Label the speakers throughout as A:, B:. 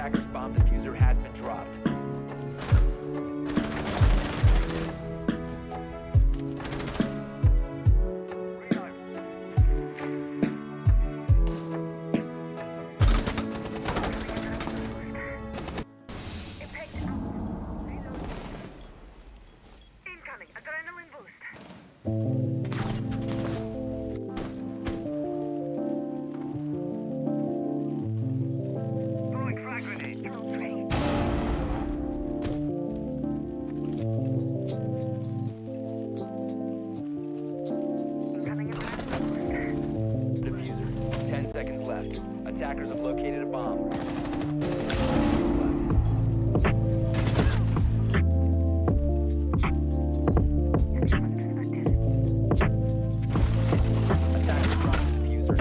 A: Attacker's bomb diffuser has been dropped.
B: Incoming adrenaline boost. Throwing frag grenade. Incoming adrenaline boost.
A: Diffuser. 10 seconds left. Attackers have located a bomb. Attackers dropped the diffuser.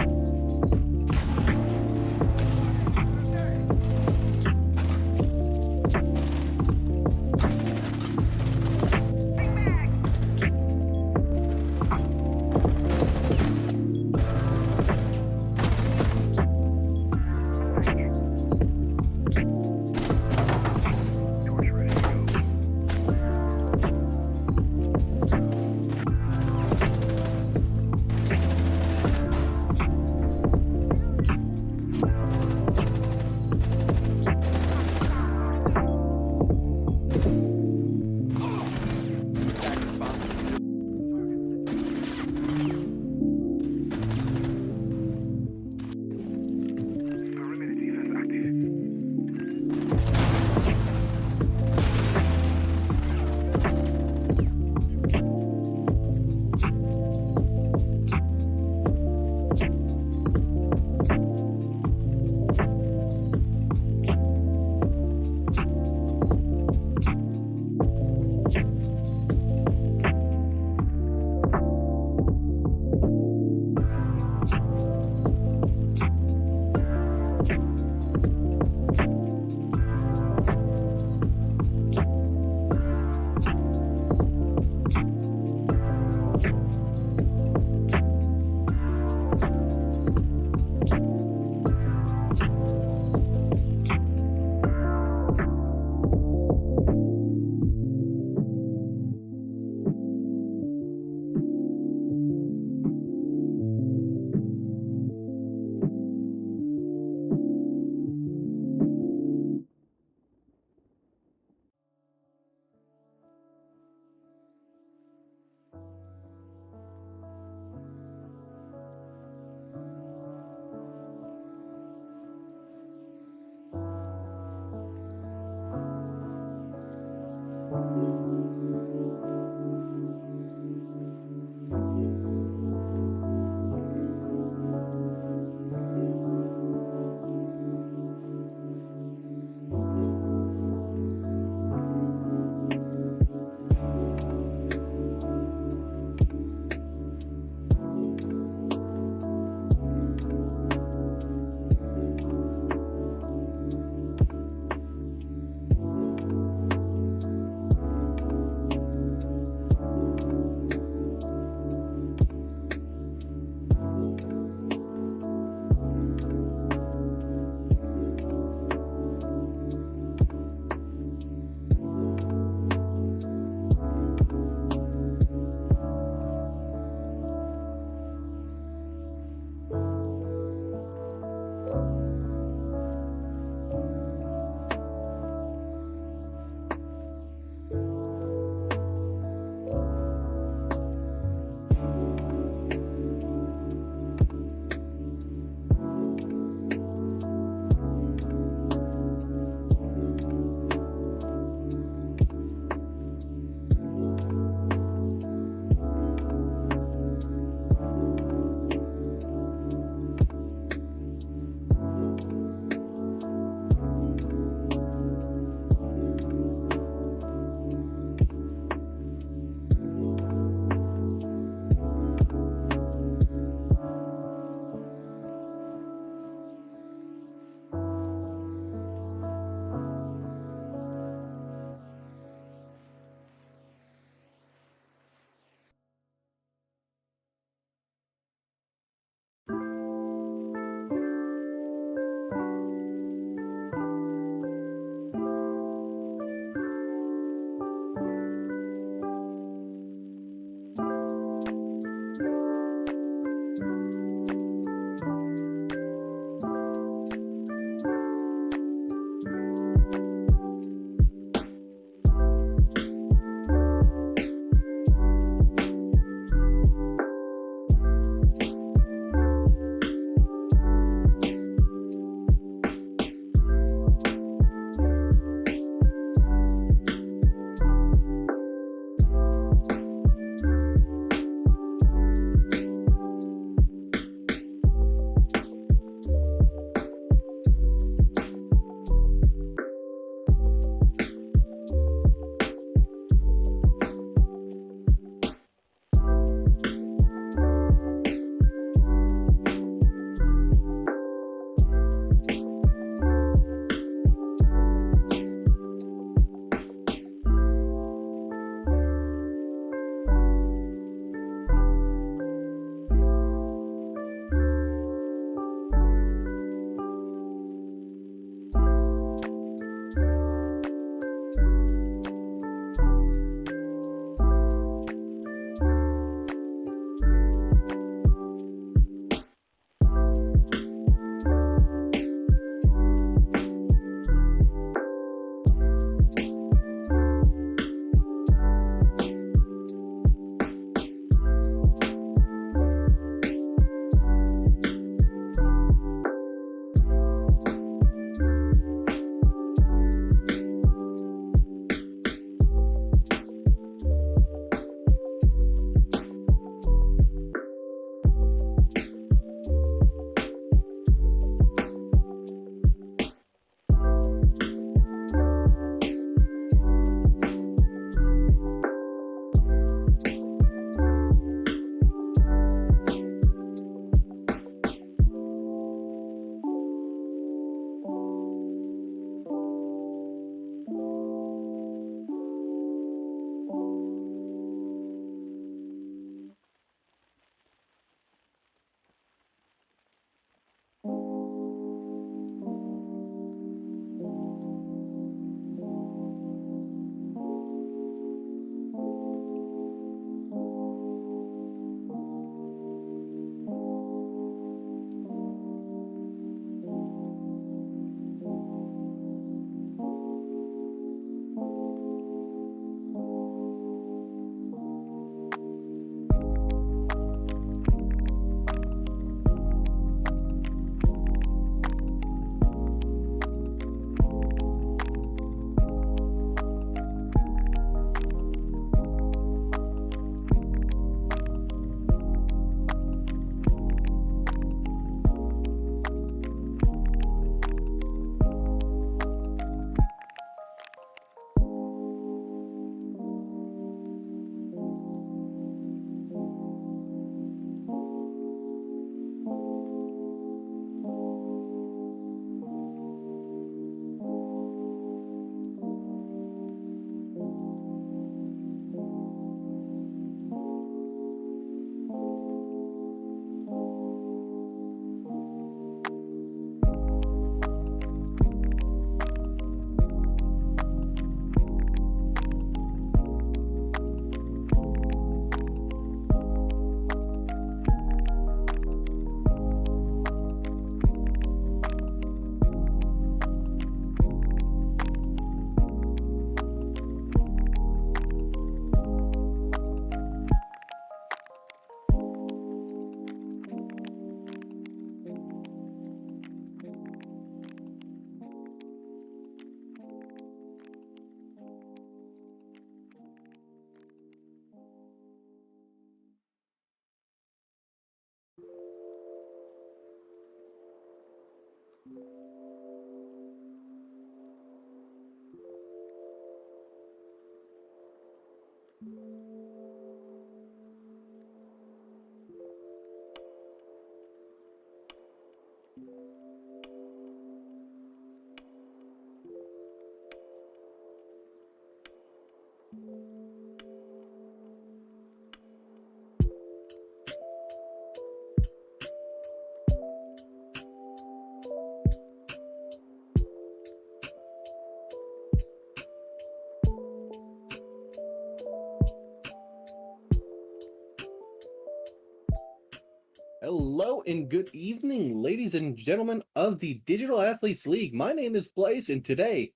C: Hello and good evening, ladies and gentlemen of the Digital Athletes League. My name is Blaze, and today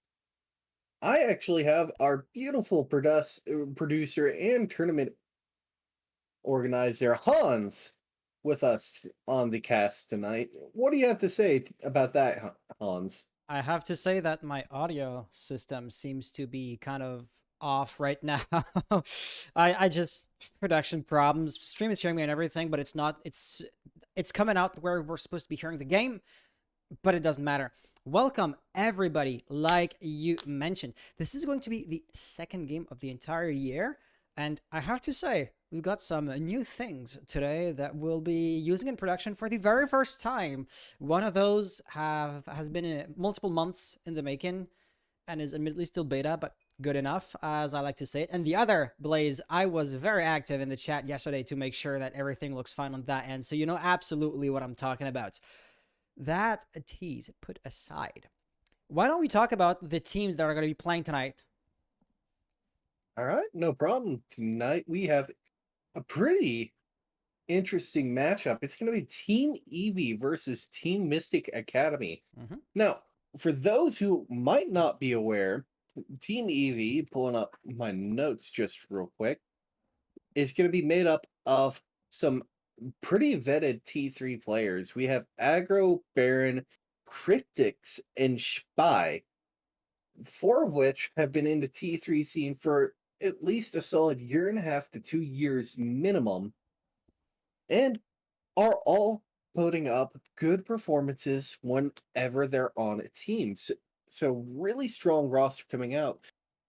C: I actually have our beautiful producer and tournament organizer, Hans, with us on the cast tonight. What do you have to say about that, Hans?
D: I have to say that my audio system seems to be kind of off right now. I just production problems. Stream is hearing me and everything, but it's not. It's coming out where we're supposed to be hearing the game, but it doesn't matter. Welcome everybody. Like you mentioned, this is going to be the second game of the entire year, and I have to say we've got some new things today that we'll be using in production for the very first time. One of those has been multiple months in the making and is admittedly still beta, but good enough, as I like to say it. And the other, Blaze, I was very active in the chat yesterday to make sure that everything looks fine on that end, so you know absolutely what I'm talking about. That tease put aside, why don't we talk about the teams that are going to be playing tonight?
C: All right, no problem. Tonight we have a pretty interesting matchup. It's going to be Team Eevee versus Team Mystic Academy. Now, for those who might not be aware, Team Eevee, pulling up my notes just real quick, is going to be made up of some pretty vetted T3 players. We have Aggro, Baron, Cryptics, and Spy, four of which have been in the T3 scene for at least a solid year and a half to 2 years minimum, and are all putting up good performances whenever they're on a team. So really strong roster coming out.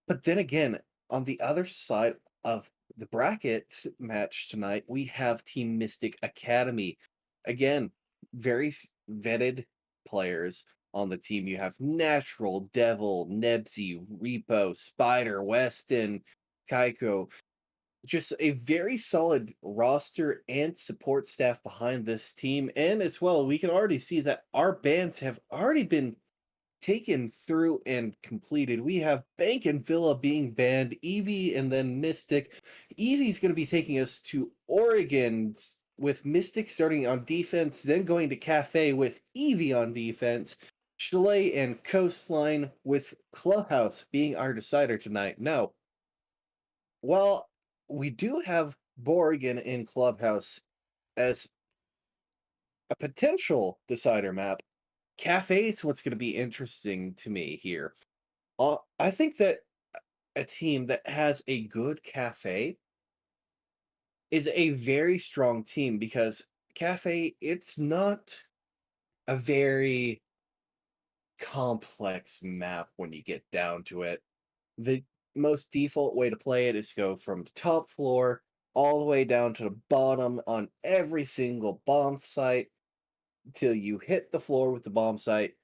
C: But then again, on the other side of the bracket match tonight, we have Team Mystic Academy. Again, very vetted players on the team. You have Natural, Devil, Nebsy, Repo, Spider, Weston, Kaiko. Just a very solid roster and support staff behind this team. And as well, we can already see that our bans have already been taken through and completed. We have Bank and Villa being banned, Eevee and then Mystic. Eevee's going to be taking us to Oregon with Mystic starting on defense, then going to Cafe with Eevee on defense. Chalet and Coastline with Clubhouse being our decider tonight. Now, while we do have Borgen in Clubhouse as a potential decider map, Cafe is what's going to be interesting to me here. I think that a team that has a good Cafe is a very strong team because Cafe, it's not a very complex map when you get down to it. The most default way to play it is go from the top floor all the way down to the bottom on every single bomb site till you hit the floor with the bomb site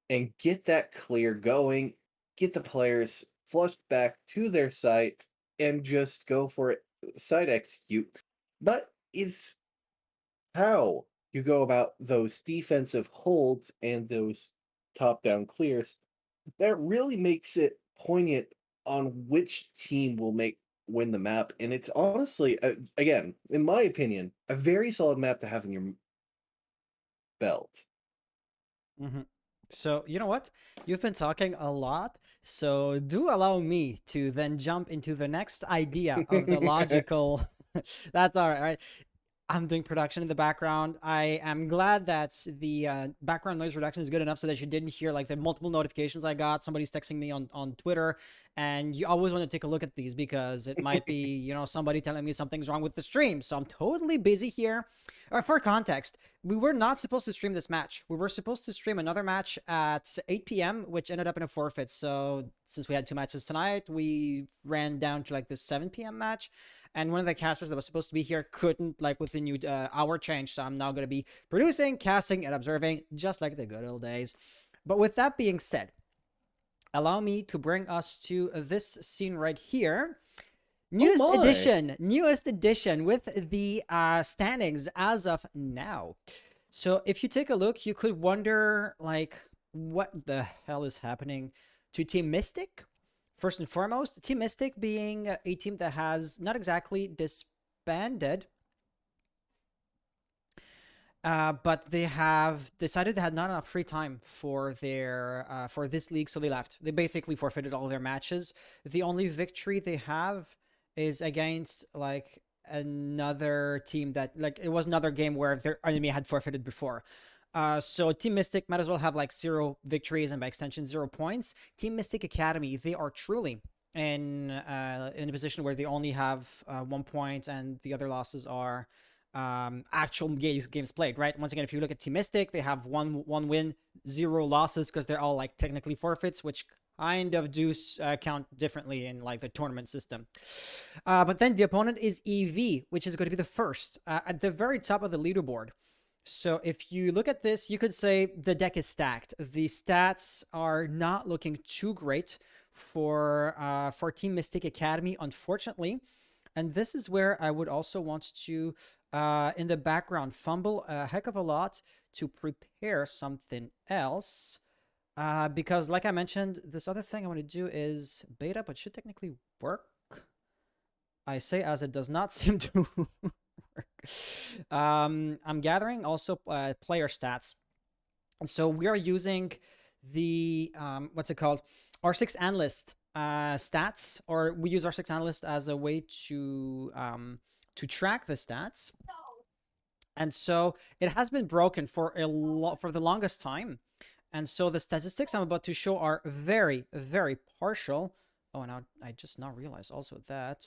C: and get that clear going, get the players flushed back to their site, and just go for it, site execute. But it's how you go about those defensive holds and those top-down clears that really makes it poignant on which team will win the map. And it's honestly, again, in my opinion, a very solid map to have in your belt.
D: So, you know what? You've been talking a lot, so do allow me to then jump into the next idea of the logical. That's all right. I'm doing production in the background. I am glad that the background noise reduction is good enough so that you didn't hear like the multiple notifications I got. Somebody's texting me on Twitter, and you always want to take a look at these because it might be, you know, somebody telling me something's wrong with the stream. So I'm totally busy here. For context, we were not supposed to stream this match. We were supposed to stream another match at 8 p.m., which ended up in a forfeit. So since we had two matches tonight, we ran down to like this 7 p.m. match. And one of the casters that was supposed to be here couldn't, like, with the new hour change. So I'm now going to be producing, casting, and observing, just like the good old days. But with that being said, allow me to bring us to this scene right here. Newest edition with the standings as of now. So if you take a look, you could wonder, like, what the hell is happening to Team Mystic? First and foremost, Team Mystic being a team that has not exactly disbanded. But they have decided they had not enough free time for their for this league, so they left. They basically forfeited all their matches. The only victory they have is against like another team that like it was another game where their enemy had forfeited before. So Team Mystic might as well have like 0 victories and by extension 0 points. Team Mystic Academy, they are truly in a position where they only have 1 point and the other losses are actual games played, right? Once again, if you look at Team Mystic, they have one win, 0 losses because they're all like technically forfeits, which kind of do count differently in like the tournament system. But then the opponent is Eevee, which is going to be the first at the very top of the leaderboard. So if you look at this, you could say the deck is stacked. The stats are not looking too great for Team Mystic Academy, unfortunately. And this is where I would also want to, in the background, fumble a heck of a lot to prepare something else. Because like I mentioned, this other thing I want to do is beta, but should technically work. I say as it does not seem to work. I'm gathering also player stats. And so we are using the, what's it called? R6 Analyst stats, or we use R6 Analyst as a way to track the stats. And so it has been broken for for the longest time. And so the statistics I'm about to show are very, very partial. Oh, and I just now realized also that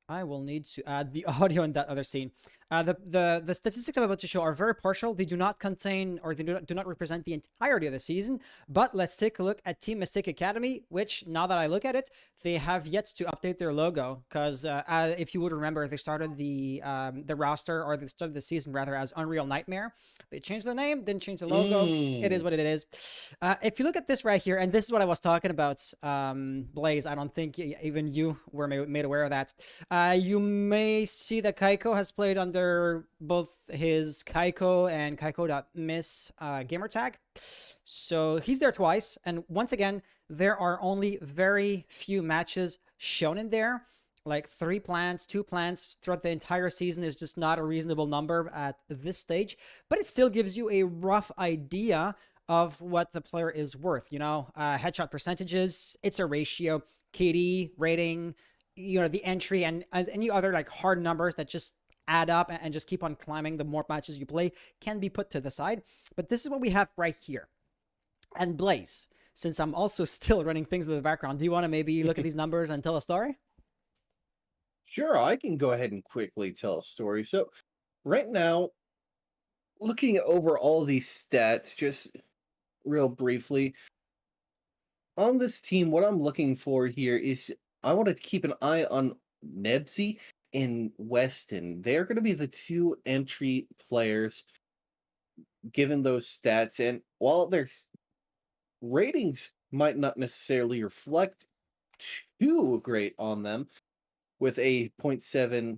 D: I will need to add the audio in that other scene. The statistics I'm about to show are very partial. They do not contain, or they do not represent the entirety of the season. But let's take a look at Team Mystic Academy, which, now that I look at it, they have yet to update their logo. Because if you would remember, they started the roster, or they started the season rather, as Unreal Nightmare. They changed the name, didn't change the logo. It is what it is. If you look at this right here, and this is what I was talking about, Blaze, I don't think even you were made aware of that. You may see that Kaiko has played under both his Kaiko and Kaiko.miss gamer tag. So he's there twice. And once again, there are only very few matches shown in there. Like 3 plants, 2 plants throughout the entire season is just not a reasonable number at this stage. But it still gives you a rough idea of what the player is worth. You know, headshot percentages, it's a ratio, KD, rating, you know, the entry, and any other like hard numbers that just add up and just keep on climbing the more matches you play can be put to the side. But this is what we have right here. And Blaze, since I'm also still running things in the background, do you want to maybe look at these numbers and tell a story?
C: Sure, I can go ahead and quickly tell a story. So, right now, looking over all these stats, just real briefly, on this team, what I'm looking for here is I want to keep an eye on Nebsy and Weston. They're going to be the 2 entry players given those stats. And while their ratings might not necessarily reflect too great on them, with a 0.7,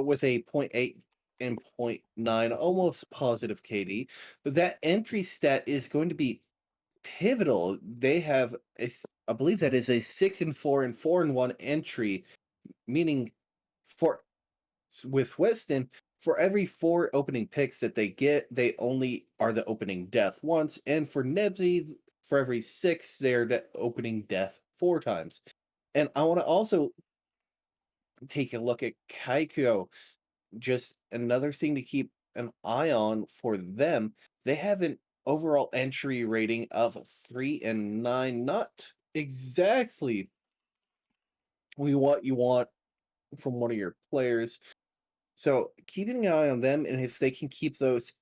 C: with a 0.8 and 0.9, almost positive KD, but that entry stat is going to be pivotal. They have, I believe that is a 6-4 and 4-1 entry, meaning for with Weston, for every 4 opening picks that they get, they only are the opening death once, and for Nebsy, for every 6, they're the opening death 4 times. And I want to also take a look at Kaiko. Just another thing to keep an eye on for them. They have an overall entry rating of 3 and 9. Not exactly what you want from one of your players. So keeping an eye on them, and if they can keep those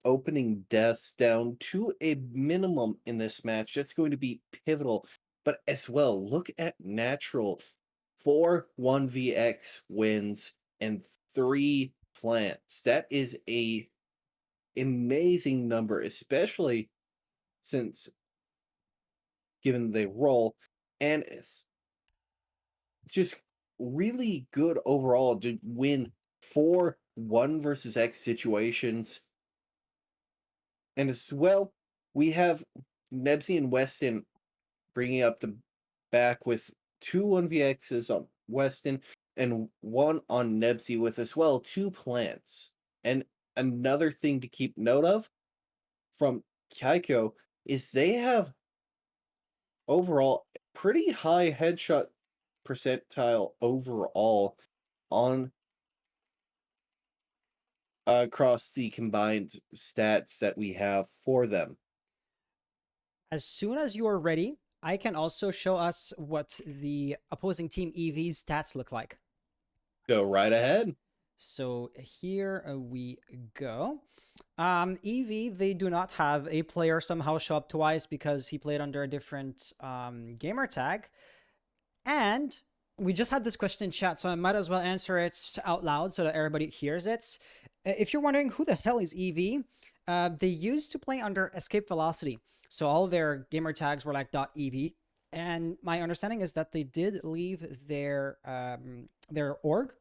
C: opening deaths down to a minimum in this match, that's going to be pivotal. But as well, look at natural 4 1vx wins and 3 plants. That is a amazing number, especially since given the role, and it's just really good overall to win 4 1 versus X situations. And as well, we have Nebsy and Weston bringing up the back with 2 1vx's on Weston and 1 on Nebsy, with as well 2 plants. And another thing to keep note of from Kaiko is they have overall pretty high headshot percentile overall on across the combined stats that we have for them.
D: As soon as you are ready, I can also show us what the opposing team Eevee's stats look like.
C: Go right ahead.
D: So here we go. Eevee, they do not have a player somehow show up twice because he played under a different gamer tag. And we just had this question in chat, so I might as well answer it out loud so that everybody hears it. If you're wondering who the hell is Eevee, they used to play under Escape Velocity. So all their gamer tags were like .ev. And my understanding is that they did leave their org.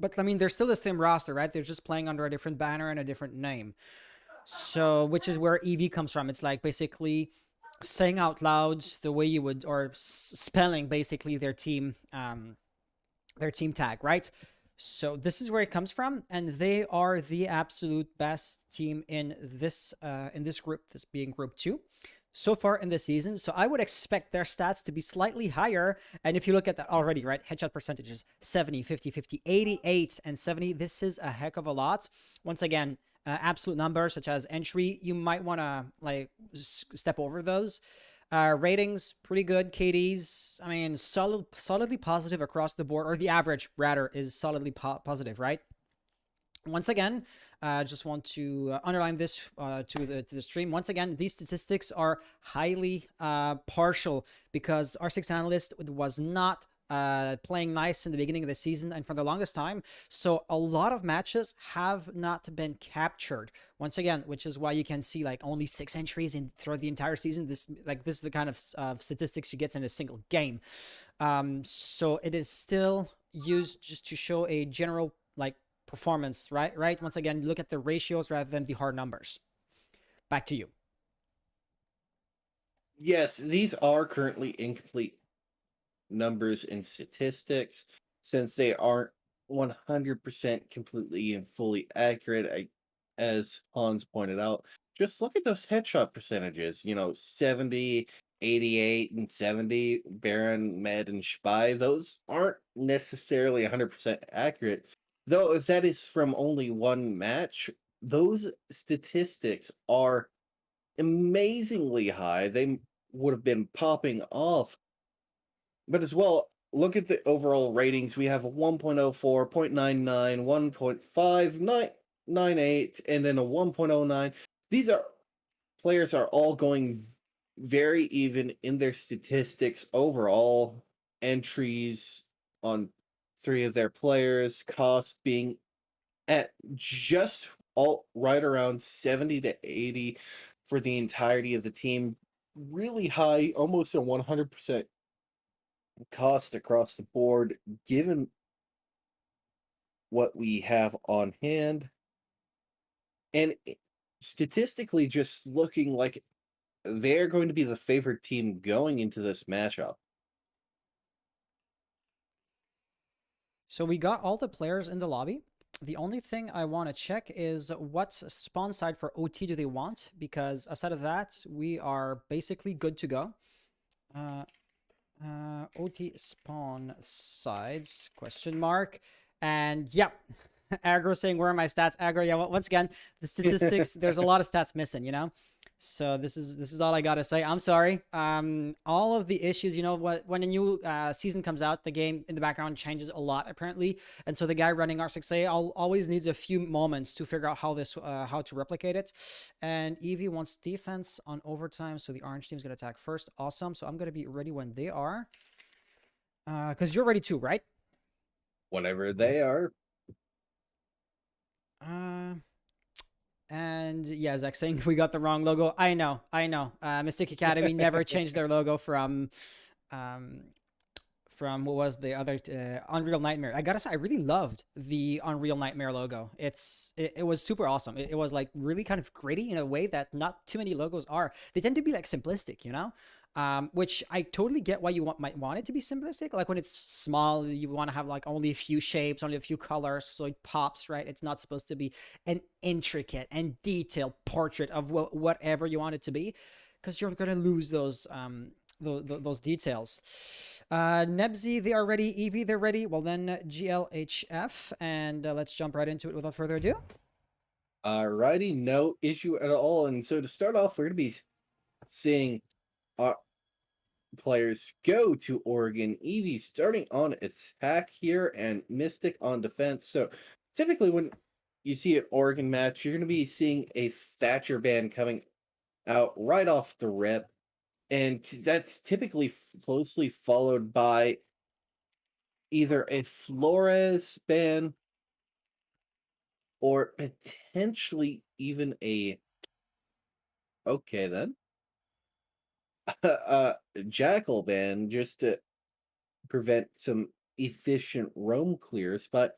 D: But I mean, they're still the same roster, right? They're just playing under a different banner and a different name. So, which is where Eevee comes from. It's like basically saying out loud the way you would, or spelling basically their team tag, right? So this is where it comes from, and they are the absolute best team in this group, this being Group 2. So far in the season, so I would expect their stats to be slightly higher. And if you look at that already, right, headshot percentages 70, 50, 50, 88, and 70. This is a heck of a lot. Once again, absolute numbers such as entry, you might want to like step over those. Ratings pretty good. KDs, I mean, solidly positive across the board, or the average rather is solidly positive, right? Once again, just want to underline this to the stream. Once again, these statistics are highly partial because our 6 analyst was not playing nice in the beginning of the season and for the longest time. So a lot of matches have not been captured. Once again, which is why you can see like only 6 entries in throughout the entire season. This is the kind of statistics you get in a single game. So it is still used just to show a general like performance, right? Once again, look at the ratios rather than the hard numbers. Back to you.
C: Yes, these are currently incomplete numbers and statistics since they aren't 100% completely and fully accurate. As Hans pointed out, just look at those headshot percentages, 70, 88, and 70, Baron, Med, and Spy. Those aren't necessarily 100% accurate. Though, if that is from only one match, those statistics are amazingly high. They would have been popping off. But as well, look at the overall ratings. We have a 1.04, 0.99, 1.598, and then a 1.09. These players are all going very even in their statistics overall. Entries on 3 of their players, cost being at just all right around 70 to 80 for the entirety of the team. Really high, almost a 100% cost across the board, given what we have on hand. And statistically, just looking like they're going to be the favored team going into this matchup.
D: So we got all the players in the lobby. The only thing I want to check is what spawn side for OT do they want, because aside of that, we are basically good to go. OT spawn sides, question mark. And yeah, Aggro saying, where are my stats? Aggro, yeah, once again, the statistics, there's a lot of stats missing, So this is all I gotta say. I'm sorry. All of the issues, when a new season comes out, the game in the background changes a lot apparently, and so the guy running R6A always needs a few moments to figure out how to replicate it. And Eevee wants defense on overtime, so the orange team's gonna attack first. Awesome. So I'm gonna be ready when they are. Because you're ready too, right?
C: Whenever they are.
D: And yeah, Zach saying we got the wrong logo. I know. Mystic Academy never changed their logo from what was the other Unreal Nightmare. I gotta say, I really loved the Unreal Nightmare logo. It was super awesome. It was like really kind of gritty in a way that not too many logos are. They tend to be like simplistic, which I totally get why you might want it to be simplistic. Like when it's small, you want to have like only a few shapes, only a few colors, so it pops, right? It's not supposed to be an intricate and detailed portrait of whatever you want it to be, because you're gonna lose those details. Nebsy, they are ready. Eevee, they're ready. Well then, GLHF, and let's jump right into it without further ado.
C: Alrighty, no issue at all. And so to start off, we're going to be seeing our players go to Oregon. Eevee starting on attack here and Mystic on defense. So typically when you see an Oregon match, you're going to be seeing a Thatcher band coming out right off the rip. And that's typically closely followed by either a Flores band or potentially even a okay then Jackal band, just to prevent some efficient roam clears. But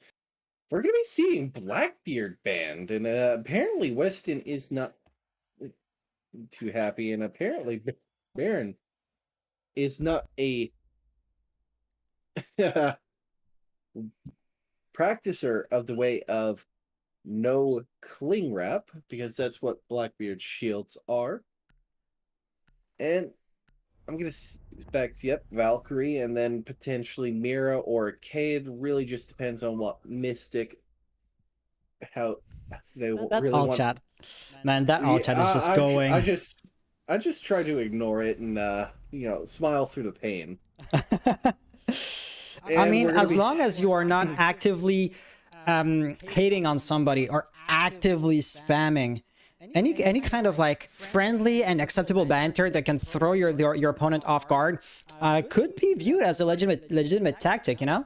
C: we're gonna be seeing Blackbeard band, and apparently Weston is not too happy, and apparently Baron is not a practicer of the way of no cling wrap, because that's what Blackbeard shields are. And I'm gonna expect, yep, Valkyrie, and then potentially Mira or Cade. Really just depends on what Mystic, how they
D: That
C: really
D: all
C: want.
D: chat, man. That all
C: Yeah,
D: chat is just going.
C: I just try to ignore it and smile through the pain.
D: I
C: And
D: mean,
C: we're gonna
D: as
C: be
D: long as you are not actively hating on somebody or actively spamming any kind of like friendly and acceptable banter that can throw your opponent off guard, could be viewed as a legitimate tactic, you know?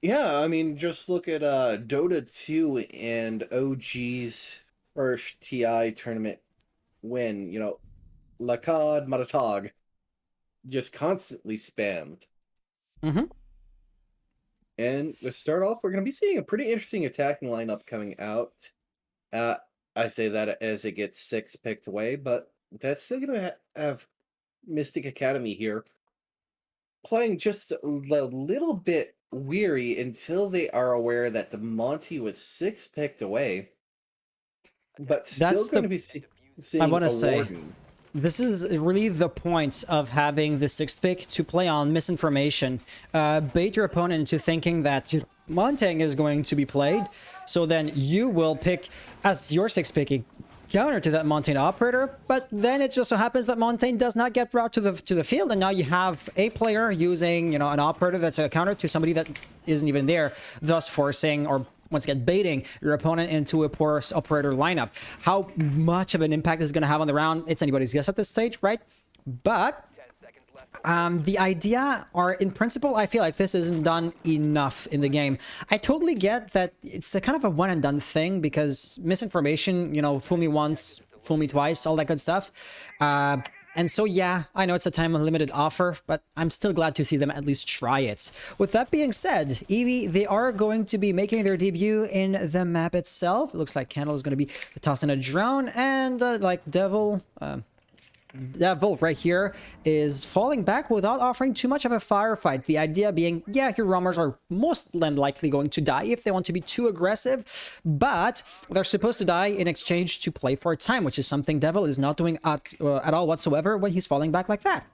C: Yeah, I mean, just look at Dota 2 and OG's first TI tournament win. Lakad Maratag just constantly spammed.
D: Mm-hmm.
C: And to start off, we're going to be seeing a pretty interesting attacking lineup coming out. I say that as it gets 6 picked away, but that's still going to have Mystic Academy here playing just a little bit weary until they are aware that the Monty was 6 picked away, but still
D: That's
C: going
D: the
C: to be
D: I
C: seeing
D: want
C: a
D: to say.
C: Warden.
D: This is really the point of having the sixth pick, to play on misinformation. Bait your opponent into thinking that Montang is going to be played, so then you will pick as your sixth pick a counter to that Montaigne operator, but then it just so happens that Montaigne does not get brought to the field, and now you have a player using an operator that's a counter to somebody that isn't even there, thus forcing or once again baiting your opponent into a poor operator lineup. How much of an impact is going to have on the round, it's anybody's guess at this stage, right? But the idea, or in principle, I feel like this isn't done enough in the game. I totally get that it's a kind of a one and done thing, because misinformation, fool me once, fool me twice, all that good stuff. And so, yeah, I know it's a time-limited offer, but I'm still glad to see them at least try it. With that being said, Eevee, they are going to be making their debut in the map itself. It looks like Candle is going to be tossing a drone, and like Devil right here is falling back without offering too much of a firefight. The idea being, yeah, your roamers are most likely going to die if they want to be too aggressive, but they're supposed to die in exchange to play for time, which is something Devil is not doing at all whatsoever when he's falling back like that.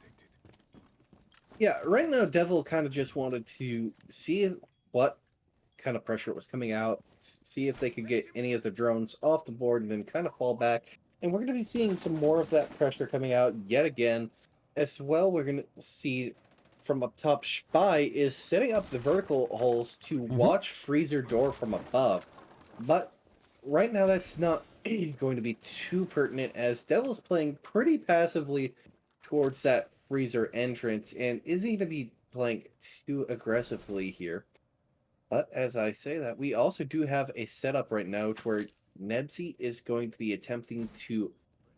C: Yeah, right now Devil kind of just wanted to see what kind of pressure was coming out, see if they could get any of the drones off the board, and then kind of fall back. And we're going to be seeing some more of that pressure coming out yet again. As well, we're going to see from up top, Spy is setting up the vertical holes to watch Freezer door from above. But right now, that's not going to be too pertinent, as Devil's playing pretty passively towards that Freezer entrance and isn't going to be playing too aggressively here. But as I say that, we also do have a setup right now to where Nebsy is going to be attempting to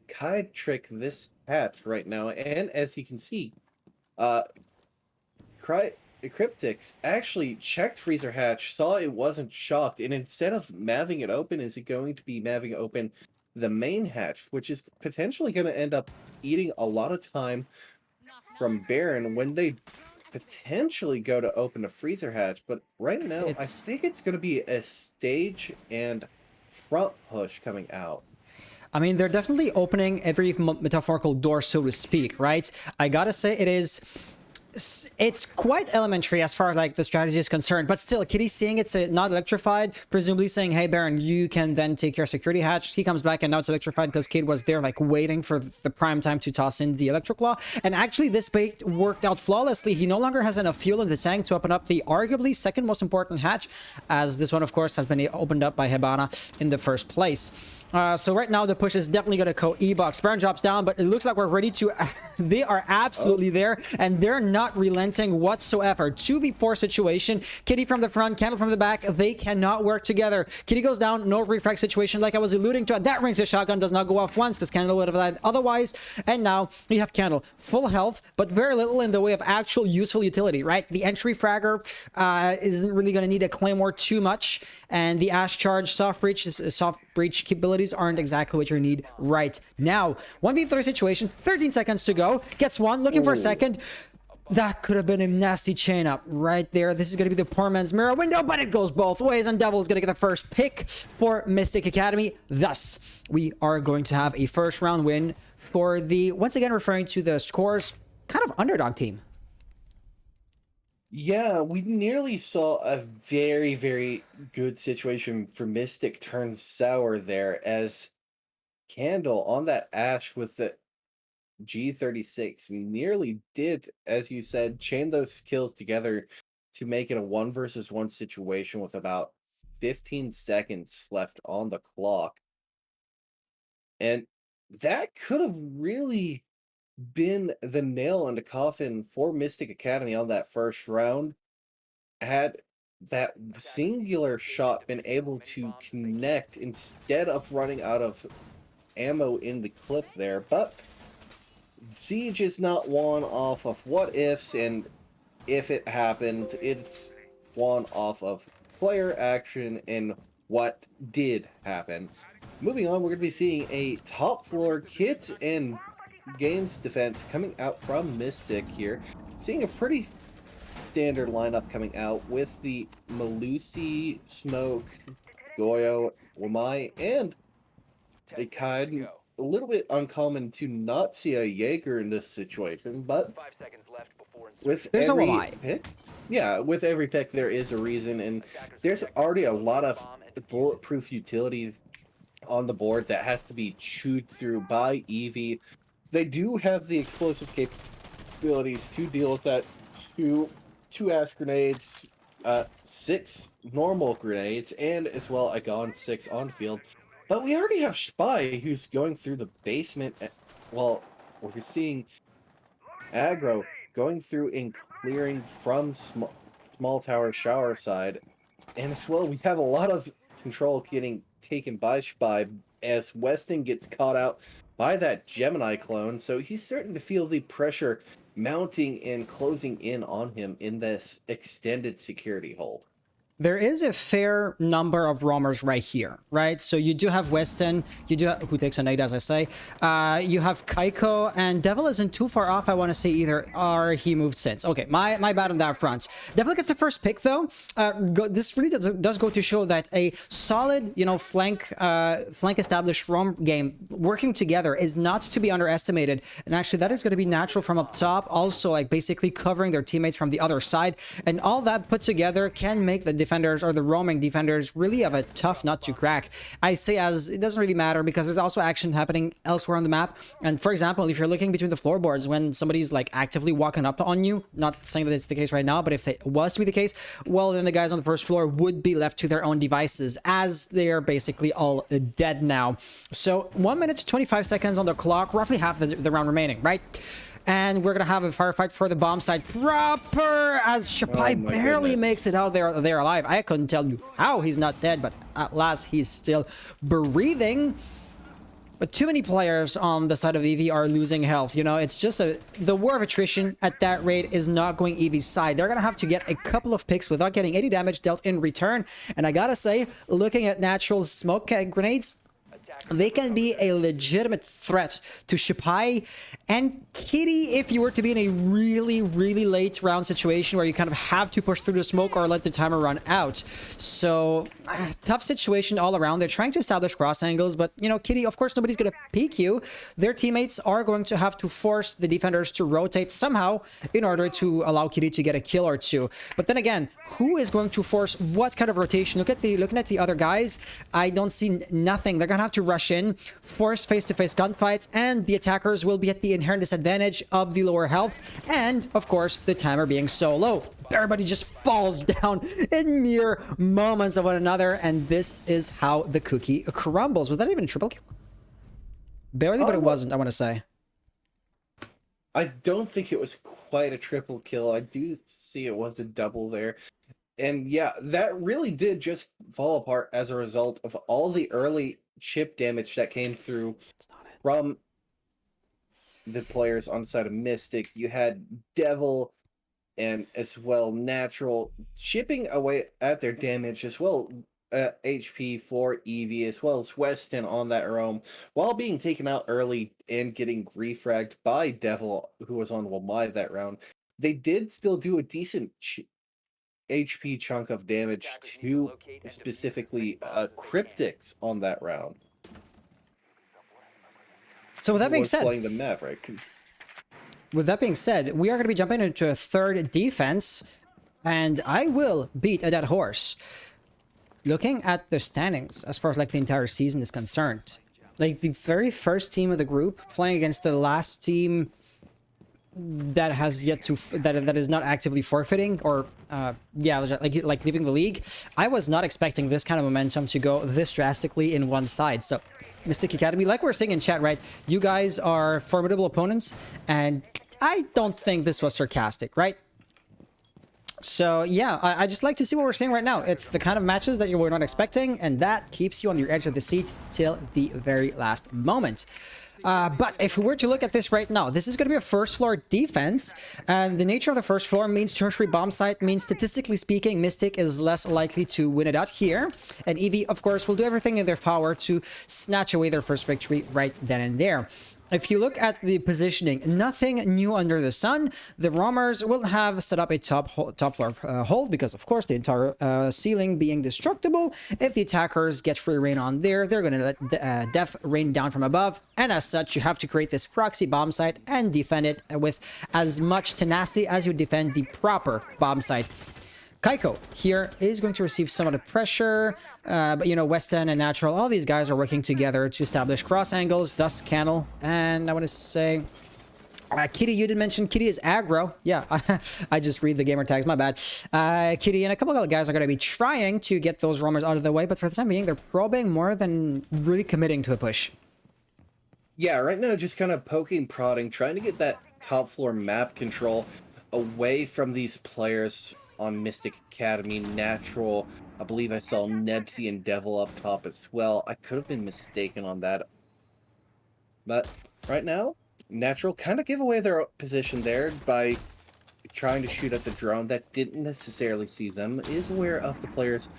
C: kind of trick this hatch right now. And as you can see, Cryptix actually checked Freezer Hatch, saw it wasn't shocked, and instead of maving it open, is it going to be maving open the main hatch, which is potentially going to end up eating a lot of time from Baron when they potentially go to open a freezer hatch. But right now, I
D: It's
C: think it's going to be a stage and front push coming out.
D: I mean, they're definitely opening every metaphorical door, so to speak, right? I gotta say, it's quite elementary as far as like the strategy is concerned, but still, Kitty's seeing it's not electrified, presumably saying, hey Baron, you can then take your security hatch. He comes back and now it's electrified because Kid was there like waiting for the prime time to toss in the electric claw. And actually this bait worked out flawlessly. He no longer has enough fuel in the tank to open up the arguably second most important hatch, as this one of course has been opened up by Hibana in the first place. So right now the push is definitely going to go E-Box. Baron drops down, but it looks like we're ready to... They are absolutely there, and they're not relenting whatsoever. 2v4 situation. Kitty from the front, Candle from the back. They cannot work together. Kitty goes down, no refract situation like I was alluding to. That rings the shotgun does not go off once because Candle would have died otherwise. And now we have Candle. Full health, but very little in the way of actual useful utility, right? The entry fragger isn't really going to need a Claymore too much, and the Ash Charge soft breach capabilities aren't exactly what you need right now. 1v3 situation, 13 seconds to go. Gets one, looking for a second. That could have been a nasty chain up right there. This is going to be the poor man's mirror window, but it goes both ways, and Devil is going to get the first pick for Mystic Academy. Thus, we are going to have a first round win for the, once again referring to the scores, kind of underdog team.
C: Yeah, we nearly saw a very, very good situation for Mystic turn sour there, as Candle on that Ash with the G36 nearly did, as you said, chain those kills together to make it a 1 versus 1 situation with about 15 seconds left on the clock. And that could have really been the nail in the coffin for Mystic Academy on that first round, had that singular shot been able to connect instead of running out of ammo in the clip there. But Siege is not one off of what ifs, and if it happened, it's one off of player action and what did happen. Moving on, we're going to be seeing a top floor kit and gains defense coming out from Mystic here. Seeing a pretty standard lineup coming out with the Malusi, Smoke, Goyo, Wamai, and a Kaiden. A little bit uncommon to not see a Jaeger in this situation, but
A: 5 seconds left before
C: with
D: There's
C: every
D: a Wamai.
C: pick, yeah, with every pick there is a reason, and there's already a lot of bulletproof utility on the board that has to be chewed through by Eevee. They do have the explosive capabilities to deal with that. Two Ash grenades, 6 normal grenades, and as well a Gone 6 on field. But we already have Spy, who's going through the basement. Well, we're seeing Aggro going through and clearing from small tower shower side. And as well, we have a lot of control getting taken by Spy as Weston gets caught out by that Gemini clone. So he's starting to feel the pressure mounting and closing in on him in this extended security hold.
D: There is a fair number of roamers right here, right? So you do have Weston, you do have, who takes a nade, as I say. You have Kaiko, and Devil isn't too far off, I want to say either, or he moved since. Okay, my bad on that front. Devil gets the first pick, though. This really does go to show that a solid, you know, flank established roam game working together is not to be underestimated. And actually, that is going to be natural from up top, also like basically covering their teammates from the other side. And all that put together can make the defenders or the roaming defenders really have a tough nut to crack. I say as it doesn't really matter because there's also action happening elsewhere on the map. And for example, if you're looking between the floorboards when somebody's like actively walking up on you, not saying that it's the case right now, but if it was to be the case, well, then the guys on the first floor would be left to their own devices as they're basically all dead now. So 1 minute 25 seconds on the clock, roughly half the round remaining, right? And we're going to have a firefight for the bomb site proper as Shapai barely makes it out there alive. I couldn't tell you how he's not dead, but at last he's still breathing. But too many players on the side of Eevee are losing health. You know, it's just the war of attrition at that rate is not going Eevee's side. They're going to have to get a couple of picks without getting any damage dealt in return. And I got to say, looking at natural smoke grenades, they can be a legitimate threat to Shipai and Kitty if you were to be in a really, really late round situation where you kind of have to push through the smoke or let the timer run out. So, tough situation all around. They're trying to establish cross angles, but, you know, Kitty, of course, nobody's going to peek you. Their teammates are going to have to force the defenders to rotate somehow in order to allow Kitty to get a kill or two. But then again, who is going to force what kind of rotation? Looking at the other guys, I don't see nothing. They're going to have to rush in, force face-to-face gunfights, and the attackers will be at the inherent disadvantage of the lower health, and of course the timer being so low. Everybody just falls down in mere moments of one another, and this is how the cookie crumbles. Was that even a triple kill? Barely, but it wasn't, I want to say.
C: I don't think it was quite a triple kill. I do see it was a double there. And yeah, that really did just fall apart as a result of all the early chip damage that came through from the players on the side of Mystic. You had Devil and as well Natural chipping away at their damage, as well HP for Eevee, as well as Weston on that roam, while being taken out early and getting refragged by Devil, who was on Wamai that round. They did still do a decent HP chunk of damage to specifically Cryptics on that round.
D: So with that being said,
C: playing the Maverick.
D: With that being said, we are going to be jumping into a third defense, and I will beat a dead horse. Looking at the standings, as far as like the entire season is concerned, like the very first team of the group playing against the last team that has yet to that is not actively forfeiting or yeah, like leaving the league. I was not expecting this kind of momentum to go this drastically in one side. So Mystic Academy, like we're saying in chat, right, you guys are formidable opponents, and I don't think this was sarcastic, right? So yeah, I just like to see what we're seeing right now. It's the kind of matches that you were not expecting, and that keeps you on your edge of the seat till the very last moment. But if we were to look at this right now, this is going to be a first floor defense, and the nature of the first floor means tertiary bomb site, means statistically speaking, Mystic is less likely to win it out here, and Eevee, of course, will do everything in their power to snatch away their first victory right then and there. If you look at the positioning, nothing new under the sun. The roamers will have set up a top floor hold because, of course, the entire ceiling being destructible. If the attackers get free reign on there, they're going to let death rain down from above. And as such, you have to create this proxy bomb site and defend it with as much tenacity as you defend the proper bomb site. Kaiko here is going to receive some of the pressure, but you know, Weston and Natural, all these guys are working together to establish cross angles, thus Cannel, and I want to say, Kitty, you did mention Kitty is aggro. Yeah, I just read the gamer tags, my bad. Kitty and a couple of other guys are going to be trying to get those roamers out of the way, but for the time being, they're probing more than really committing to a push.
C: Yeah, right now just kind of poking, prodding, trying to get that top floor map control away from these players on Mystic Academy. Natural, I believe I saw Nebsy and Devil up top as well. I could have been mistaken on that. But right now, Natural kind of give away their position there by trying to shoot at the drone that didn't necessarily see them, is aware of the players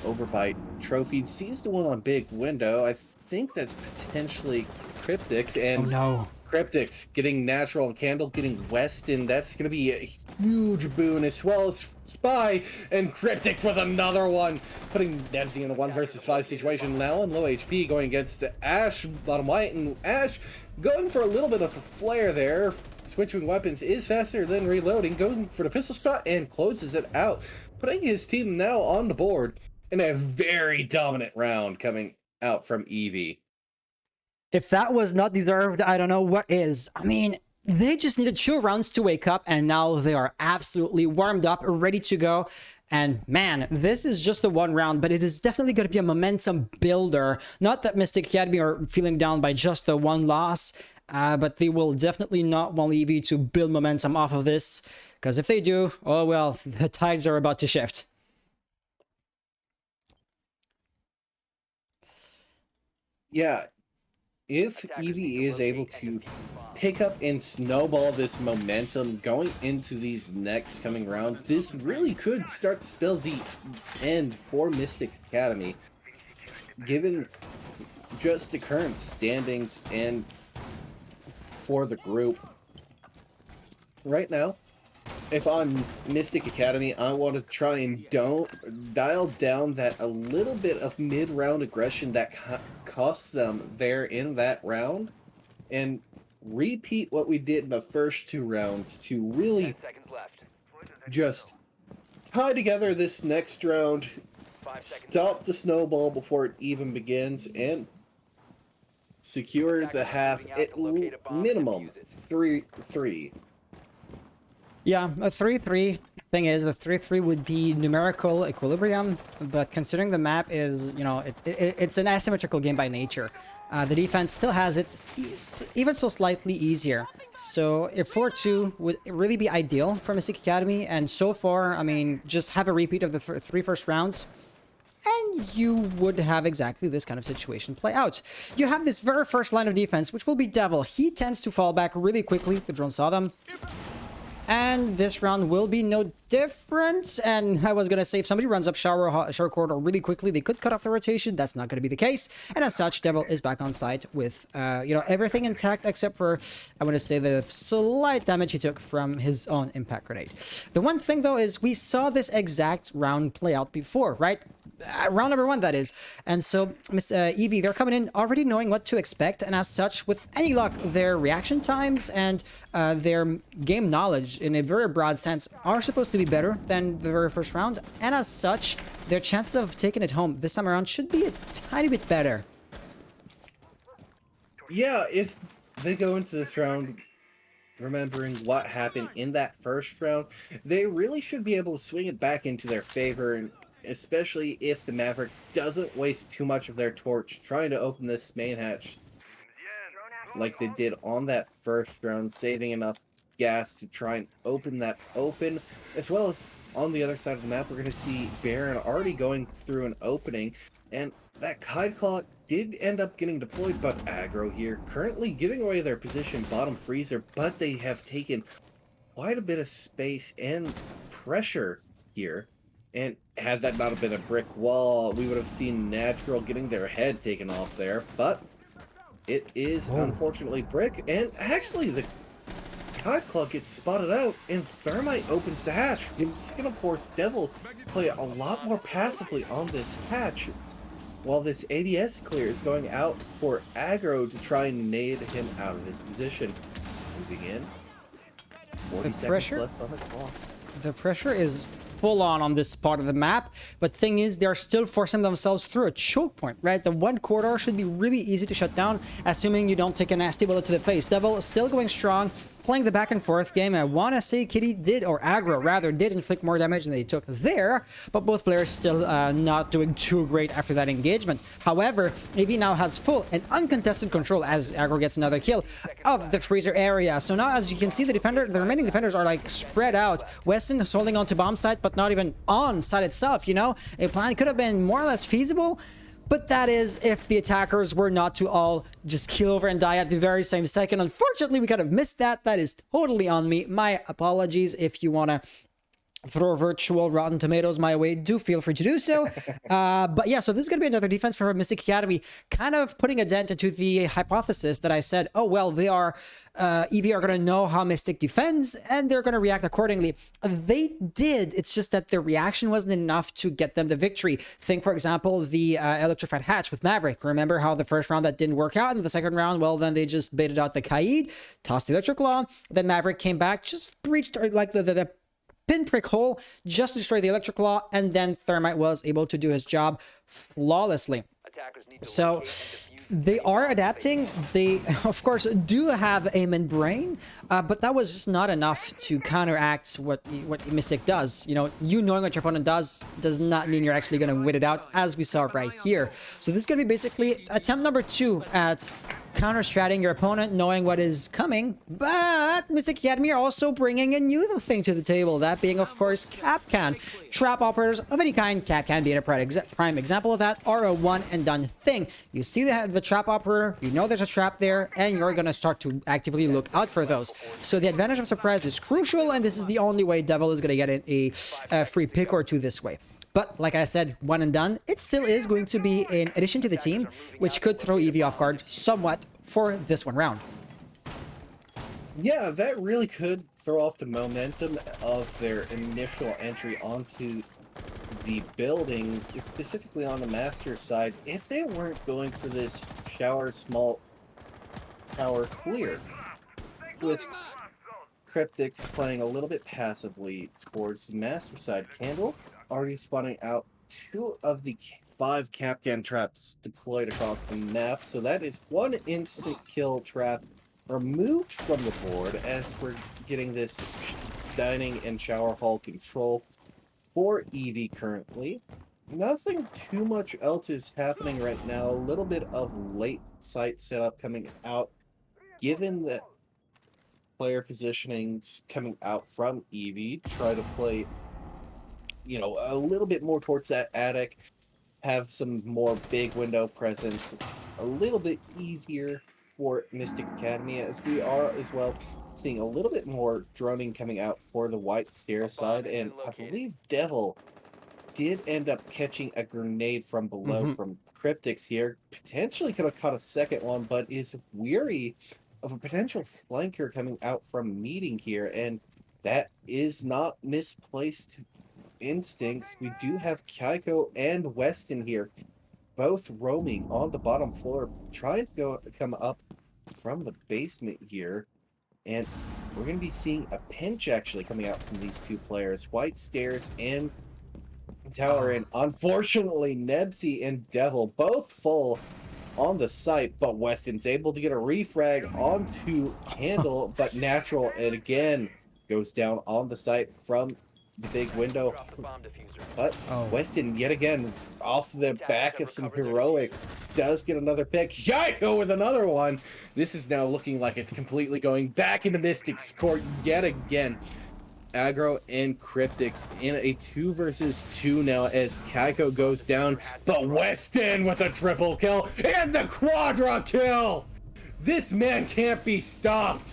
C: over by Trophy, sees the one on Big Window. I think that's potentially Cryptics, and
D: oh no,
C: Cryptics getting Natural and Candle getting Weston. That's going to be a huge boon, as well as Spy and Cryptics with another one, putting Nebsy in a 1 versus 5 situation now on low HP, going against Ash, bottom white, and Ash going for a little bit of the flare there. Switching weapons is faster than reloading, going for the pistol shot and closes it out, putting his team now on the board in a very dominant round coming out from Eevee.
D: If that was not deserved, I don't know what is. I mean, they just needed 2 rounds to wake up, and now they are absolutely warmed up, ready to go. And man, this is just the 1 round, but it is definitely going to be a momentum builder. Not that Mystic Academy are feeling down by just the 1 loss, but they will definitely not want Eevee to build momentum off of this, because if they do, oh well, the tides are about to shift.
C: Yeah, if Eevee is able to pick up and snowball this momentum going into these next coming rounds, this really could start to spell the end for Mystic Academy, given just the current standings and for the group. Right now, if I'm Mystic Academy, I want to try and dial down that a little bit of mid-round aggression that costs them there in that round, and repeat what we did in the first 2 rounds to
A: 10
C: really
A: seconds left.
C: just tie together this next round,
A: 5 seconds
C: stop the snowball before it even begins, and secure the half at minimum 3-3.
D: Yeah, a 3-3. Thing is, the 3-3 would be numerical equilibrium, but considering the map is, you know, it's an asymmetrical game by nature. The defense still has it even so slightly easier. So if 4-2 would really be ideal for Mystic Academy, and so far, I mean, just have a repeat of the 3 first rounds, and you would have exactly this kind of situation play out. You have this very first line of defense, which will be Devil. He tends to fall back really quickly. The drone saw them. And this round will be no different. And I was going to say, if somebody runs up shower corridor really quickly, they could cut off the rotation. That's not going to be the case. And as such, Devil is back on site with, you know, everything intact except for, I want to say, the slight damage he took from his own impact grenade. The one thing, though, is we saw this exact round play out before, right? Round number 1, that is. And so, Miss Eevee, they're coming in already knowing what to expect, and as such, with any luck, their reaction times and their game knowledge, in a very broad sense, are supposed to be better than the very first round, and as such, their chances of taking it home this time around should be a tiny bit better.
C: Yeah, if they go into this round remembering what happened in that first round, they really should be able to swing it back into their favor, and especially if the Maverick doesn't waste too much of their torch trying to open this main hatch like they did on that first round, saving enough gas to try and open that open. As well as on the other side of the map, we're going to see Baron already going through an opening, and that Kite Claw did end up getting deployed, but aggro here, currently giving away their position bottom freezer, but they have taken quite a bit of space and pressure here. And had that not have been a brick wall, we would have seen Natural getting their head taken off there. But it is unfortunately brick. And actually, the Kite Claw gets spotted out, and Thermite opens the hatch. It's going to force Devil play a lot more passively on this hatch, while this ADS clear is going out for aggro to try and nade him out of his position. Moving in. 40 seconds left on the clock.
D: The pressure is full on this part of the map, but thing is, they're still forcing themselves through a choke point, right? The 1 corridor should be really easy to shut down, assuming you don't take a nasty bullet to the face. Devil is still going strong, playing the back and forth game. I want to say Kitty did, or Aggro rather, did inflict more damage than they took there, but both players still not doing too great after that engagement. However, Eevee now has full and uncontested control as Aggro gets another kill of the freezer area. So now, as you can see, the remaining defenders are like spread out. Weston is holding on to bomb site, but not even on site itself, you know? A plan could have been more or less feasible, but that is if the attackers were not to all just kill over and die at the very same second. Unfortunately, we kind of missed that. That is totally on me. My apologies. If you want to throw virtual Rotten Tomatoes my way, do feel free to do so. But yeah, so this is going to be another defense for Mystic Academy, kind of putting a dent into the hypothesis that I said, oh, well, they are... Eevee are going to know how Mystic defends, and they're going to react accordingly. They did. It's just that their reaction wasn't enough to get them the victory. Think, for example, the Electrified Hatch with Maverick. Remember how the first round that didn't work out, and the second round, well, then they just baited out the Kaid, tossed the Electric Claw, then Maverick came back, just breached like the pinprick hole, just destroyed the Electric Claw, and then Thermite was able to do his job flawlessly. So they are adapting. They, of course, do have aim and brain, but that was just not enough to counteract what Mystic does. You know, you knowing what your opponent does not mean you're actually going to win it out, as we saw right here. So this is going to be basically attempt number 2 at counter-stratting your opponent, knowing what is coming. But Mystic Academy are also bringing a new thing to the table, that being, of course, Capcan. Trap operators of any kind, Capcan being a prime example of that, are a one-and-done thing. You see the trap operator, you know there's a trap there, and you're going to start to actively look out for those. So the advantage of surprise is crucial, and this is the only way Devil is going to get a free pick or two this way. But like I said, one and done, it still is going to be an addition to the team, which could throw Eevee off guard somewhat for this one round.
C: Yeah, that really could throw off the momentum of their initial entry onto the building, specifically on the master side, if they weren't going for this small tower clear, with Cryptics playing a little bit passively towards the master side. Candle already spawning out 2 of the 5 Capcan traps deployed across the map, so that is 1 instant kill trap removed from the board as we're getting this dining and shower hall control for Eevee currently. Nothing too much else is happening right now. A little bit of late site setup coming out, given that player positionings coming out from Eevee. Try to play, a little bit more towards that attic, have some more big window presence, a little bit easier for Mystic Academy, as we are as well seeing a little bit more droning coming out for the white stairs side, and I believe Devil did end up catching a grenade from below from Cryptics here. Potentially could have caught a second one, but is weary of a potential flanker coming out from meeting here, and that is not misplaced instincts. We do have Kaiko and Weston here, both roaming on the bottom floor, trying to come up from the basement here, and we're going to be seeing a pinch actually coming out from these 2 players, White Stairs and Tower, and unfortunately Nebsy and Devil both full on the site, but Weston's able to get a refrag onto Candle, but Natural, and again goes down on the site from the big window. But Weston, yet again, off the back of some heroics, does get another pick. Jaiko with another one. This is now looking like it's completely going back into Mystic's court yet again. Aggro and Cryptics in a 2 versus 2 now as Kaiko goes down, but Weston with a triple kill and the quadra kill! This man can't be stopped!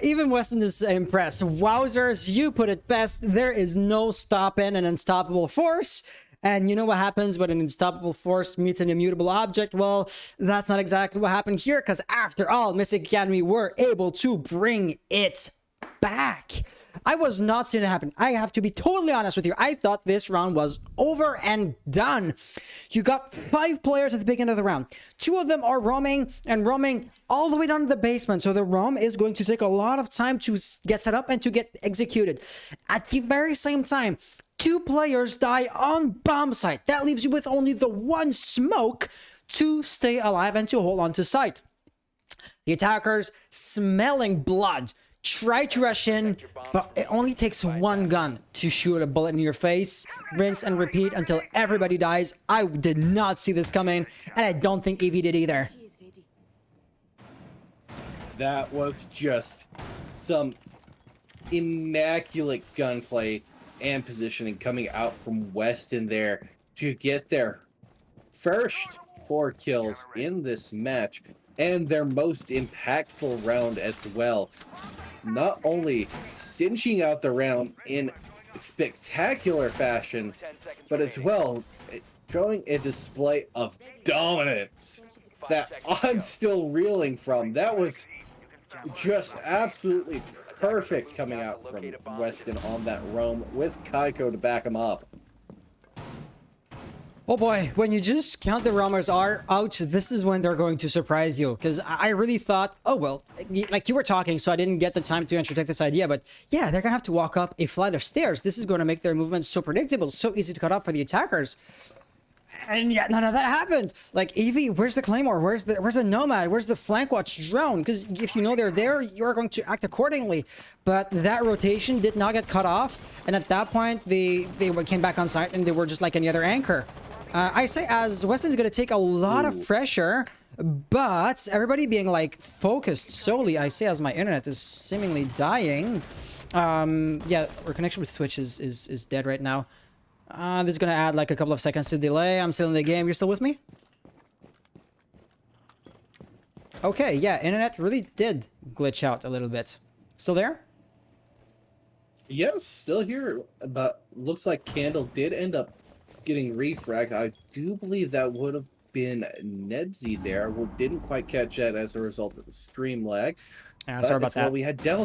D: Even Weston is impressed. Wowzers, you put it best. There is no stopping an unstoppable force. And you know what happens when an unstoppable force meets an immutable object? Well, that's not exactly what happened here, because after all, Mystic Academy were able to bring it back. I was not seeing it happen. I have to be totally honest with you. I thought this round was over and done. You got 5 players at the beginning of the round. 2 of them are roaming all the way down to the basement. So the roam is going to take a lot of time to get set up and to get executed. At the very same time, 2 players die on bomb site. That leaves you with only the 1 smoke to stay alive and to hold on to site. The attackers, smelling blood, try to rush in, but it only takes 1 gun to shoot a bullet in your face. Rinse and repeat until everybody dies. I did not see this coming, and I don't think Eevee did either.
C: That was just some immaculate gunplay and positioning coming out from Weston there to get their first 4 kills in this match, and their most impactful round as well. Not only cinching out the round in spectacular fashion, but as well showing a display of dominance that I'm still reeling from. That was just absolutely perfect coming out from Weston on that roam with Kaiko to back him up.
D: Oh boy, when you just count the roamers are out, this is when they're going to surprise you. Because I really thought, oh well, like you were talking, so I didn't get the time to entertain this idea, but yeah, they're gonna have to walk up a flight of stairs. This is going to make their movement so predictable, so easy to cut off for the attackers. And yet none of that happened. Like, Eevee, where's the Claymore? Where's the Nomad? Where's the flank watch drone? Because if you know they're there, you're going to act accordingly. But that rotation did not get cut off. And at that point, they came back on site and they were just like any other anchor. I say as Weston's going to take a lot of pressure, but everybody being like focused solely, I say as my internet is seemingly dying. Yeah, our connection with Twitch is dead right now. This is gonna add like a couple of seconds to delay. I'm still in the game. You're still with me? Okay, yeah, internet really did glitch out a little bit. Still there?
C: Yes, still here, but looks like Candle did end up getting refragged. I do believe that would have been Nebsy there. We didn't quite catch that as a result of the stream lag.
D: Yeah, sorry
C: But
D: about
C: as well,
D: that.
C: we had Devil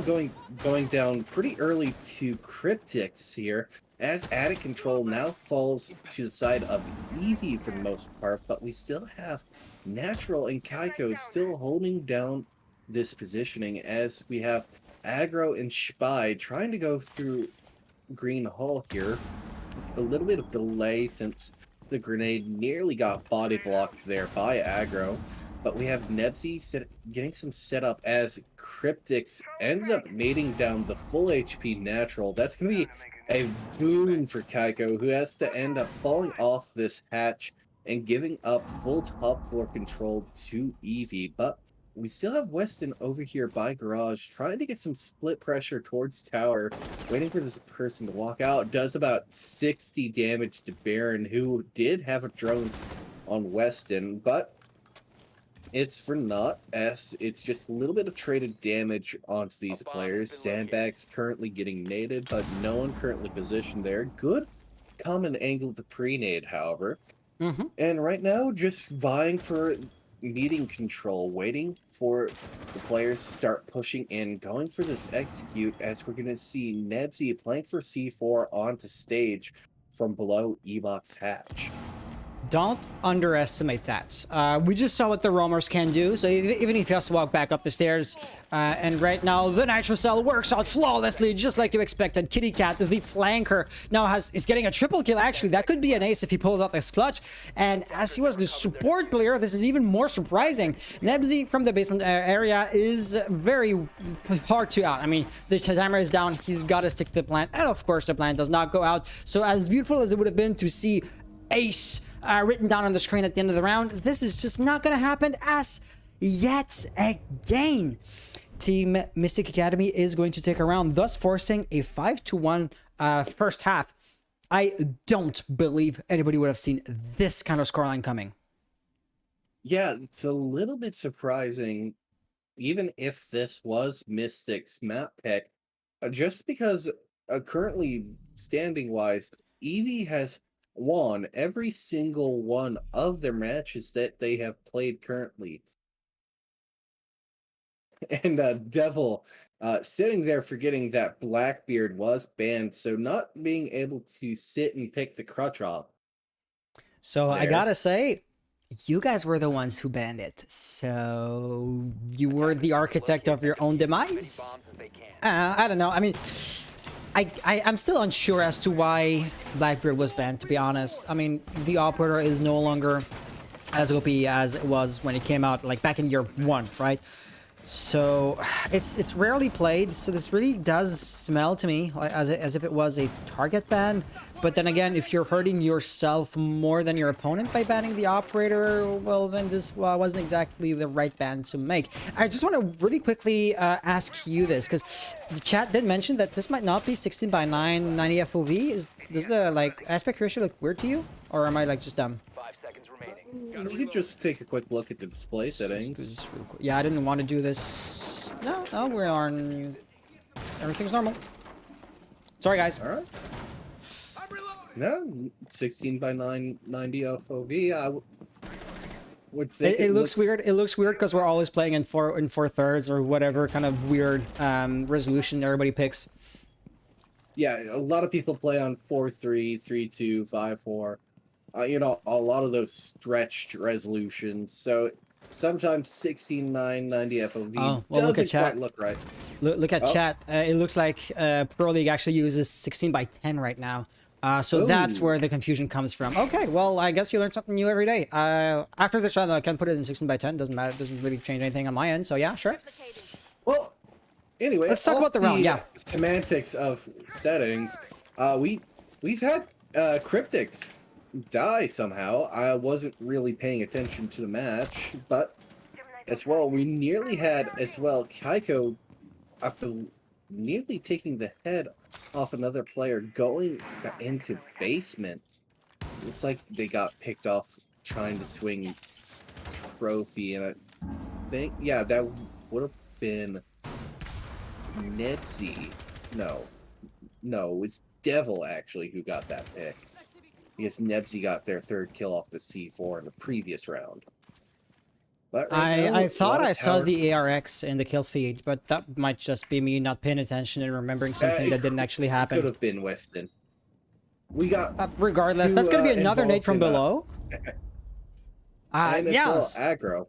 C: going down pretty early to Cryptics here, as Attic Control now falls to the side of Eevee for the most part, but we still have Natural and Kaiko still holding down this positioning, as we have Aggro and Spy trying to go through Green Hall here. A little bit of delay since the grenade nearly got body blocked there by Aggro. But we have Nebsy getting some setup as Cryptix ends up nading down the full HP Natural. That's going to be a boon for Kaiko, who has to end up falling off this hatch and giving up full top floor control to Eevee. But we still have Weston over here by Garage trying to get some split pressure towards Tower, waiting for this person to walk out. Does about 60 damage to Baron, who did have a drone on Weston, but it's for naught, as it's just a little bit of traded damage onto these players. Sandbags currently getting naded, but no one currently positioned there. Good common angle to pre-nade, however. And right now, just vying for meeting control, waiting for the players to start pushing in, going for this execute, as we're going to see Nebsy playing for C4 onto stage from below Evox hatch.
D: Don't underestimate that. We just saw what the roamers can do, so even if he has to walk back up the stairs, and right now the Nitro Cell works out flawlessly, just like you expected. Kitty Cat, the flanker, now is getting a triple kill. Actually, that could be an ace if he pulls out this clutch. And as he was the support player, this is even more surprising. Nebsy from the basement area is very hard to out. I mean, the timer is down. He's got to stick to the plant, and of course, the plant does not go out. So as beautiful as it would have been to see ace written down on the screen at the end of the round, this is just not going to happen as yet again. Team Mystic Academy is going to take a round, thus forcing a 5-1 first half. I don't believe anybody would have seen this kind of scoreline coming.
C: Yeah, it's a little bit surprising, even if this was Mystic's map pick, just because currently standing-wise, Eevee has won every single one of their matches that they have played currently. And Devil sitting there forgetting that Blackbeard was banned, so not being able to sit and pick the crutch off.
D: So
C: There.
D: I gotta say, you guys were the ones who banned it. So you were the architect of your own demise? I don't know. I mean, I'm still unsure as to why Blackbeard was banned, to be honest. I mean, the operator is no longer as OP as it was when it came out, like back in year 1, right? So it's rarely played, so this really does smell to me like as if it was a target ban. But then again, if you're hurting yourself more than your opponent by banning the operator, well, then this wasn't exactly the right ban to make. I just want to really quickly ask you this, because the chat did mention that this might not be 16:9 90 FOV. Does the like aspect ratio look weird to you, or am I like just dumb?
A: 5 seconds remaining.
C: You could just take a quick look at the display settings.
D: Yeah, I didn't want to do this. No, we're on. Everything's normal. Sorry, guys.
C: All right. No, 16:9 90 FOV. I would think
D: it looks weird. It looks weird because we're always playing in 4/3 or whatever kind of weird resolution everybody picks.
C: Yeah, a lot of people play on 4:3, 3:2, 5:4. You know, a lot of those stretched resolutions. So sometimes 16:9 90 FOV
D: Oh, well,
C: doesn't
D: look at chat.
C: quite look right.
D: Look at
C: Oh.
D: chat. It looks like Pro League actually uses 16:10 right now. So that's
C: Ooh.
D: where the confusion comes from. Okay, well, I guess you learn something new every day. After this round, I can put it in 16:10. Doesn't matter. Doesn't really change anything on my end. So yeah, sure.
C: Well, anyway,
D: Let's talk
C: off
D: about the round, yeah.
C: Semantics of settings. We've had Cryptics die somehow. I wasn't really paying attention to the match, but as well, we nearly had as well Kaiko after nearly taking the head off another player going into basement. Looks like they got picked off trying to swing trophy, and I think, yeah, that would have been Nebsy. No. No, it was Devil actually who got that pick. Because Nebsy got their third kill off the C4 in the previous round. But right now,
D: I
C: a
D: thought
C: lot of
D: I saw
C: tower...
D: the ARX in the kill feed, but that might just be me not paying attention and remembering something that didn't actually
C: Could
D: happen.
C: have been Weston. We got
D: Regardless, that's
C: two
D: gonna be another nade
C: involved
D: from
C: in
D: below.
C: and as well
D: Yes.
C: aggro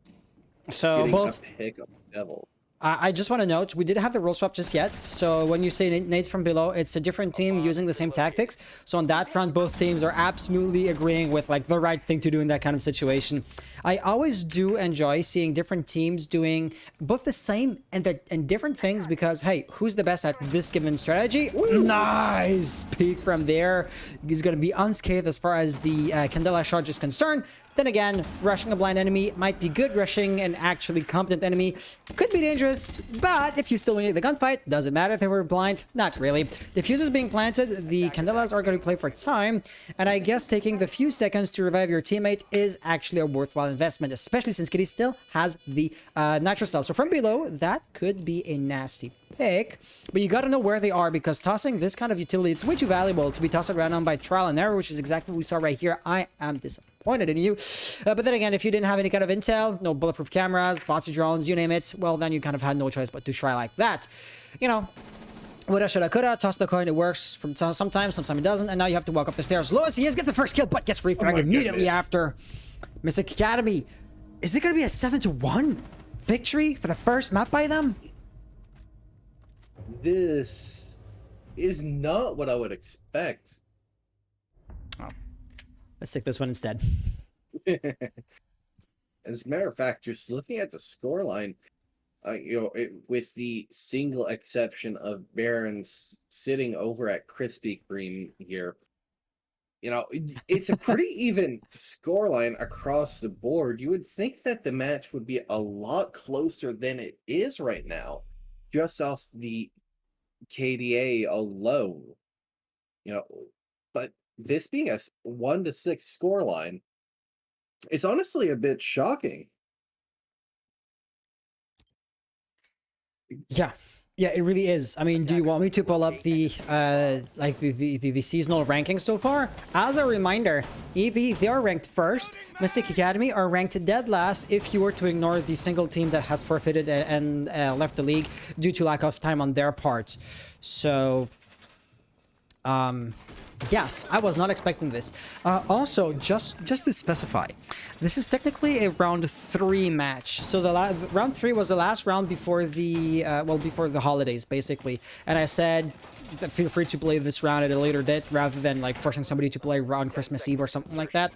D: So
C: getting a
D: both.
C: pick of Devil.
D: I just want to note, we didn't have the role swap just yet, so when you say nades from below, it's a different team using the same tactics. So on that front, both teams are absolutely agreeing with like the right thing to do in that kind of situation. I always do enjoy seeing different teams doing both the same and different things because, hey, who's the best at this given strategy? Nice peek from there. He's going to be unscathed as far as the Candela charge is concerned. Then again, rushing a blind enemy might be good. Rushing an actually competent enemy could be dangerous, but if you still win the gunfight, doesn't matter if they were blind. Not really. Diffusers being planted, the Candelas are going to play for time, and I guess taking the few seconds to revive your teammate is actually a worthwhile investment, especially since Kitty still has the Nitro Cell. So from below, that could be a nasty pick, but you gotta know where they are because tossing this kind of utility, it's way too valuable to be tossed around on by trial and error, which is exactly what we saw right here. I am disappointed in you. But then again, if you didn't have any kind of intel, no bulletproof cameras, botsy drones, you name it, well, then you kind of had no choice but to try like that. You know, woulda, shoulda, coulda, toss the coin, it works from sometimes it doesn't, and now you have to walk up the stairs. Lewis, he is get the first kill, but gets refragged immediately after. Mystic Academy, is it gonna be a 7-1 victory for the first map by them?
C: This is not what I would expect.
D: Oh. Let's take this one instead.
C: As a matter of fact, just looking at the scoreline, with the single exception of Barons sitting over at Krispy Kreme here, it's a pretty even scoreline across the board. You would think that the match would be a lot closer than it is right now, just off the KDA alone. But this being a 1-6 scoreline, it's honestly a bit shocking.
D: Yeah, it really is. I mean, do you want me to pull up the the seasonal rankings so far? As a reminder, Eevee, they are ranked first. Mystic Academy are ranked dead last if you were to ignore the single team that has forfeited and left the league due to lack of time on their part. So, yes, I was not expecting this. Also, just to specify, this is technically a round 3 match. So the round 3 was the last round before the before the holidays, basically. And I said, feel free to play this round at a later date rather than like forcing somebody to play around Christmas Eve or something like that.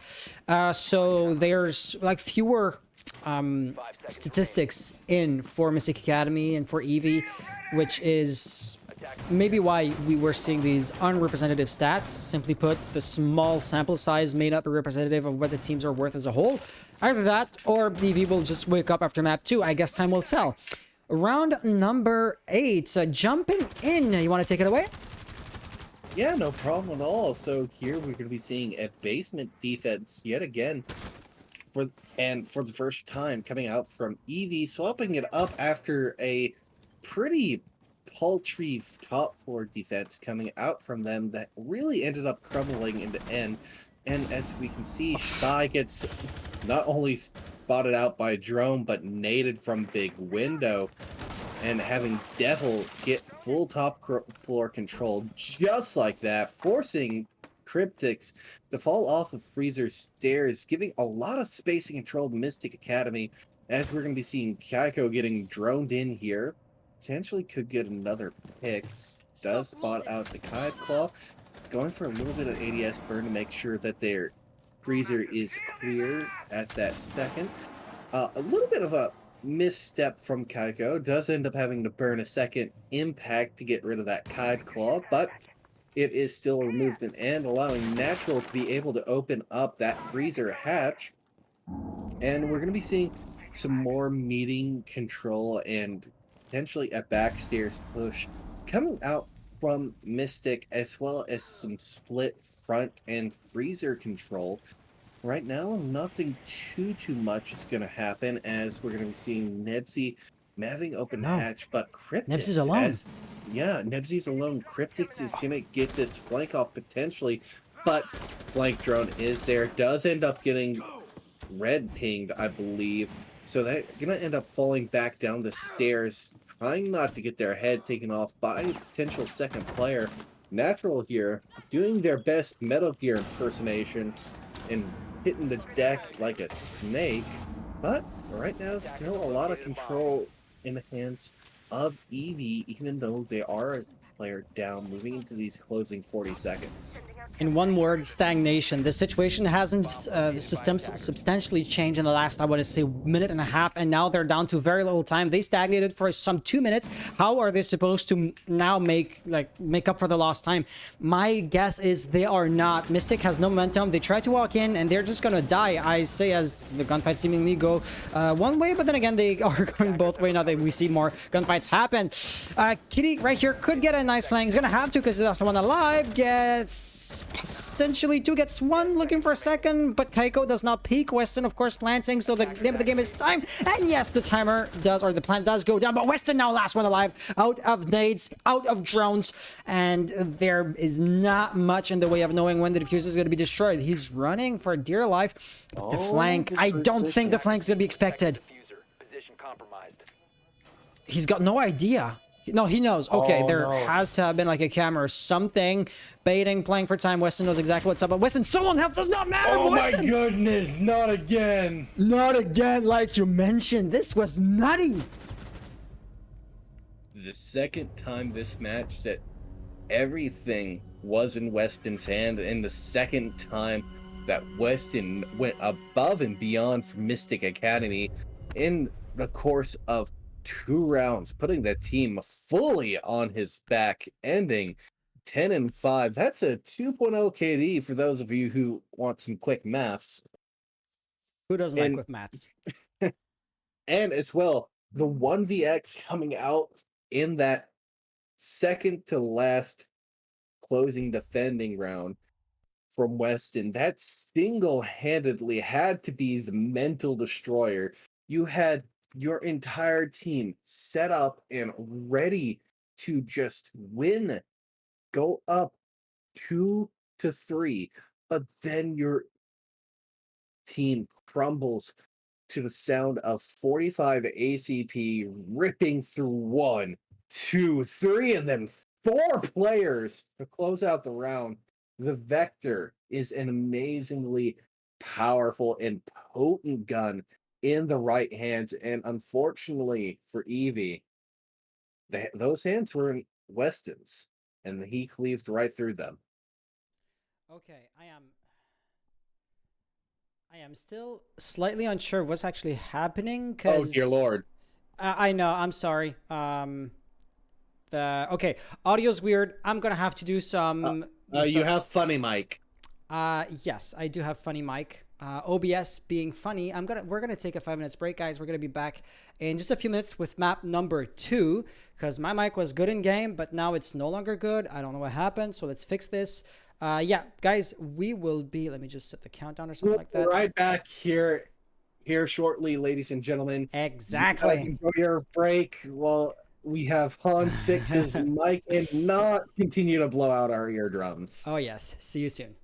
D: So there's like fewer statistics in for Mystic Academy and for Eevee, which is maybe why we were seeing these unrepresentative stats. Simply put, the small sample size may not be representative of what the teams are worth as a whole. Either that, or Eevee will just wake up after map 2. I guess time will tell. Round number 8. Jumping in. You want to take it away?
C: Yeah, no problem at all. So here we're going to be seeing a basement defense yet again. For the first time coming out from Eevee, swapping it up after a pretty paltry top 4 defense coming out from them that really ended up crumbling in the end. And as we can see, Shy gets not only spotted out by drone, but naded from big window, and having Devil get full top floor control just like that, forcing Cryptics to fall off of Freezer's stairs, giving a lot of spacing control to Mystic Academy, as we're going to be seeing Kaiko getting droned in here. Potentially could get another pick. Does spot out the Kite Claw. Going for a little bit of ADS burn to make sure that their freezer is clear at that second. A little bit of a misstep from Kaiko. Does end up having to burn a second impact to get rid of that Kite Claw, but it is still removed and allowing Natural to be able to open up that freezer hatch. And we're going to be seeing some more meeting control and potentially a backstairs push coming out from Mystic, as well as some split front and freezer control. Right now, nothing too much is going to happen, as we're going to be seeing Nebsy having open hatch, but Cryptis
D: Nebsy's alone.
C: Yeah, Nebsy's alone. Cryptix is gonna get this flank off potentially, but flank drone is there. Does end up getting red pinged, I believe. So they're gonna end up falling back down the stairs, trying not to get their head taken off by a potential second player. Natural here, doing their best Metal Gear impersonation and hitting the deck like a snake. But right now, still a lot of control in the hands of Eevee, even though they are a player down, moving into these closing 40 seconds.
D: In one word, stagnation. The situation hasn't substantially changed in the last, I want to say, minute and a half, and now they're down to very little time. They stagnated for some 2 minutes. How are they supposed to now make up for the lost time? My guess is they are not. Mystic has no momentum. They try to walk in, and they're just gonna die, I say, as the gunfight seemingly go one way, but then again, they are going both way now that we see more gunfights happen. Kitty right here could get a nice flank. He's gonna have to because that's the one alive. Gets potentially 2, gets 1, looking for a second, but Kaiko does not peek. Weston, of course, planting, so the name of the game is time. And yes, the timer does, or the plant does go down, but Weston now last one alive, out of nades, out of drones, and there is not much in the way of knowing when the diffuser is going to be destroyed. He's running for dear life. But the flank, I don't think the flank's going to be expected.
A: Diffuser. Position compromised.
D: He's got no idea. No, he knows. Okay,
C: Oh,
D: there
C: no.
D: has to have been like a camera or something. Baiting, playing for time. Weston knows exactly what's up. But Weston, so on health does not matter.
C: Oh my
D: Weston,
C: goodness, not again!
D: not again, like you mentioned. This was nutty.
C: The second time this match that everything was in Weston's hand, and the second time that Weston went above and beyond for Mystic Academy in the course of 2 rounds, putting the team fully on his back, ending 10-5. That's a 2.0 KD for those of you who want some quick maths.
D: Who doesn't
C: And-
D: like with maths?
C: And as well, the 1vx coming out in that second to last closing defending round from Weston, that single-handedly had to be the mental destroyer. You had your entire team set up and ready to just win, go up 2-3, but then your team crumbles to the sound of 45 ACP ripping through 1, 2, 3, and then 4 players to close out the round. The Vector is an amazingly powerful and potent gun in the right hands, and unfortunately for Eevee, those hands were in Weston's, and he cleaved right through them.
D: Okay, I am still slightly unsure of what's actually happening.
C: Oh dear lord!
D: I know. I'm sorry. Okay, audio's weird. I'm gonna have to do some.
C: You have funny mic.
D: Yes, I do have funny mic. OBS being funny. We're gonna take a 5 minutes break, guys. We're gonna be back in just a few minutes with map number 2, because my mic was good in game, but now it's no longer good. I don't know what happened, so let's fix this. Yeah, guys, we will be. Let me just set the countdown or something like that.
C: Right back here shortly, ladies and gentlemen.
D: Exactly.
C: Enjoy your break while we have Hans fix his mic and not continue to blow out our eardrums.
D: Oh yes. See you soon.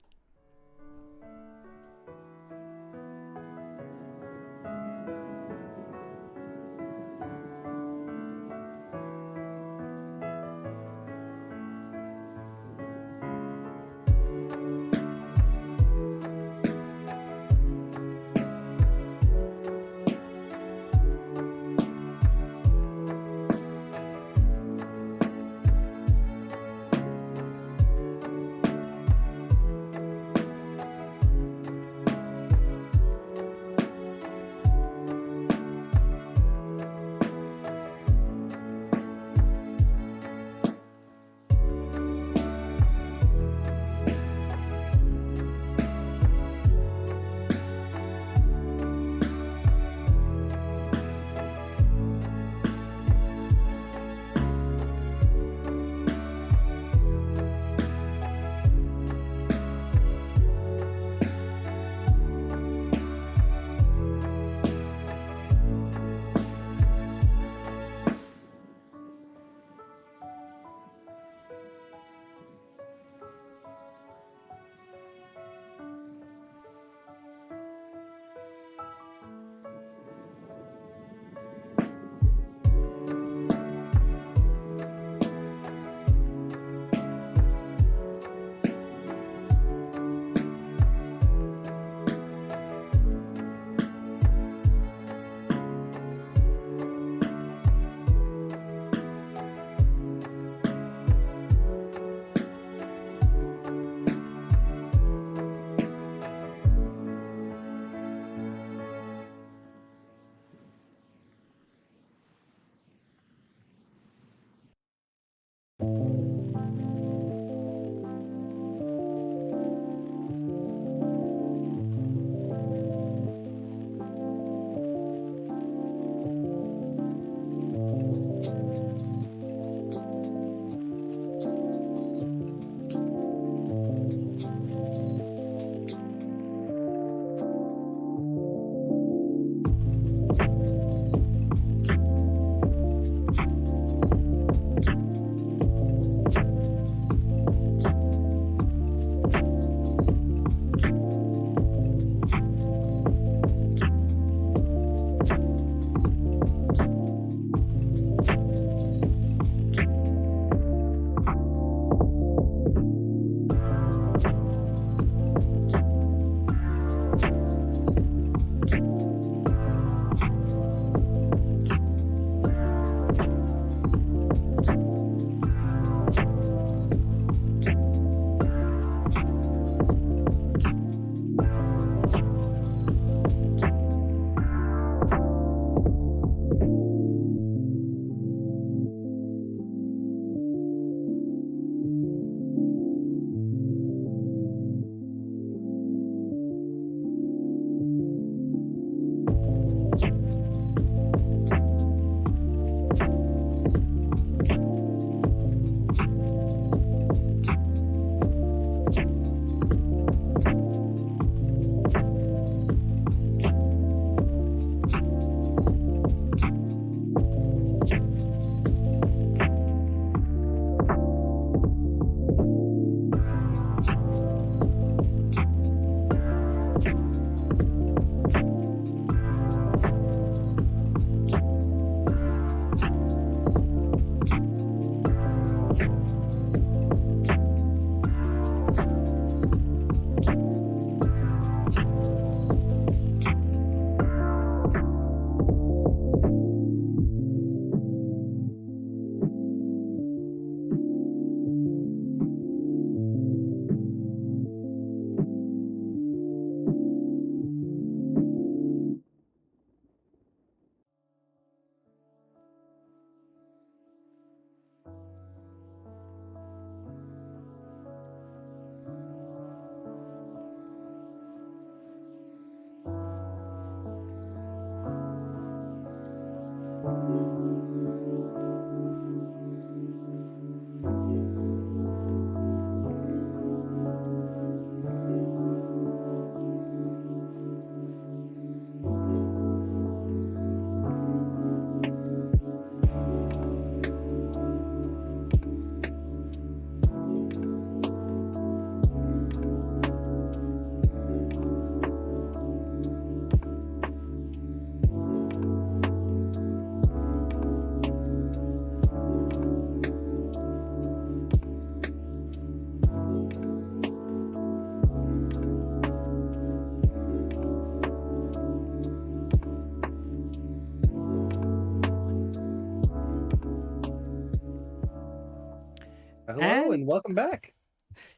C: Hello and welcome back.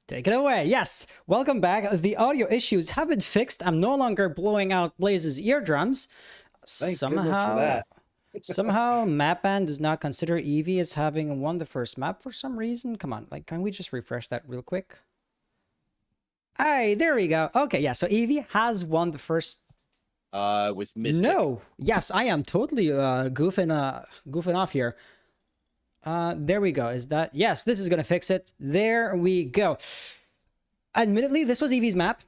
D: Take it away. Yes, welcome back. The audio issues have been fixed. I'm no longer blowing out Blaze's eardrums.
C: Thank goodness for that.
D: Somehow, Mapband does not consider Eevee as having won the first map for some reason. Come on, like, can we just refresh that real quick? Hey, there we go. Okay, yeah, so Eevee has won the first.
C: With Mystic.
D: No, yes, I am totally goofing off here. There we go. Is that... Yes, this is gonna fix it. There we go. Admittedly, this was Eevee's map,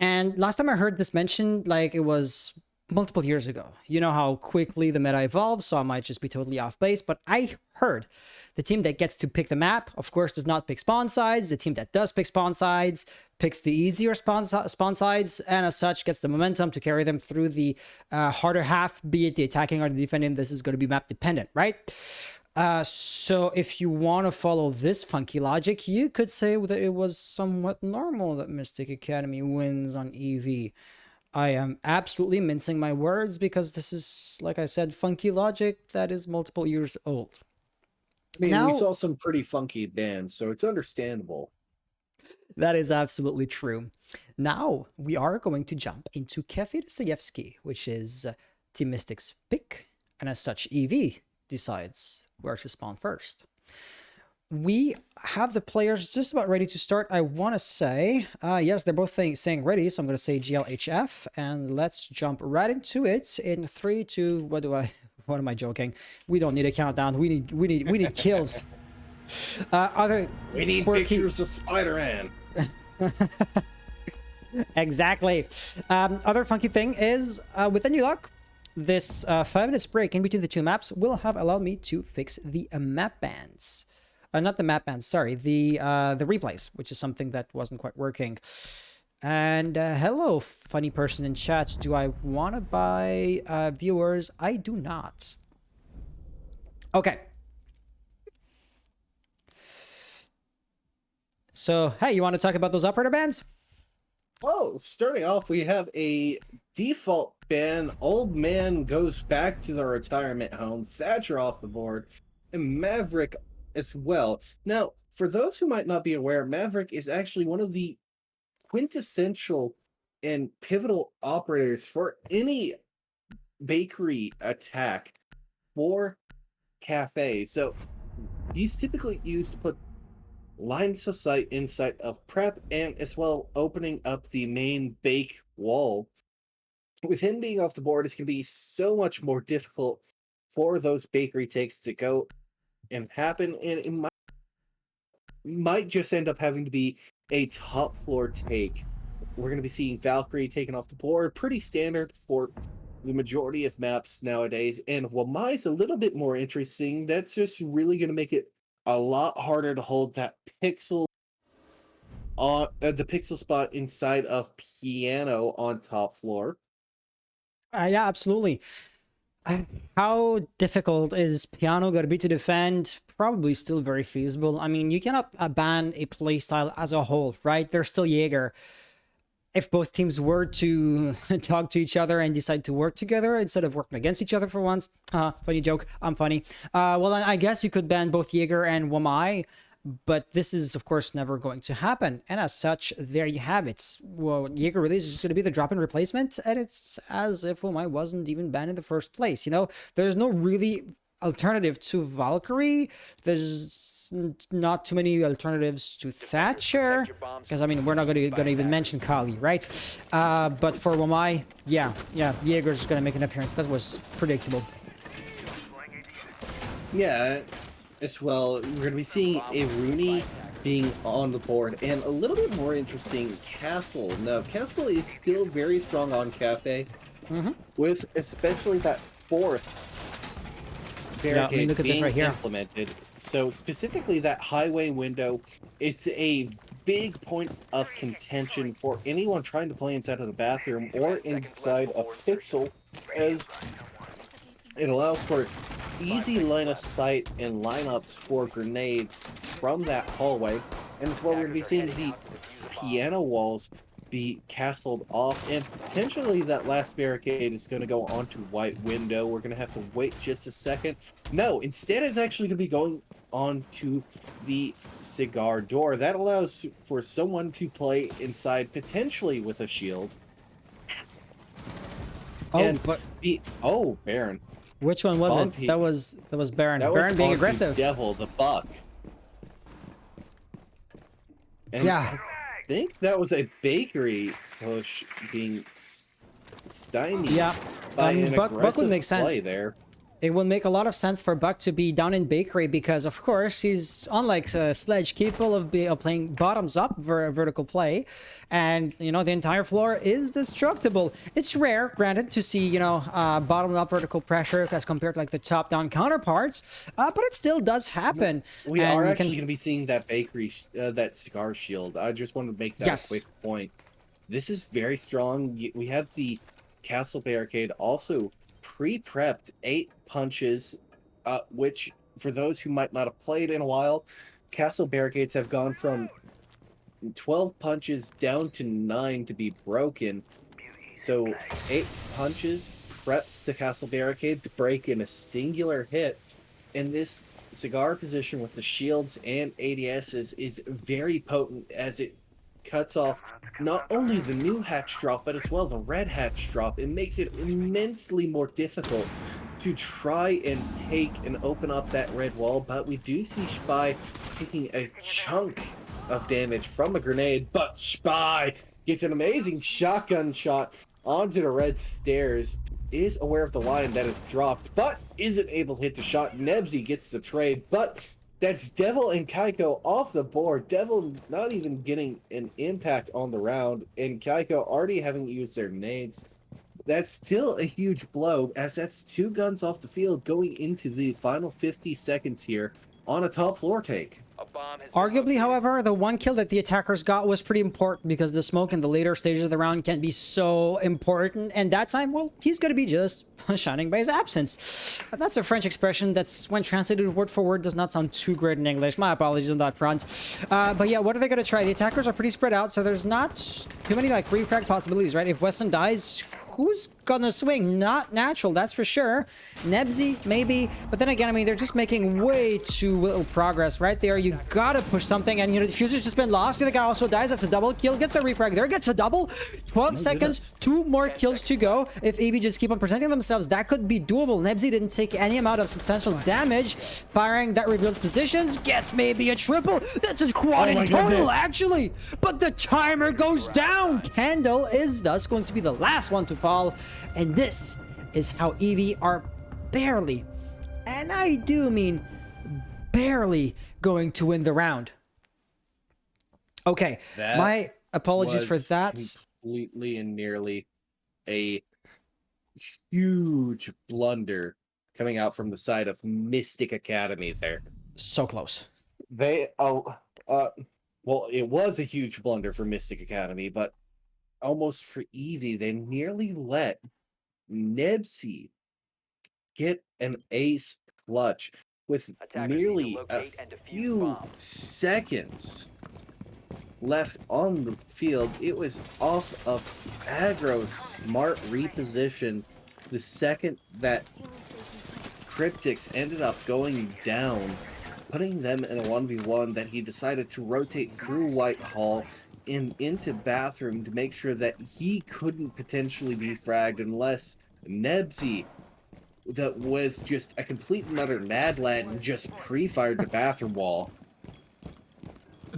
D: and last time I heard this mentioned, like, it was multiple years ago. You know how quickly the meta evolves, so I might just be totally off base, but I heard the team that gets to pick the map, of course, does not pick spawn sides. The team that does pick spawn sides picks the easier spawn sides, and as such gets the momentum to carry them through the harder half, be it the attacking or the defending. This is going to be map dependent, right? So if you want to follow this funky logic, you could say that it was somewhat normal that Mystic Academy wins on Eevee. I am absolutely mincing my words because this is, like I said, funky logic that is multiple years old.
C: I mean,
D: Now,
C: we saw some pretty funky bands, so it's understandable.
D: that is absolutely true. Now, we are going to jump into Cafe Dostoyevsky, which is Team Mystic's pick, and as such, Eevee decides where to spawn first. We have the players just about ready to start. I want to say, yes, they're both saying ready, so I'm going to say GLHF, and let's jump right into it in 3, 2, what am I joking? We don't need a countdown. We need kills.
C: We need pictures of Spider-Man.
D: Exactly. Other funky thing is, with any luck, this 5 minutes break in between the two maps will have allowed me to fix the map bands. Not the map bands, sorry, the replays, which is something that wasn't quite working. And hello, funny person in chat. Do I want to buy viewers? I do not. Okay. So, hey, you want to talk about those operator bands?
C: Well, starting off, we have a default ban. Old Man goes back to the retirement home. Thatcher off the board. And Maverick as well. Now, for those who might not be aware, Maverick is actually one of the quintessential and pivotal operators for any bakery attack for cafe. So he's typically used to put lines of sight inside of prep and as well opening up the main bake wall. With him being off the board, it's going to be so much more difficult for those bakery takes to go and happen, and it might just end up having to be a top floor take. We're going to be seeing Valkyrie taken off the board, pretty standard for the majority of maps nowadays, and Wamai's a little bit more interesting. That's just really going to make it a lot harder to hold that pixel on the pixel spot inside of piano on top floor.
D: Yeah, absolutely. How difficult is piano going to be to defend? Probably still very feasible. I mean, you cannot ban a playstyle as a whole, right? They're still Jaeger. If both teams were to talk to each other and decide to work together instead of working against each other for once, funny joke, I'm funny. Well, then I guess you could ban both Jaeger and Wamai, but this is, of course, never going to happen. And as such, there you have it. Well, Jaeger really is just going to be the drop-in replacement, and it's as if Wamai wasn't even banned in the first place. You know, there's no really alternative to Valkyrie. There's not too many alternatives to Thatcher, because, I mean, we're not going to even mention Kali, right? But for Wamai, yeah, Jaeger's going to make an appearance. That was predictable.
C: Yeah. As well, we're going to be seeing a Rooney being on the board, and a little bit more interesting, Castle. Now, Castle is still very strong on Cafe, with especially that fourth barricade
D: look at
C: being
D: this right here.
C: implemented. So specifically that highway window, it's a big point of contention for anyone trying to play inside of the bathroom or inside a pixel, as it allows for easy line of sight and lineups for grenades from that hallway. And as well, we're going to be seeing the piano walls be castled off, and potentially that last barricade is going to go onto white window. We're going to have to wait just a second. No, instead it's actually going to be going onto the cigar door. That allows for someone to play inside, potentially with a shield.
D: Oh,
C: And
D: but
C: Baron.
D: which one was
C: Spawn
D: it?
C: peek.
D: That was Baron.
C: That
D: Baron
C: was
D: being
C: onto
D: aggressive.
C: Devil the Buck. And
D: Yeah.
C: I think that was a bakery push being stymied
D: Yeah.
C: by an
D: Buck would
C: aggressive
D: make
C: play
D: sense.
C: there.
D: It will make a lot of sense for Buck to be down in bakery because, of course, he's unlike Sledge, capable of playing bottoms up vertical play, and you know the entire floor is destructible. It's rare, granted, to see bottom up vertical pressure as compared to like the top down counterparts, but it still does happen.
C: We
D: and
C: are
D: you
C: actually
D: can-
C: going to be seeing that bakery, that cigar shield. I just want to make that
D: Yes.
C: a quick point. This is very strong. We have the castle barricade also pre-prepped 8 punches, which for those who might not have played in a while, castle barricades have gone from 12 punches down to 9 to be broken. So 8 punches preps the castle barricade to break in a singular hit. And this cigar position with the shields and ADSs is very potent as it cuts off not only the new hatch drop, but as well the red hatch drop. It makes it immensely more difficult to try and take and open up that red wall, but we do see Spy taking a chunk of damage from a grenade, but Spy gets an amazing shotgun shot onto the red stairs, is aware of the line that is dropped, but isn't able to hit the shot. Nebsy gets the trade, but that's Devil and Kaiko off the board. Devil not even getting an impact on the round, and Kaiko already having used their nades. That's still a huge blow, as that's 2 guns off the field going into the final 50 seconds here on a top floor take.
A: A bomb has been
D: Arguably,
A: located.
D: however, the one kill that the attackers got was pretty important because the smoke in the later stages of the round can be so important. And that time, well, he's going to be just shining by his absence. That's a French expression that's, when translated word for word, does not sound too great in English. My apologies on that front. But yeah, what are they going to try? The attackers are pretty spread out, so there's not too many like refrag possibilities, right? If Weston dies, who's gonna swing? Not natural, that's for sure. Nebsy, maybe. But then again, I mean, they're just making way too little progress right there. You gotta push something, and you know, the fuser's just been lost. The other guy also dies. That's a double kill. Get the refrag there. Gets a double. 12 seconds. 2 more kills to go. If Eevee just keep on presenting themselves, that could be doable. Nebsy didn't take any amount of substantial damage. Firing that reveals positions. Gets maybe a triple. That's a quad in total, actually. But the timer goes down. Candle is thus going to be the last one to fall. And this is how Eevee are barely, and I do mean barely, going to win the round. Okay,
C: That
D: my apologies for
C: was
D: that.
C: completely and nearly a huge blunder coming out from the side of Mystic Academy there.
D: So close.
C: They, well, it was a huge blunder for Mystic Academy, but almost for Eevee, they nearly let Nebsy get an ace clutch with
A: Attackers need to
C: nearly a
A: locate and defuse
C: few
A: bomb.
C: seconds left on the field. It was off of aggro's smart reposition. The second that Cryptics ended up going down, putting them in a 1v1, that he decided to rotate through Whitehall into bathroom to make sure that he couldn't potentially be fragged unless Nebsy, that was just a complete and utter mad lad, and just pre-fired the bathroom wall.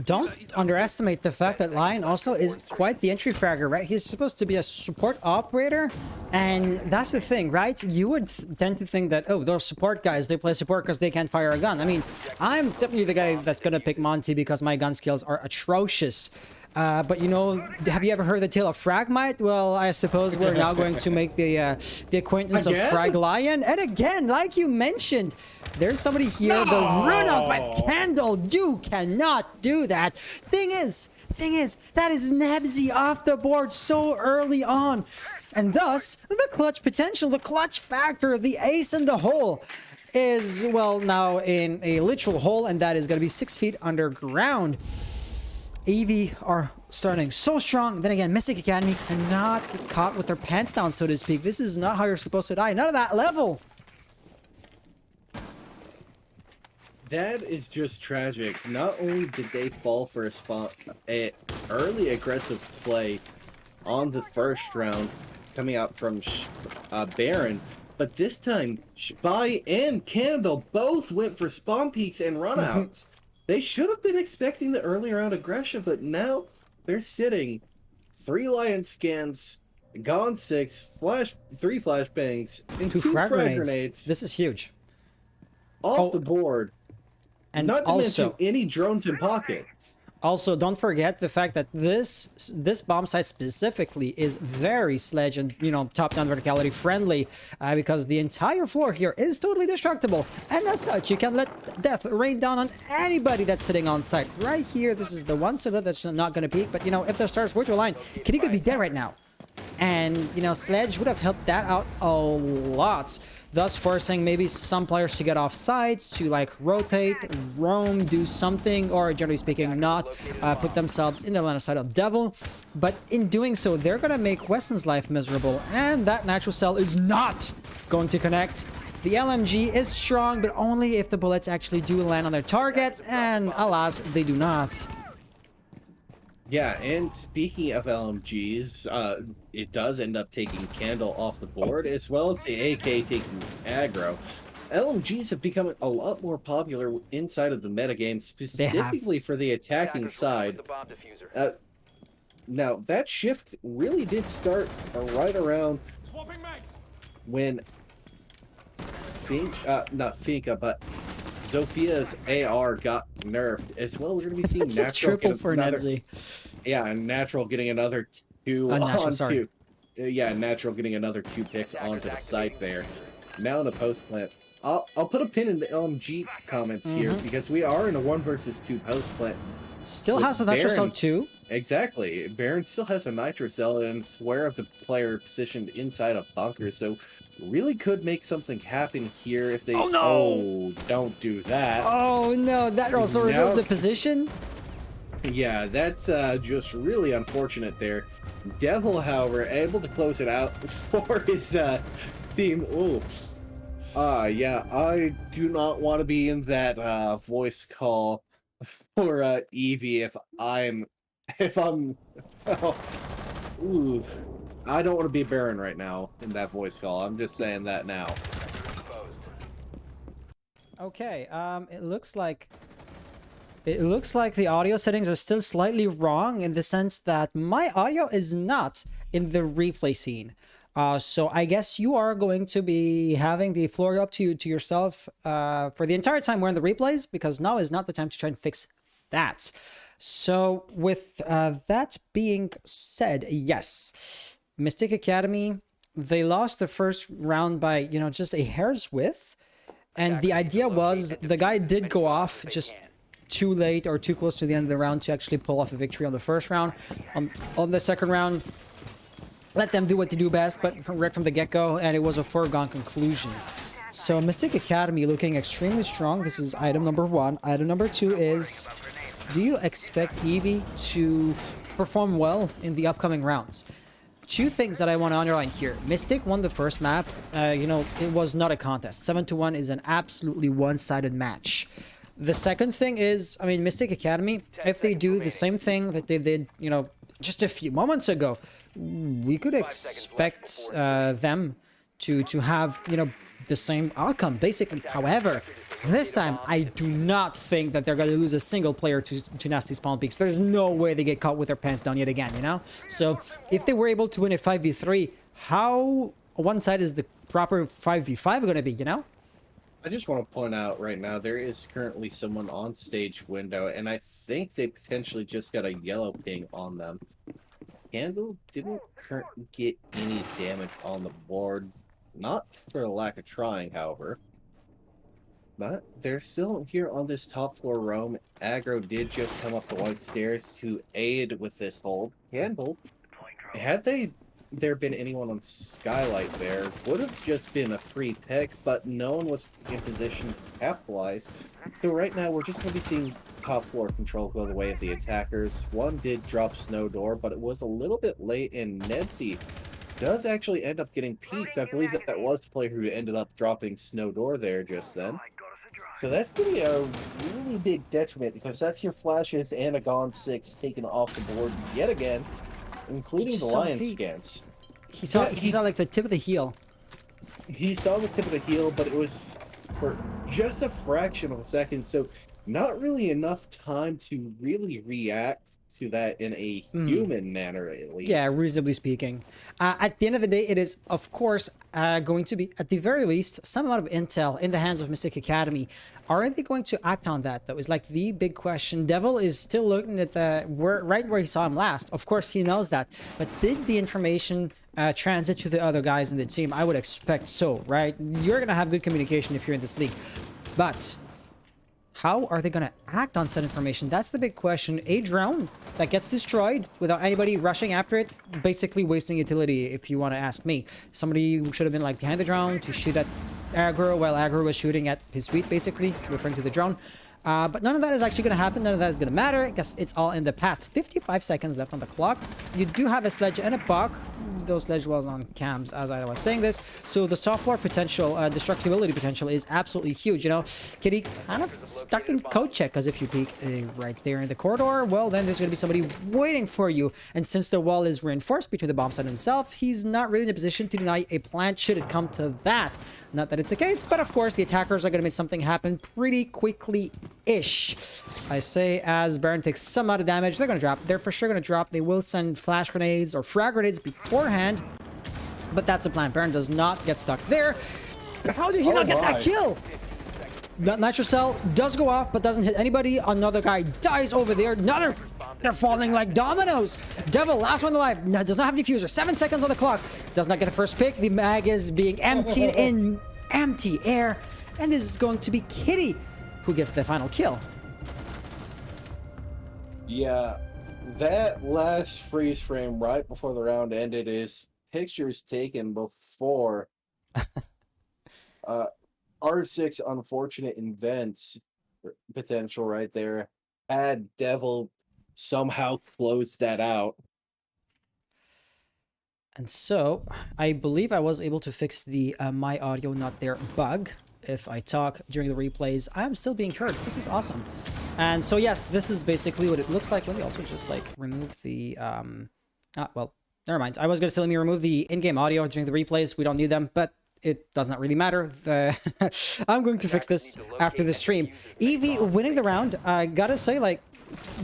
D: Don't underestimate the fact that Lion also is quite the entry fragger, right? He's supposed to be a support operator, and that's the thing, right? You would tend to think that, oh, those support guys, they play support because they can't fire a gun. I mean, I'm definitely the guy that's gonna pick Monty because my gun skills are atrocious. But you know, have you ever heard the tale of Fragmite? Well, I suppose we're now going to make the acquaintance
C: Again?
D: of Frag Lion. And again, like you mentioned, there's somebody here. The run up at Candle. You cannot do that. Thing is, that is Nebsy off the board so early on. And thus, the clutch potential, the clutch factor, the ace in the hole is, well, now in a literal hole, and that is going to be 6 feet underground. Eevee are starting so strong. Then again, Mystic Academy cannot get caught with their pants down, so to speak. This is not how you're supposed to die. Not at that level.
C: That is just tragic. Not only did they fall for a early aggressive play on the first round coming out from Baron, but this time Spy and Candle both went for spawn peaks and runouts. They should have been expecting the early round aggression, but now they're sitting 3 Lion scans, gone 6, 3 flashbangs, and 2 frag grenades.
D: This is huge.
C: Off the board.
D: And
C: Not to
D: also,
C: mention any drones in pockets.
D: Also, don't forget the fact that this bomb site specifically is very sledge and, you know, top-down verticality friendly, because the entire floor here is totally destructible, and as such, you can let death rain down on anybody that's sitting on site. Right here, this is the one side that's not going to peek, but, you know, if the stars were to align, Kitty could be dead right now. And, you know, Sledge would have helped that out a lot, thus forcing maybe some players to get off sides, to like rotate, roam, do something, or generally speaking not put themselves in the line of sight of Devil. But in doing so, they're gonna make Weston's life miserable, and that natural cell is not going to connect. The LMG is strong, but only if the bullets actually do land on their target, and alas, they do not.
C: Yeah, and speaking of LMGs, it does end up taking Candle off the board, as well as the AK taking aggro. LMGs have become a lot more popular inside of the metagame, specifically for the attacking side. Now, that shift really did start right around when not Finka, but Zophia's AR got nerfed as well. We're going to be seeing
D: That's
C: Natural
D: a triple for Nebsy.
C: Yeah, and Natural getting another 2 onto. Yeah, Natural getting another 2 picks onto the site there. Now in the post plant. I'll put a pin in the LMG comments here because we are in a 1 versus 2 post plant.
D: Still has a nitro cell too.
C: Exactly. Baron still has a nitro cell and swear of the player positioned inside a bunker, so really could make something happen here if they...
D: Oh no!
C: Oh, don't do that.
D: Oh no, that also reveals the position.
C: Yeah, that's just really unfortunate there. Devil, however, able to close it out for his team. Ooh. Yeah, I do not want to be in that voice call for Eevee if I'm oh, ooh, I don't want to be Baron right now in that voice call. I'm just saying that now.
D: Okay, it looks like the audio settings are still slightly wrong in the sense that my audio is not in the replay scene. So I guess you are going to be having the floor up to yourself for the entire time we're in the replays, because now is not the time to try and fix that. So with that being said, yes, Mystic Academy, they lost the first round by, you know, just a hair's width. And the idea was the guy did go off just too late or too close to the end of the round to actually pull off a victory on the first round. On the second round, let them do what they do best, but right from the get-go, and it was a foregone conclusion. So Mystic Academy looking extremely strong. This is item number 1. Item number 2 is, do you expect Eevee to perform well in the upcoming rounds? 2 things that I want to underline here. Mystic won the first map. You know, it was not a contest. 7-1 is an absolutely one-sided match. The second thing is, I mean, Mystic Academy, if they do the same thing that they did, you know, just a few moments ago, we could expect them to have, you know, the same outcome, basically. However, this time, I do not think that they're going to lose a single player to nasty spawn peaks. There's no way they get caught with their pants down yet again, you know? So, if they were able to win a 5v3, how one side is the proper 5v5 going to be, you know?
C: I just want to point out right now, there is currently someone on stage window, and I think they potentially just got a yellow ping on them. Candle didn't get any damage on the board, not for the lack of trying, however. But they're still here on this top floor roam. Aggro did just come up the white stairs to aid with this hold. Candle, had there been anyone on Skylight there, would have just been a free pick, but no one was in position to capitalize. So right now we're just going to be seeing top floor control go the way of the attackers. One did drop Snow Door, but it was a little bit late, and Nebsy does actually end up getting peaked. I believe that was the player who ended up dropping Snow Door there just then. So that's going to be a really big detriment because that's your flashes and a Gone 6 taken off the board yet again, including the
D: just saw
C: Lion
D: feet.
C: scans.
D: He saw
C: Yeah,
D: he saw like the tip of the heel.
C: He saw the tip of the heel, but it was for just a fraction of a second, so not really enough time to really react to that in a human manner, at least.
D: Yeah, reasonably speaking. At the end of the day, it is, of course, going to be, at the very least, some amount of intel in the hands of Mystic Academy. Are they going to act on that, though, is like the big question. Devil is still looking at right where he saw him last. Of course, he knows that. But did the information transit to the other guys in the team? I would expect so, right? You're going to have good communication if you're in this league. But how are they going to act on said information? That's the big question. A drone that gets destroyed without anybody rushing after it, basically wasting utility, if you want to ask me. Somebody should have been like behind the drone to shoot at aggro while aggro was shooting at his feet, basically, referring to the drone. But none of that is actually going to happen. None of that is going to matter. I guess it's all in the past. 55 seconds left on the clock. You do have a sledge and a buck. Those sledge was on cams as I was saying this. So the soft floor potential, destructibility potential is absolutely huge. You know, Kitty kind of stuck in code check because if you peek right there in the corridor, well, then there's going to be somebody waiting for you. And since the wall is reinforced between the bomb site himself, he's not really in a position to deny a plant should it come to that. Not that it's the case, but of course the attackers are going to make something happen pretty quickly-ish. I say as Baron takes some amount of damage, they're going to drop. They're for sure going to drop. They will send flash grenades or frag grenades beforehand, but that's the plan. Baron does not get stuck there. How did he not get that kill? That Nitro Cell does go off, but doesn't hit anybody. Another guy dies over there. They're falling like dominoes. Devil, last one alive. Does not have diffuser. 7 seconds on the clock. Does not get the first pick. The mag is being emptied in empty air. And this is going to be Kitty who gets the final kill.
C: Yeah, that last freeze frame right before the round ended is pictures taken before R6 unfortunate events potential right there. Had Devil somehow closed that out.
D: And so, I believe I was able to fix the my audio not there bug. If I talk during the replays, I'm still being heard. This is awesome. And so, yes, this is basically what it looks like. Let me also just, like, remove the... well, never mind. I was going to say let me remove the in-game audio during the replays. We don't need them, but it does not really matter. I'm going to fix this after the stream. Eevee winning the round. I gotta say, like,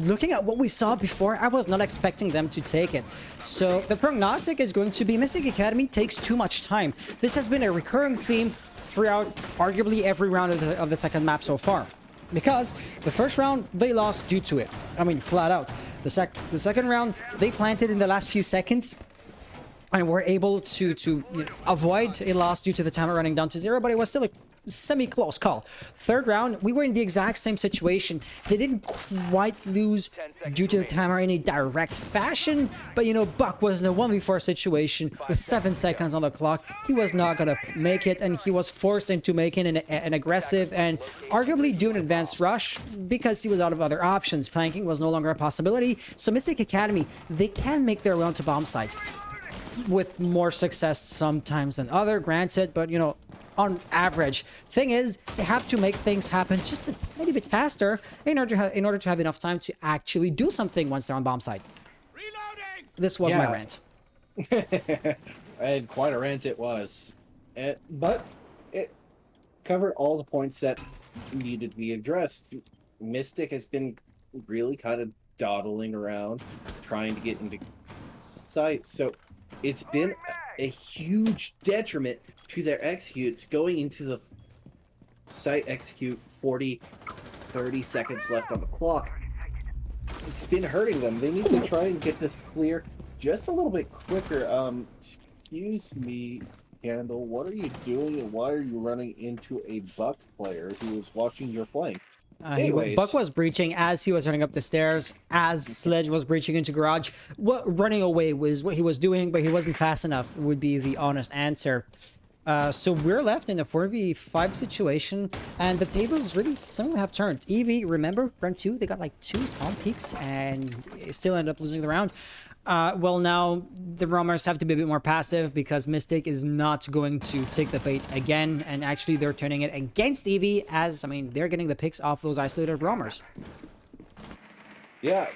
D: looking at what we saw before, I was not expecting them to take it. So the prognostic is going to be Mystic Academy takes too much time. This has been a recurring theme throughout arguably every round of the second map so far. Because the first round, they lost due to it. I mean, flat out. The second round, they planted in the last few seconds and were able to avoid a loss due to the timer running down to 0, but it was still a semi-close call. Third round, we were in the exact same situation. They didn't quite lose due to the timer in a direct fashion, but you know, Buck was in a 1v4 situation with 7 seconds on the clock. He was not gonna make it, and he was forced into making an aggressive and arguably do an advanced rush because he was out of other options. Flanking was no longer a possibility, so Mystic Academy, they can make their way onto bomb site with more success sometimes than other, granted, but you know, on average. Thing is, they have to make things happen just a tiny bit faster in order to have enough time to actually do something once they're on bomb site. Reloading! This was my rant.
C: And quite a rant it was. But it covered all the points that needed to be addressed. Mystic has been really kind of dawdling around, trying to get into sight, so it's been a huge detriment to their executes going into the site execute 30 seconds left on the clock. It's been hurting them. They need to try and get this clear just a little bit quicker. Excuse me, Candle, what are you doing and why are you running into a Buck player who is watching your flank? Anyways.
D: Buck was breaching as he was running up the stairs, as Sledge was breaching into garage. What running away was what he was doing, but he wasn't fast enough, would be the honest answer. So we're left in a 4v5 situation, and the tables really suddenly have turned. Eevee, remember, round 2, they got like 2 spawn peaks and still ended up losing the round. Well, now the roamers have to be a bit more passive because Mystic is not going to take the bait again, and actually they're turning it against Eevee as, I mean, they're getting the picks off those isolated roamers.
C: Yeah,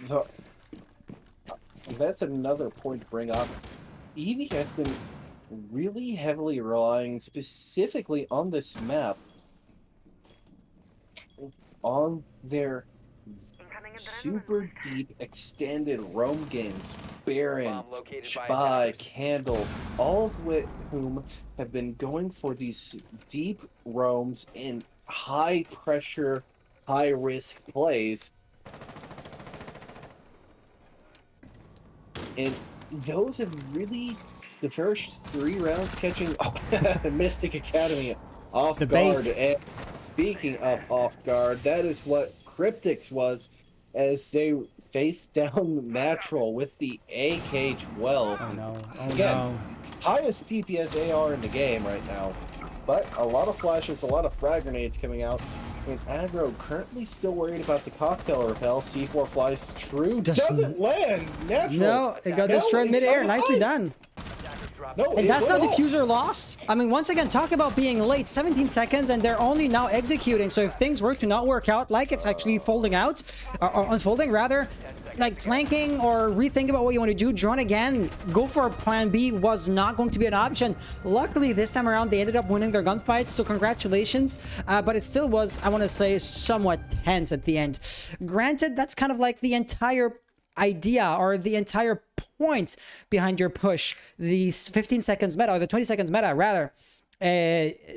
C: that's another point to bring up. Eevee has been really heavily relying specifically on this map on their
B: Incoming adrenaline
C: super
B: boost.
C: deep extended roam games. Baron,
A: Bomb located by
C: Spy,
A: attackers.
C: Candle, all of whom have been going for these deep roams in high pressure, high risk plays. And those have really, the first 3 rounds catching Mystic Academy off
D: The
C: guard.
D: bait.
C: And speaking of off guard, that is what Cryptics was as they faced down Natural with the AK-12.
D: Oh no, oh
C: Again,
D: no.
C: highest DPS AR in the game right now. But a lot of flashes, a lot of frag grenades coming out. And Aggro currently still worried about the cocktail repel. C4 flies true. Doesn't land! Natural!
D: No, it got
C: No,
D: destroyed
C: it's
D: midair.
C: on the
D: Nicely
C: side.
D: done.
A: Attackers dropped
C: No,
A: the
D: And
C: it
D: that's how
C: went off.
D: diffuser lost. I mean, once again, talk about being late. 17 seconds, and they're only now executing. So if things were to not work out, like it's actually folding out, or unfolding rather, like flanking or rethink about what you want to do, drone again, go for a plan B was not going to be an option. Luckily, this time around, they ended up winning their gunfights, so congratulations. But it still was, I want to say, somewhat tense at the end. Granted, that's kind of like the entire idea or the entire point behind your push. The 15 seconds meta, or the 20 seconds meta rather,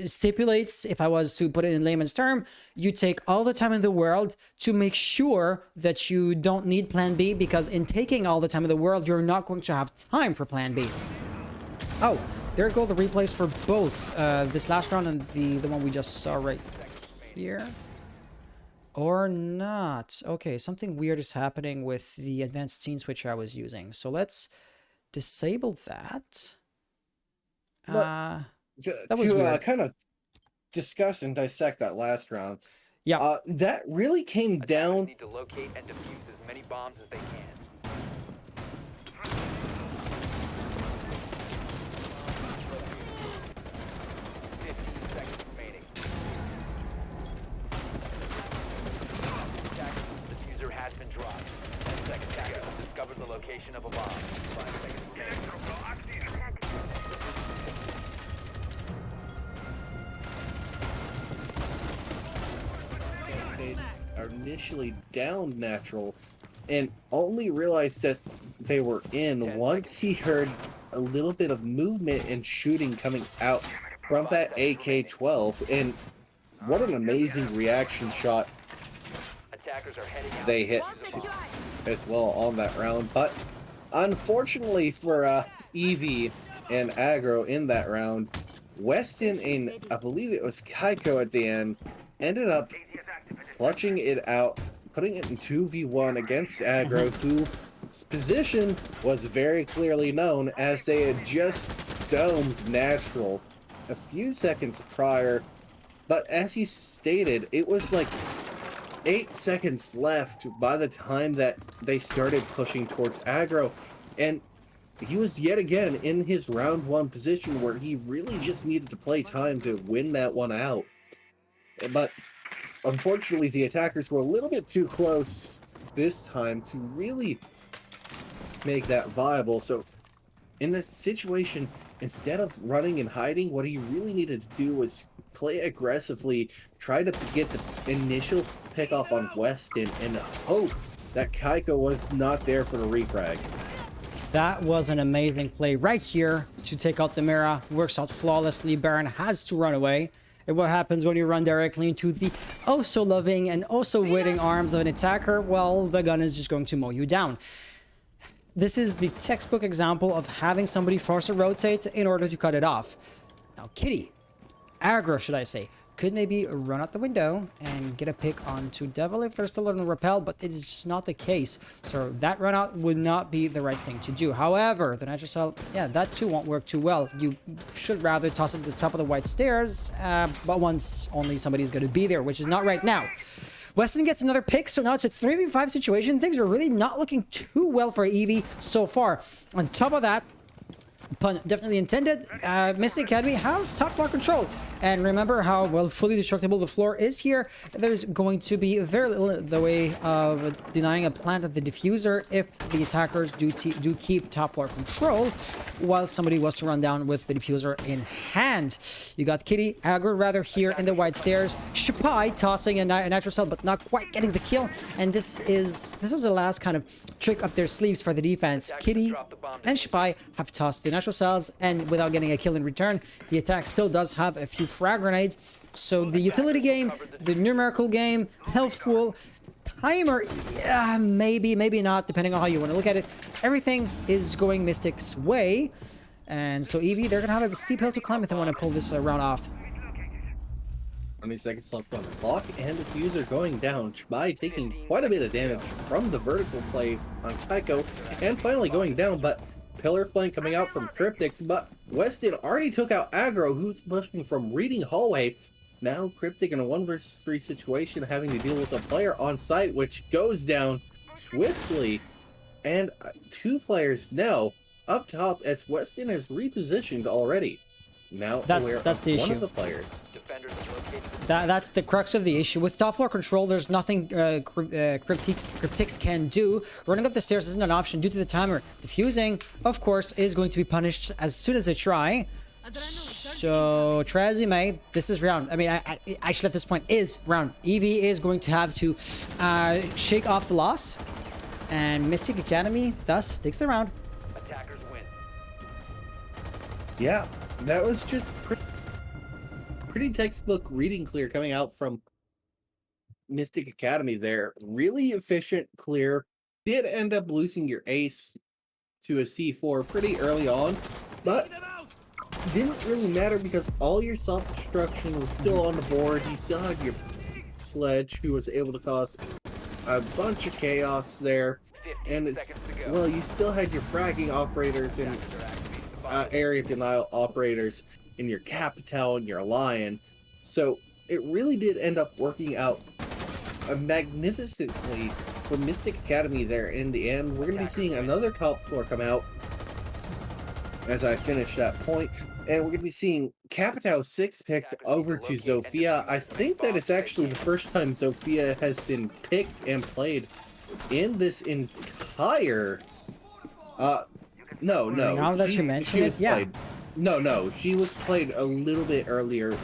D: stipulates, if I was to put it in layman's term, you take all the time in the world to make sure that you don't need plan B, because in taking all the time in the world, you're not going to have time for plan B. Oh, there go the replays for both this last round and the one we just saw right here. Or not. Okay, something weird is happening with the advanced scene switcher I was using. So let's disable that.
C: But
D: that was
C: to
D: weird.
C: kind of discuss and dissect that last round,
D: Yeah.
C: that really came
A: Attackers
C: down.
A: need to locate and defuse as many bombs as they can. 15 seconds remaining. Attackers, diffuser has been dropped. 10 seconds to go. Discover the location of a bomb. 5 seconds remaining.
C: They are initially down Natural and only realized that they were in once he heard a little bit of movement and shooting coming out from that AK-12. And what an amazing reaction shot
A: Attackers are heading out.
C: they hit as well on that round. But unfortunately for Eevee and Aggro in that round, Weston and I believe it was Kaiko at the end ended up clutching it out, putting it in 2v1 against Aggro, whose position was very clearly known as they had just domed Natural a few seconds prior. But as he stated, it was like 8 seconds left by the time that they started pushing towards Aggro, and he was yet again in his round 1 position where he really just needed to play time to win that one out. But unfortunately, the attackers were a little bit too close this time to really make that viable. So in this situation, instead of running and hiding, what he really needed to do was play aggressively, try to get the initial pick off on Weston, and hope that Kaiko was not there for the refrag.
D: That was an amazing play right here to take out the Mira. Works out flawlessly. Baron has to run away. And what happens when you run directly into the oh-so loving and also waiting arms of an attacker? Well, the gun is just going to mow you down. This is the textbook example of having somebody force a rotate in order to cut it off. Now, Kitty, Aggro, should I say, could maybe run out the window and get a pick onto Devil if they're still on repel, but it is just not the case. So that run out would not be the right thing to do. However, the Nitro Cell, yeah, that too won't work too well. You should rather toss it to the top of the white stairs, but once only somebody's going to be there, which is not right now. Weston gets another pick, so now it's a 3v5 situation. Things are really not looking too well for Eevee so far. On top of that, pun definitely intended, Mystic Academy has top floor control. And remember how, well, fully destructible the floor is here. There's going to be very little in the way of denying a plant of the diffuser if the attackers do keep top floor control, while somebody was to run down with the diffuser in hand. You got Kitty, aggro rather, here in the wide stairs. Shapai tossing a natural cell, but not quite getting the kill. And this is the last kind of trick up their sleeves for the defense. Kitty and Shapai have tossed the natural cells, and without getting a kill in return, the attack still does have a few frag grenades. So the utility game, the numerical game, health pool, timer, yeah, maybe not, depending on how you want to look at it. Everything is going Mystic's way, and so Eevee, they're gonna have a steep hill to climb if they want to pull this round off.
C: 20 seconds left on the clock, and the diffuser going down. By taking quite a bit of damage from the vertical play on Tycho, and finally going down, but pillar flank coming out from Cryptics, but Weston already took out aggro, who's pushing from reading hallway. Now Cryptic in a 1 versus 3 situation, having to deal with a player on site, which goes down swiftly. And 2 players now up top, as Weston has repositioned already. Now
D: That's the
C: one
D: issue.
C: of the players.
A: Defenders have located
D: That's the crux of the issue. With top floor control, there's nothing Cryptics can do. Running up the stairs isn't an option due to the timer. Diffusing, of course, is going to be punished as soon as they try. So, try as you may, this is round. I mean, actually at this point is round. Eevee is going to have to shake off the loss. And Mystic Academy, thus, takes the round.
A: attackers win.
C: Yeah, that was just pretty textbook reading clear coming out from Mystic Academy there. Really efficient clear. Did end up losing your ace to a C4 pretty early on, but didn't really matter because all your self-destruction was still on the board. You still had your Sledge, who was able to cause a bunch of chaos there.
A: 15
C: And it's,
A: seconds to go.
C: well, you still had your fragging operators and area denial operators in your Capital and your Lion. So it really did end up working out magnificently for Mystic Academy there in the end. We're going to be seeing another top floor come out as I finish that point. And we're going to be seeing Capital 6 picked over to Zofia. I think that it's actually the first time Zofia has been picked and played in this entire... No.
D: Now that you mention it, yeah.
C: No, she was played a little bit earlier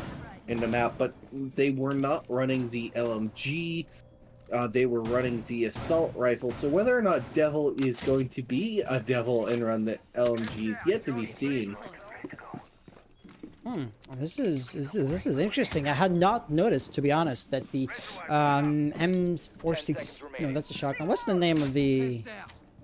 C: in the map, but they were not running the LMG. They were running the assault rifle. So whether or not Devil is going to be a Devil and run the LMG is yet to be seen.
D: This is interesting. I had not noticed, to be honest, that the M46. No, that's a shotgun. What's the name of the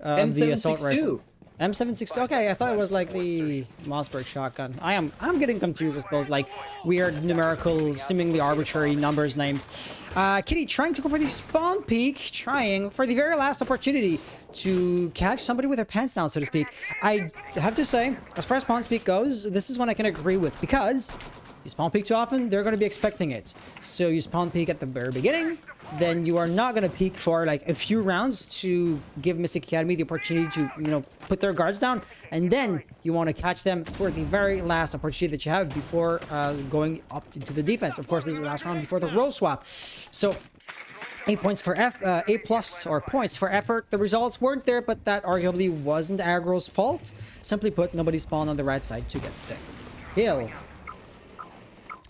D: assault rifle? M762. Okay, I thought it was like the Mossberg shotgun. I'm getting confused with those like weird numerical, seemingly arbitrary numbers names. Kitty trying to go for the spawn peek, trying for the very last opportunity to catch somebody with their pants down, so to speak. I have to say, as far as spawn peek goes, this is one I can agree with because you spawn peek too often, they're going to be expecting it. So you spawn peek at the very beginning, then you are not going to peek for like a few rounds to give Mystic Academy the opportunity to, you know, put their guards down, and then you want to catch them for the very last opportunity that you have before going up into the defense. Of course, this is the last round before the role swap. So 8 points for A plus or points for effort. The results weren't there, but that arguably wasn't aggro's fault. Simply put, nobody spawned on the right side to get the kill.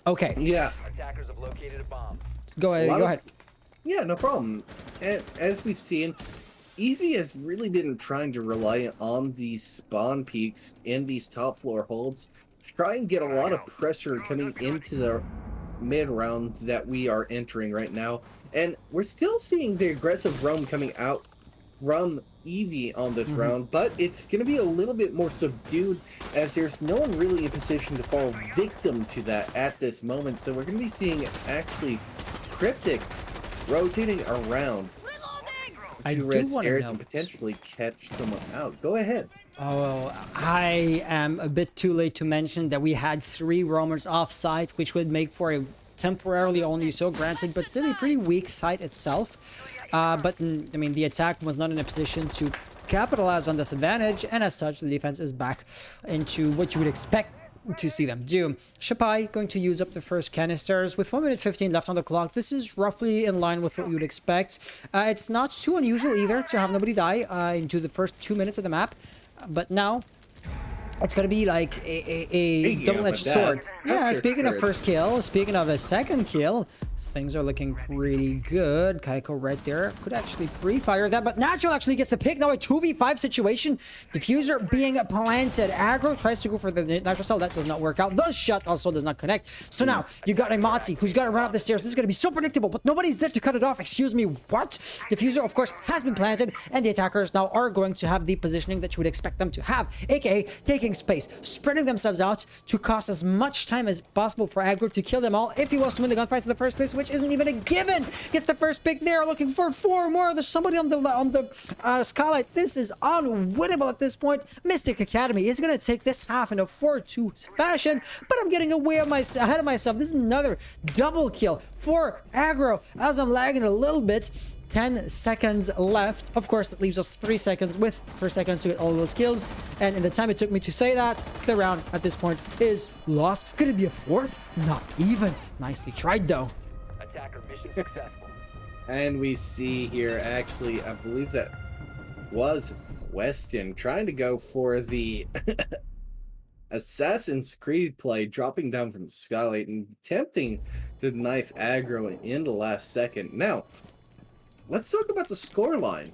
D: Okay.
C: Yeah.
A: Attackers have located a bomb.
D: Go ahead.
C: Yeah, no problem. And as we've seen, Eevee has really been trying to rely on these spawn peaks in these top floor holds to try and get a lot of pressure coming into the mid round that we are entering right now. And we're still seeing the aggressive roam coming out from Eevee on this round, but it's going to be a little bit more subdued as there's no one really in position to fall victim to that at this moment. So we're going to be seeing actually Cryptics rotating around
D: I
C: to
D: do
C: red
D: want to
C: stairs
D: know.
C: and potentially catch someone out. Go ahead.
D: Oh, I am a bit too late to mention that we had 3 roamers off site, which would make for a temporarily only so, granted, but still a pretty weak site itself. But I mean, the attack was not in a position to capitalize on this advantage, and as such, the defense is back into what you would expect to see them do. Shapai going to use up the first canisters with 1 minute 15 left on the clock. This is roughly in line with what you would expect. It's not too unusual either to have nobody die into the first 2 minutes of the map, but now it's gonna be like a double-edged sword. Yeah, speaking of first kill, speaking of a second kill, things are looking pretty good. Kaiko right there could actually pre-fire that, but Natural actually gets the pick. Now a 2v5 situation. Diffuser being planted. Aggro tries to go for the Natural Cell. That does not work out. The shot also does not connect. So now you got a Motzi who's got to run up the stairs. This is going to be so predictable, but nobody's there to cut it off. Excuse me, what? Diffuser, of course, has been planted, and the attackers now are going to have the positioning that you would expect them to have, aka taking space, spreading themselves out to cost as much time as possible for Aggro to kill them all if he wants to win the gunfights in the first place, which isn't even a given. Gets the first pick there, looking for 4 more. There's somebody on the skylight. This is unwinnable at this point. Mystic Academy is going to take this half in a 4-2 fashion, but I'm getting ahead of myself. This is another double kill for Aggro as I'm lagging a little bit. 10 seconds left. Of course, that leaves us 3 seconds with 3 seconds to get all those kills. And in the time it took me to say that, the round at this point is lost. Could it be a fourth? Not even. Nicely tried, though.
A: Attacker mission successful.
C: And we see here, actually, I believe that was Weston trying to go for the Assassin's Creed play, dropping down from Skylight and attempting to knife Aggro in the last second. Now, let's talk about the scoreline.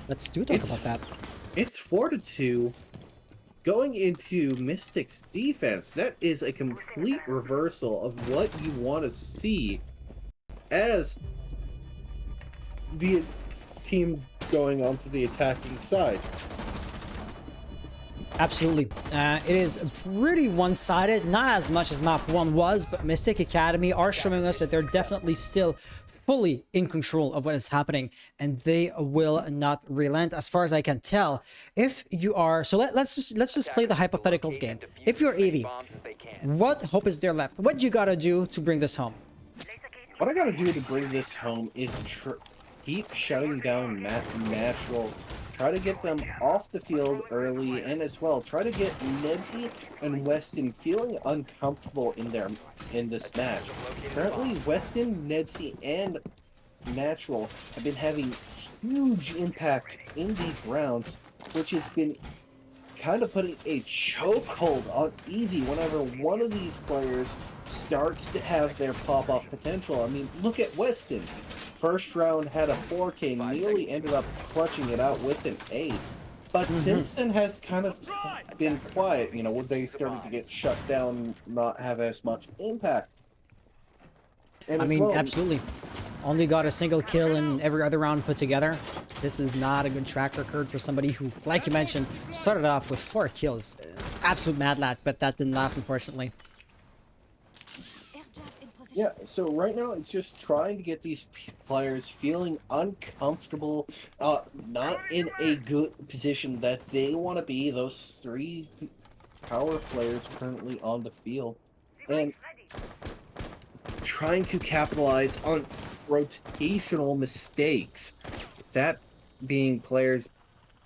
D: Let's talk about that.
C: It's 4-2 going into Mystic's defense. That is a complete reversal of what you want to see as the team going onto the attacking side.
D: Absolutely. It is pretty one-sided, not as much as map 1 was, but Mystic Academy are showing us that they're definitely still fully in control of what is happening, and they will not relent as far as I can tell. If you are, so let's just play the hypotheticals game. If you're Eevee, what hope is there left? What you gotta do to bring this home?
C: What I gotta do to bring this home is keep shutting down Natural. Try to get them off the field early, and as well try to get Nebsy and Weston feeling uncomfortable in this match. Currently, Weston, Nebsy, and Natural have been having huge impact in these rounds, which has been kind of putting a chokehold on Eevee whenever one of these players starts to have their pop-off potential. I mean, look at Weston. First round had a 4K, nearly ended up clutching it out with an ace. But since then has kind of been quiet, you know, when they started to get shut down, not have as much impact. And
D: I mean, absolutely. Only got a single kill in every other round put together. This is not a good track record for somebody who, like you mentioned, started off with 4 kills. Absolute mad lad, but that didn't last, unfortunately.
C: Yeah, so right now it's just trying to get these players feeling uncomfortable, not in a good position that they want to be, those 3 power players currently on the field, and trying to capitalize on rotational mistakes. That being players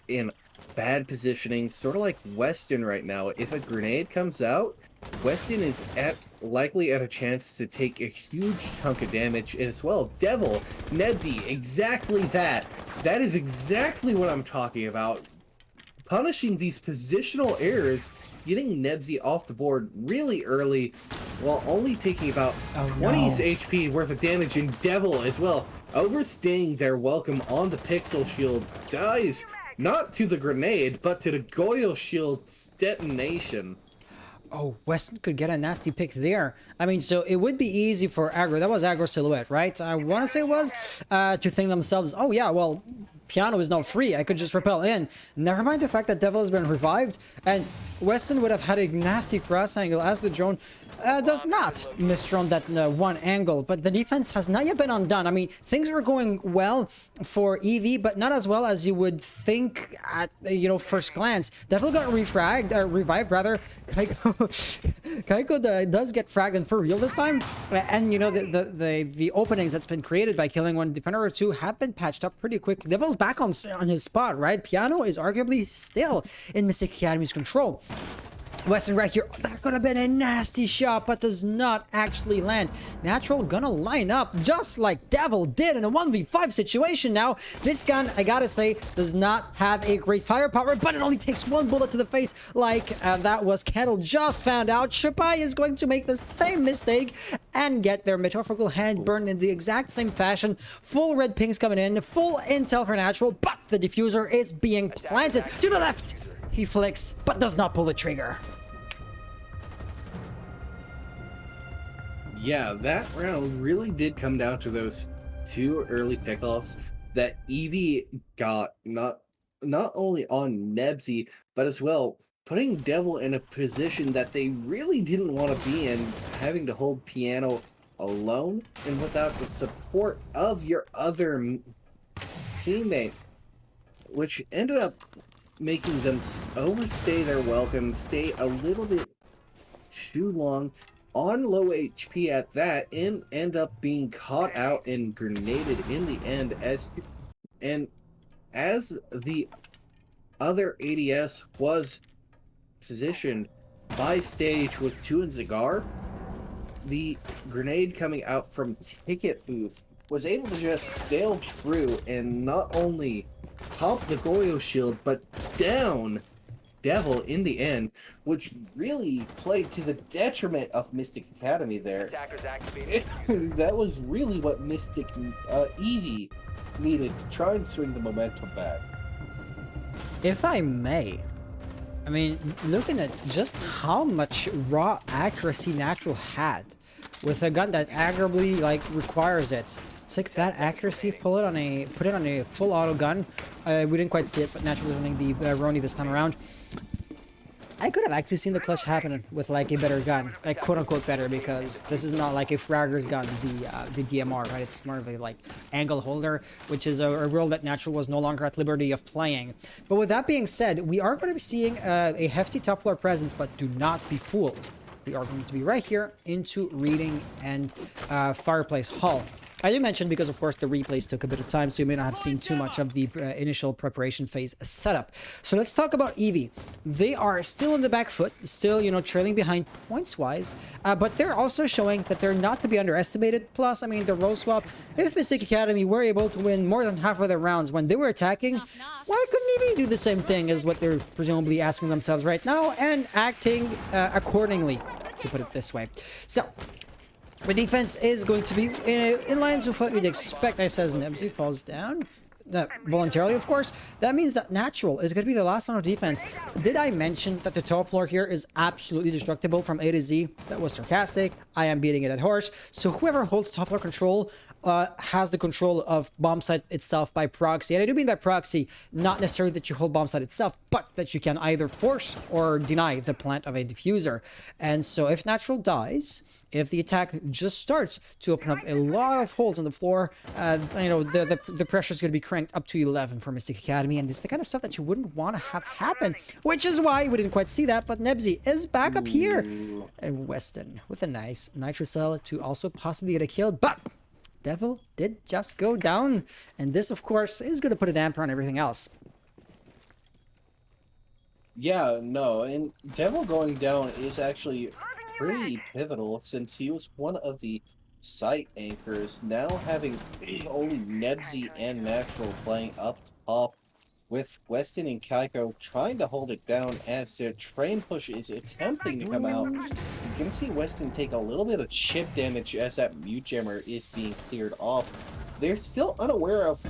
C: in bad positioning, sort of like Weston right now. If a grenade comes out, Weston is likely at a chance to take a huge chunk of damage as well. Devil, Nebsy, exactly that. That is exactly what I'm talking about. Punishing these positional errors, getting Nebsy off the board really early, while only taking about 20's HP worth of damage, and Devil as well, overstaying their welcome on the Pixel Shield, dies not to the grenade, but to the Goyo Shield's detonation.
D: Oh, Weston could get a nasty pick there. I mean, so it would be easy for Aggro. That was Aggro Silhouette, right? I want to say it was, to think themselves, oh yeah, well, Piano is now free. I could just repel in. Never mind the fact that Devil has been revived, and Weston would have had a nasty cross angle as the drone does not misdrone that one angle. But the defense has not yet been undone. I mean, things are going well for Eevee, but not as well as you would think at, you know, first glance. Devil got revived rather. Kaiko does get fragged for real this time, and you know the openings that's been created by killing one defender or two have been patched up pretty quickly. Devil's back on his spot, right? Piano is arguably still in Mystic Academy's control. Weston right here, that could have been a nasty shot, but does not actually land. Natural gonna line up just like Devil did in a 1v5 situation now. This gun, I gotta say, does not have a great firepower, but it only takes one bullet to the face like that was Kettle just found out. Shapai is going to make the same mistake and get their metaphorical hand burned in the exact same fashion. Full red pings coming in, full intel for Natural, but the diffuser is being planted to the left. He flicks, but does not pull the trigger.
C: Yeah, that round really did come down to those two early pickoffs that Eevee got, not only on Nebsy, but as well putting Devil in a position that they really didn't want to be in, having to hold Piano alone and without the support of your other teammate, which ended up making them overstay their welcome, stay a little bit too long on low HP at that, and end up being caught out and grenaded in the end. As the other ADS was positioned by stage with 2 and Cigar, the grenade coming out from Ticket Booth was able to just sail through and not only pop the Goyo shield, but down Devil in the end, which really played to the detriment of Mystic Academy there.
A: Attackers activated.
C: That was really what Mystic Eevee needed to try and swing the momentum back.
D: If I may, I mean, looking at just how much raw accuracy Natural had with a gun that arguably like requires it. Take that accuracy, put it on a full auto gun. We didn't quite see it, but Natural was running the Roni this time around. I could have actually seen the clutch happen with like a better gun, like quote unquote better, because this is not like a fragger's gun, the DMR, right? It's more of a like angle holder, which is a role that Natural was no longer at liberty of playing. But with that being said, we are going to be seeing a hefty top floor presence, but do not be fooled. We are going to be right here into Reading and Fireplace Hall. I did mention because, of course, the replays took a bit of time, so you may not have seen too much of the initial preparation phase setup. So let's talk about Eevee. They are still on the back foot, still, you know, trailing behind points-wise, but they're also showing that they're not to be underestimated. Plus, I mean, the role swap, if Mystic Academy were able to win more than half of their rounds when they were attacking, why couldn't Eevee do the same thing as what they're presumably asking themselves right now and acting accordingly, to put it this way. So the defense is going to be in lines with what we'd expect. I says Nebsy falls down. Voluntarily, of course. That means that Natural is going to be the last line of defense. Did I mention that the top floor here is absolutely destructible from A to Z? That was sarcastic. I am beating it at horse. So whoever holds top floor control has the control of bomb site itself by proxy. And I do mean by proxy, not necessarily that you hold bomb site itself, but that you can either force or deny the plant of a diffuser. And so if Natural dies, if the attack just starts to open up a lot of holes on the floor, you know, the pressure is going to be cranked up to 11 for Mystic Academy, and it's the kind of stuff that you wouldn't want to have happen, which is why we didn't quite see that, but Nebsy is back up here. And Weston with a nice nitro cell to also possibly get a kill, but Devil did just go down, and this, of course, is going to put a damper on everything else.
C: Yeah, no, and Devil going down is actually pretty pivotal since he was one of the site anchors, now having only Nebsy and Natural playing up top, with Weston and Kaiko trying to hold it down as their train push is attempting to come out. You can see Weston take a little bit of chip damage as that mute jammer is being cleared off. They're still unaware of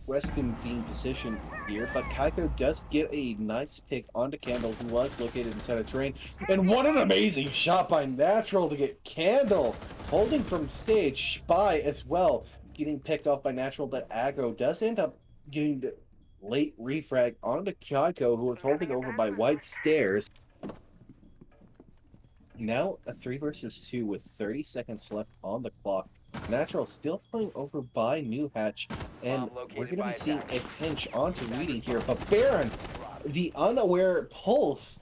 C: Weston being positioned here, but Kaiko does get a nice pick onto Candle, who was located inside a train. And what an amazing shot by Natural to get Candle holding from stage. Spy as well getting picked off by Natural, but Aggro does end up getting the late refrag onto Kyoko, who was holding over by White Stairs. Now a 3 versus 2 with 30 seconds left on the clock. Natural still playing over by New Hatch, and
A: Bomb located
C: we're going to
A: by
C: be seeing a
A: attackers.
C: pinch onto Reading here. But Baron, the unaware Pulse,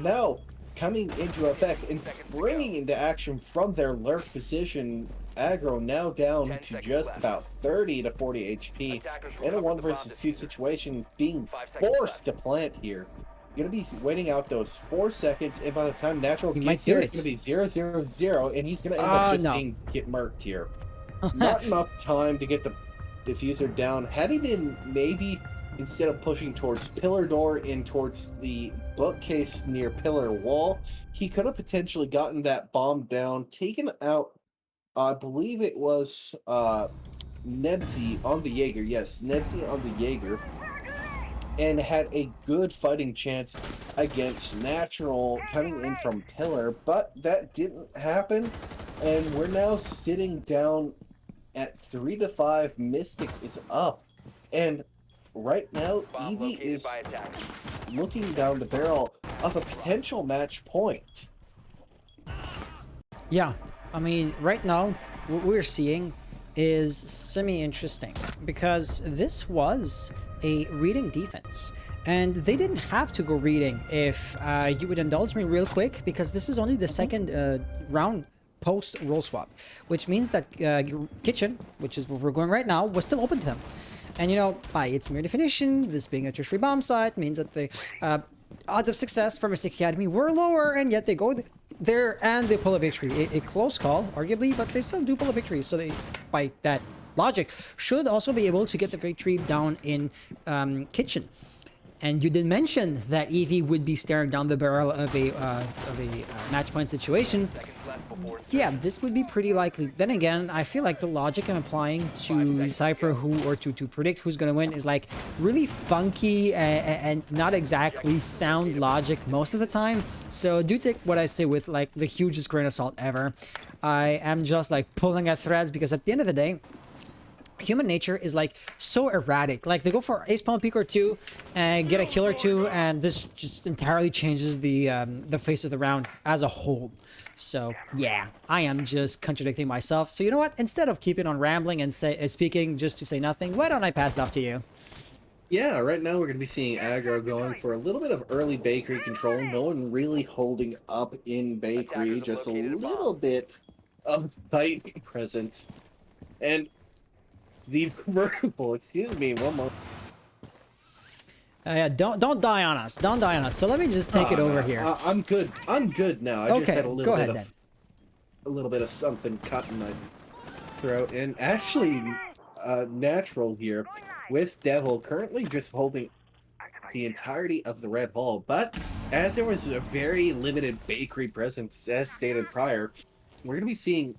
C: now coming into effect and springing into action from their lurk position. Aggro now down
A: 10
C: to
A: seconds
C: just
A: left.
C: about 30 to 40 HP.
A: Attackers
C: In a
A: recovered
C: 1
A: the bomb
C: versus 2
A: diffuser.
C: situation, being
A: 5 seconds
C: forced to plant here. Gonna be waiting out those 4 seconds, and by the time Natural
D: He
C: gets
D: might do
C: here,
D: it.
C: it's gonna be 0-0-0, and he's gonna end up just
D: No.
C: get murked here. Not enough time to get the diffuser down. Had he been maybe, instead of pushing towards pillar door and towards the bookcase near pillar wall, he could have potentially gotten that bomb down, taken out, I believe it was Nebsy on the Jaeger. Yes, Nebsy on the Jaeger. And had a good fighting chance against Natural coming in from pillar, but that didn't happen. And we're now sitting down at 3 to 5. Mystic is up. And right now,
A: Bomb
C: Eevee
A: located
C: is
A: by attackers.
C: looking down the barrel of a potential match point.
D: Yeah, I mean, right now, what we're seeing is semi-interesting because this was a reading defense. And they didn't have to go reading if you would indulge me real quick, because this is only the second round post roll swap, which means that kitchen, which is where we're going right now, was still open to them. And you know, by its mere definition, this being a tertiary bomb site means that the odds of success for Mystic Academy were lower, and yet they go there and they pull a victory. A close call, arguably, but they still do pull a victory. So they, by that logic, should also be able to get the victory down in kitchen. And you did mention that Eevee would be staring down the barrel of a match point situation.
A: Seconds left before
D: Yeah, this would be pretty likely. Then again, I feel like the logic I'm applying to decipher who, or to predict who's going to win, is like really funky and not exactly sound logic most of the time. So do take what I say with like the hugest grain of salt ever. I am just like pulling at threads, because at the end of the day, human nature is like so erratic. Like they go for ace palm peek or two and get a kill or two, and this just entirely changes the face of the round as a whole. So yeah, I am just contradicting myself. So you know what? Instead of keeping on rambling and speaking just to say nothing, why don't I pass it off to you?
C: Yeah, right now we're going to be seeing Aggro going for a little bit of early bakery control. No one really holding up in bakery, just a little bit of tight presence. And the vertical, excuse me, one more.
D: Yeah, don't die on us. Don't die on us. So let me just take it over here.
C: I'm good. I'm good now. I just
D: Okay,
C: had a
D: go
C: little
D: ahead
C: bit
D: then.
C: of a little bit of something cut in my throat, and actually, Natural here with Devil currently just holding the entirety of the red hall. But as there was a very limited bakery presence, as stated prior, we're gonna be seeing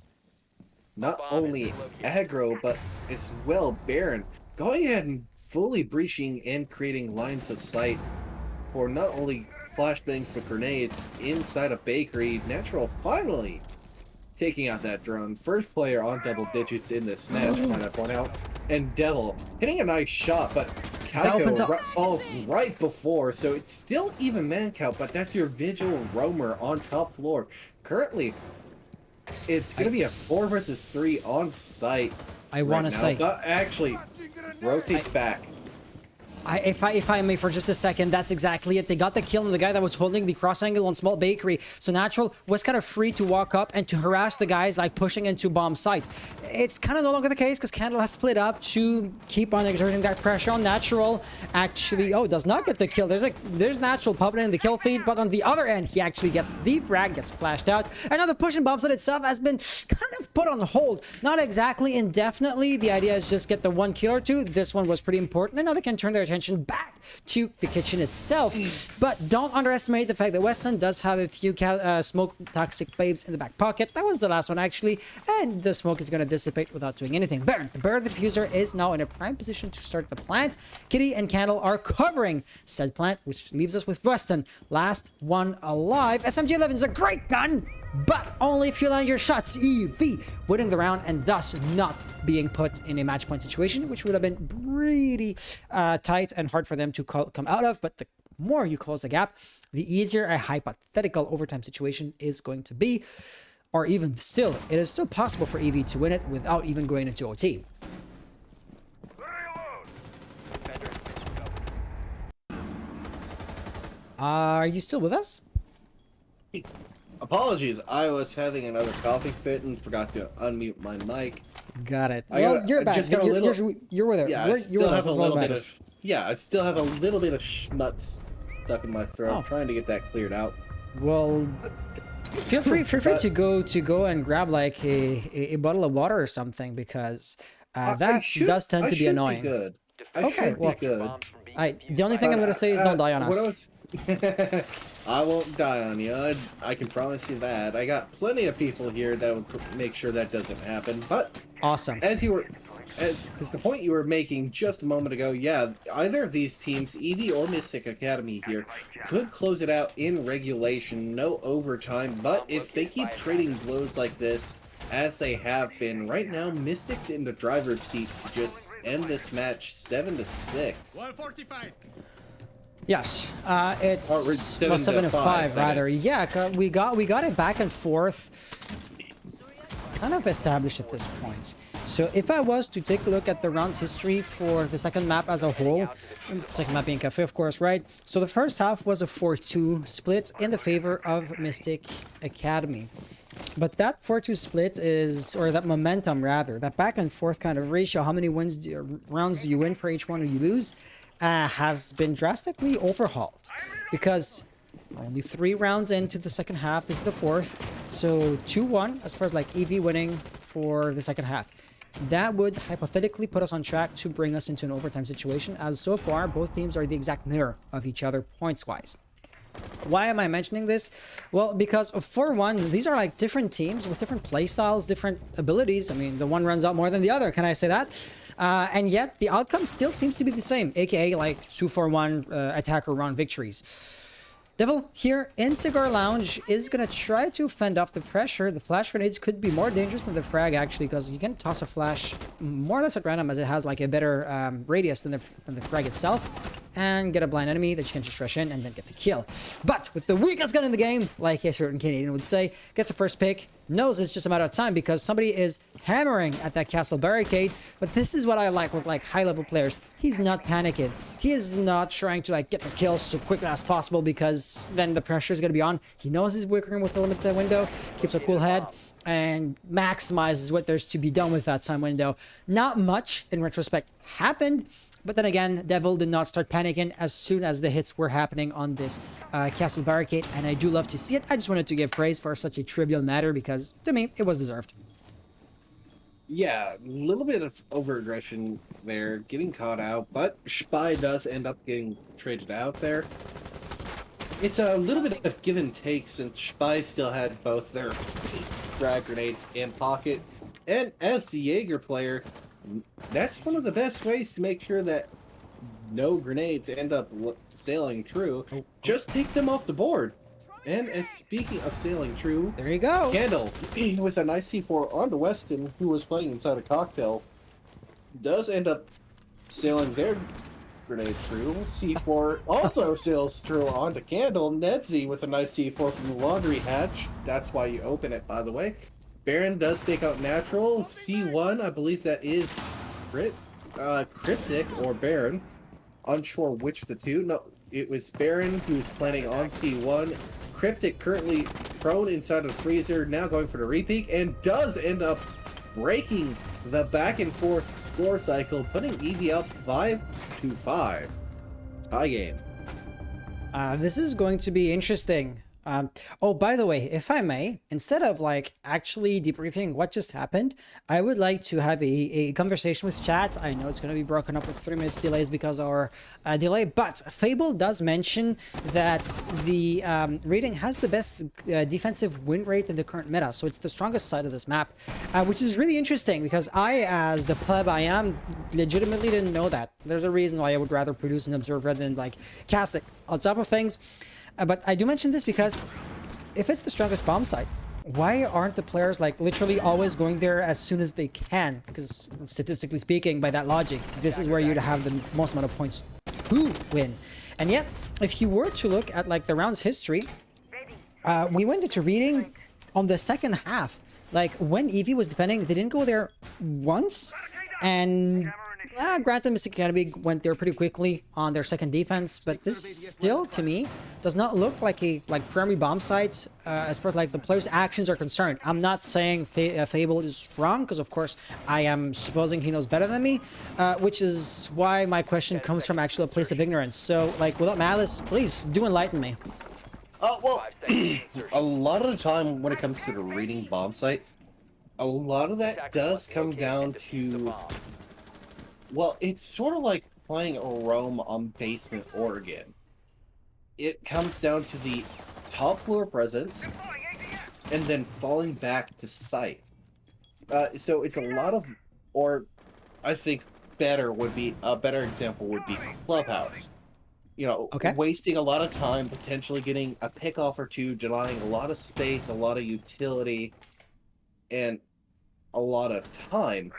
C: not only Aggro, but as well Baron going ahead and fully breaching and creating lines of sight for not only flashbangs but grenades inside a bakery. Natural finally taking out that drone. First player on double digits in this match, might I point out. And Devil hitting a nice shot, but Kaiko falls right before, so it's still even man count, but that's your Vigil Roamer on top floor. Currently, it's going to be a 4 versus 3 on site.
D: I want to say,
C: but actually rotates back.
D: if I may for just a second, that's exactly it. They got the kill on the guy that was holding the cross angle on small bakery. So Natural was kind of free to walk up and to harass the guys like pushing into bomb sites. It's kind of no longer the case because Candle has split up to keep on exerting that pressure on Natural. Actually, does not get the kill. There's Natural popping in the kill feed, but on the other end, he actually gets the frag, gets flashed out. Another push and bomb site itself has been kind of put on hold. Not exactly indefinitely. The idea is just get the 1 kill or 2. This one was pretty important, and now they can turn their attention back to the kitchen itself. But don't underestimate the fact that Weston does have a few smoke toxic babes in the back pocket. That was the last one actually, and the smoke is going to dissipate without doing anything. Baron, the barrel diffuser is now in a prime position to start the plant. Kitty and Candle are covering said plant, which leaves us with Weston, last one alive. SMG-11 is a great gun, but only if you land your shots. Eevee winning the round and thus not being put in a match point situation, which would have been pretty tight and hard for them to come out of. But the more you close the gap, the easier a hypothetical overtime situation is going to be. Or even still, it is still possible for Eevee to win it without even going into OT. Are you still with us?
C: Apologies, I was having another coughing fit and forgot to unmute my mic.
D: Got it. Well, you're back. You're with it.
C: Yeah,
D: You're with us. That's all that matters.
C: I still have a little bit of schmutz stuck in my throat. I'm trying to get that cleared out.
D: Well, feel free to go and grab like a bottle of water or something, because that does tend to be annoying.
C: Good.
D: Okay, well, the only thing I'm gonna say is don't die on us.
C: I won't die on you. I can promise you that. I got plenty of people here that would make sure that doesn't happen. But
D: awesome.
C: As the point you were making just a moment ago, yeah, either of these teams, Eevee or Mystic Academy here, could close it out in regulation, no overtime. But if they keep trading blows like this, as they have been right now, Mystic's in the driver's seat to just end this match 7-6.
B: 145.
D: Yes, it's 7-5 rather. Yeah, we got it back and forth, kind of established at this point. So if I was to take a look at the round's history for the second map as a whole, second map being Cafe, of course, right? So the first half was a 4-2 split in the favor of Mystic Academy. But that 4-2 split is, or that momentum rather, that back and forth kind of ratio, how many rounds do you win for each one or you lose, has been drastically overhauled, because only 3 rounds into the second half. This is the 4th, so 2-1 as far as like Eevee winning for the second half. That would hypothetically put us on track to bring us into an overtime situation, as so far both teams are the exact mirror of each other points wise. Why am I mentioning this? Well, because of 4-1, these are like different teams with different play styles, different abilities. I mean, the one runs out more than the other, can I say that? And yet the outcome still seems to be the same, aka like 2-4-1 attacker round victories. Devil here in Cigar Lounge is going to try to fend off the pressure. The flash grenades could be more dangerous than the frag, actually, because you can toss a flash more or less at random, as it has like a better radius than the frag itself, and get a blind enemy that you can just rush in and then get the kill. But with the weakest gun in the game, like a certain Canadian would say, gets the first pick, knows it's just a matter of time because somebody is hammering at that castle barricade. But this is what I like with like high-level players. He's not panicking. He is not trying to like get the kills so quickly as possible, because then the pressure is going to be on. He knows he's working with the limited window, keeps a cool head, and maximizes what there's to be done with that time window. Not much in retrospect happened, but then again, Devil did not start panicking as soon as the hits were happening on this castle barricade, and I do love to see it. I just wanted to give praise for such a trivial matter, because to me it was deserved.
C: Yeah, a little bit of overaggression there, getting caught out, but Spy does end up getting traded out there. It's a little bit of give and take, since Spy still had both their frag grenades in pocket, and as the Jaeger player, that's one of the best ways to make sure that no grenades end up sailing true. Just take them off the board. And as speaking of sailing true,
D: there you go.
C: Candle with a nice C4 onto Weston, who was playing inside a cocktail, does end up sailing their grenade true. C4 also sails true onto Candle. Nedsy with a nice C4 from the laundry hatch. That's why you open it, by the way. Baron does take out Natural. C1, I believe that is Cryptic or Baron. Unsure which of the two. No, it was Baron who's planning on C1. Cryptic currently prone inside of the freezer, now going for the repeat, and does end up breaking the back and forth score cycle, putting Eevee up 5-5. Tie game.
D: This is going to be interesting. Oh, by the way, if I may, instead of like actually debriefing what just happened, I would like to have a conversation with chat. I know it's going to be broken up with 3 minutes delays because of our delay, but Fable does mention that the rating has the best defensive win rate in the current meta, so it's the strongest side of this map, which is really interesting because I, as the pleb I am, legitimately didn't know that. There's a reason why I would rather produce and observe rather than like cast it on top of things. But I do mention this because if it's the strongest bomb site, why aren't the players like literally always going there as soon as they can? Because statistically speaking, by that logic, this is where you'd have the most amount of points to win. And yet, if you were to look at like the round's history, we went into reading on the second half. Like when Eevee was defending, they didn't go there once, and granted, Mystic Academy went there pretty quickly on their second defense, but this still, to me, does not look like a primary bomb site as far as like the players' actions are concerned. I'm not saying Fable is wrong, because of course I am supposing he knows better than me, which is why my question comes from actually a place of ignorance. So, like, without malice, please do enlighten me.
C: Oh, well, a lot of the time when it comes to the reading bomb site, a lot of that does come down to, well, it's sort of like playing a roam on Basement Oregon. It comes down to the top floor presence and then falling back to site. So it's a lot of, or I think a better example would be Clubhouse. You know, wasting a lot of time, potentially getting a pick-off or two, denying a lot of space, a lot of utility, and a lot of time,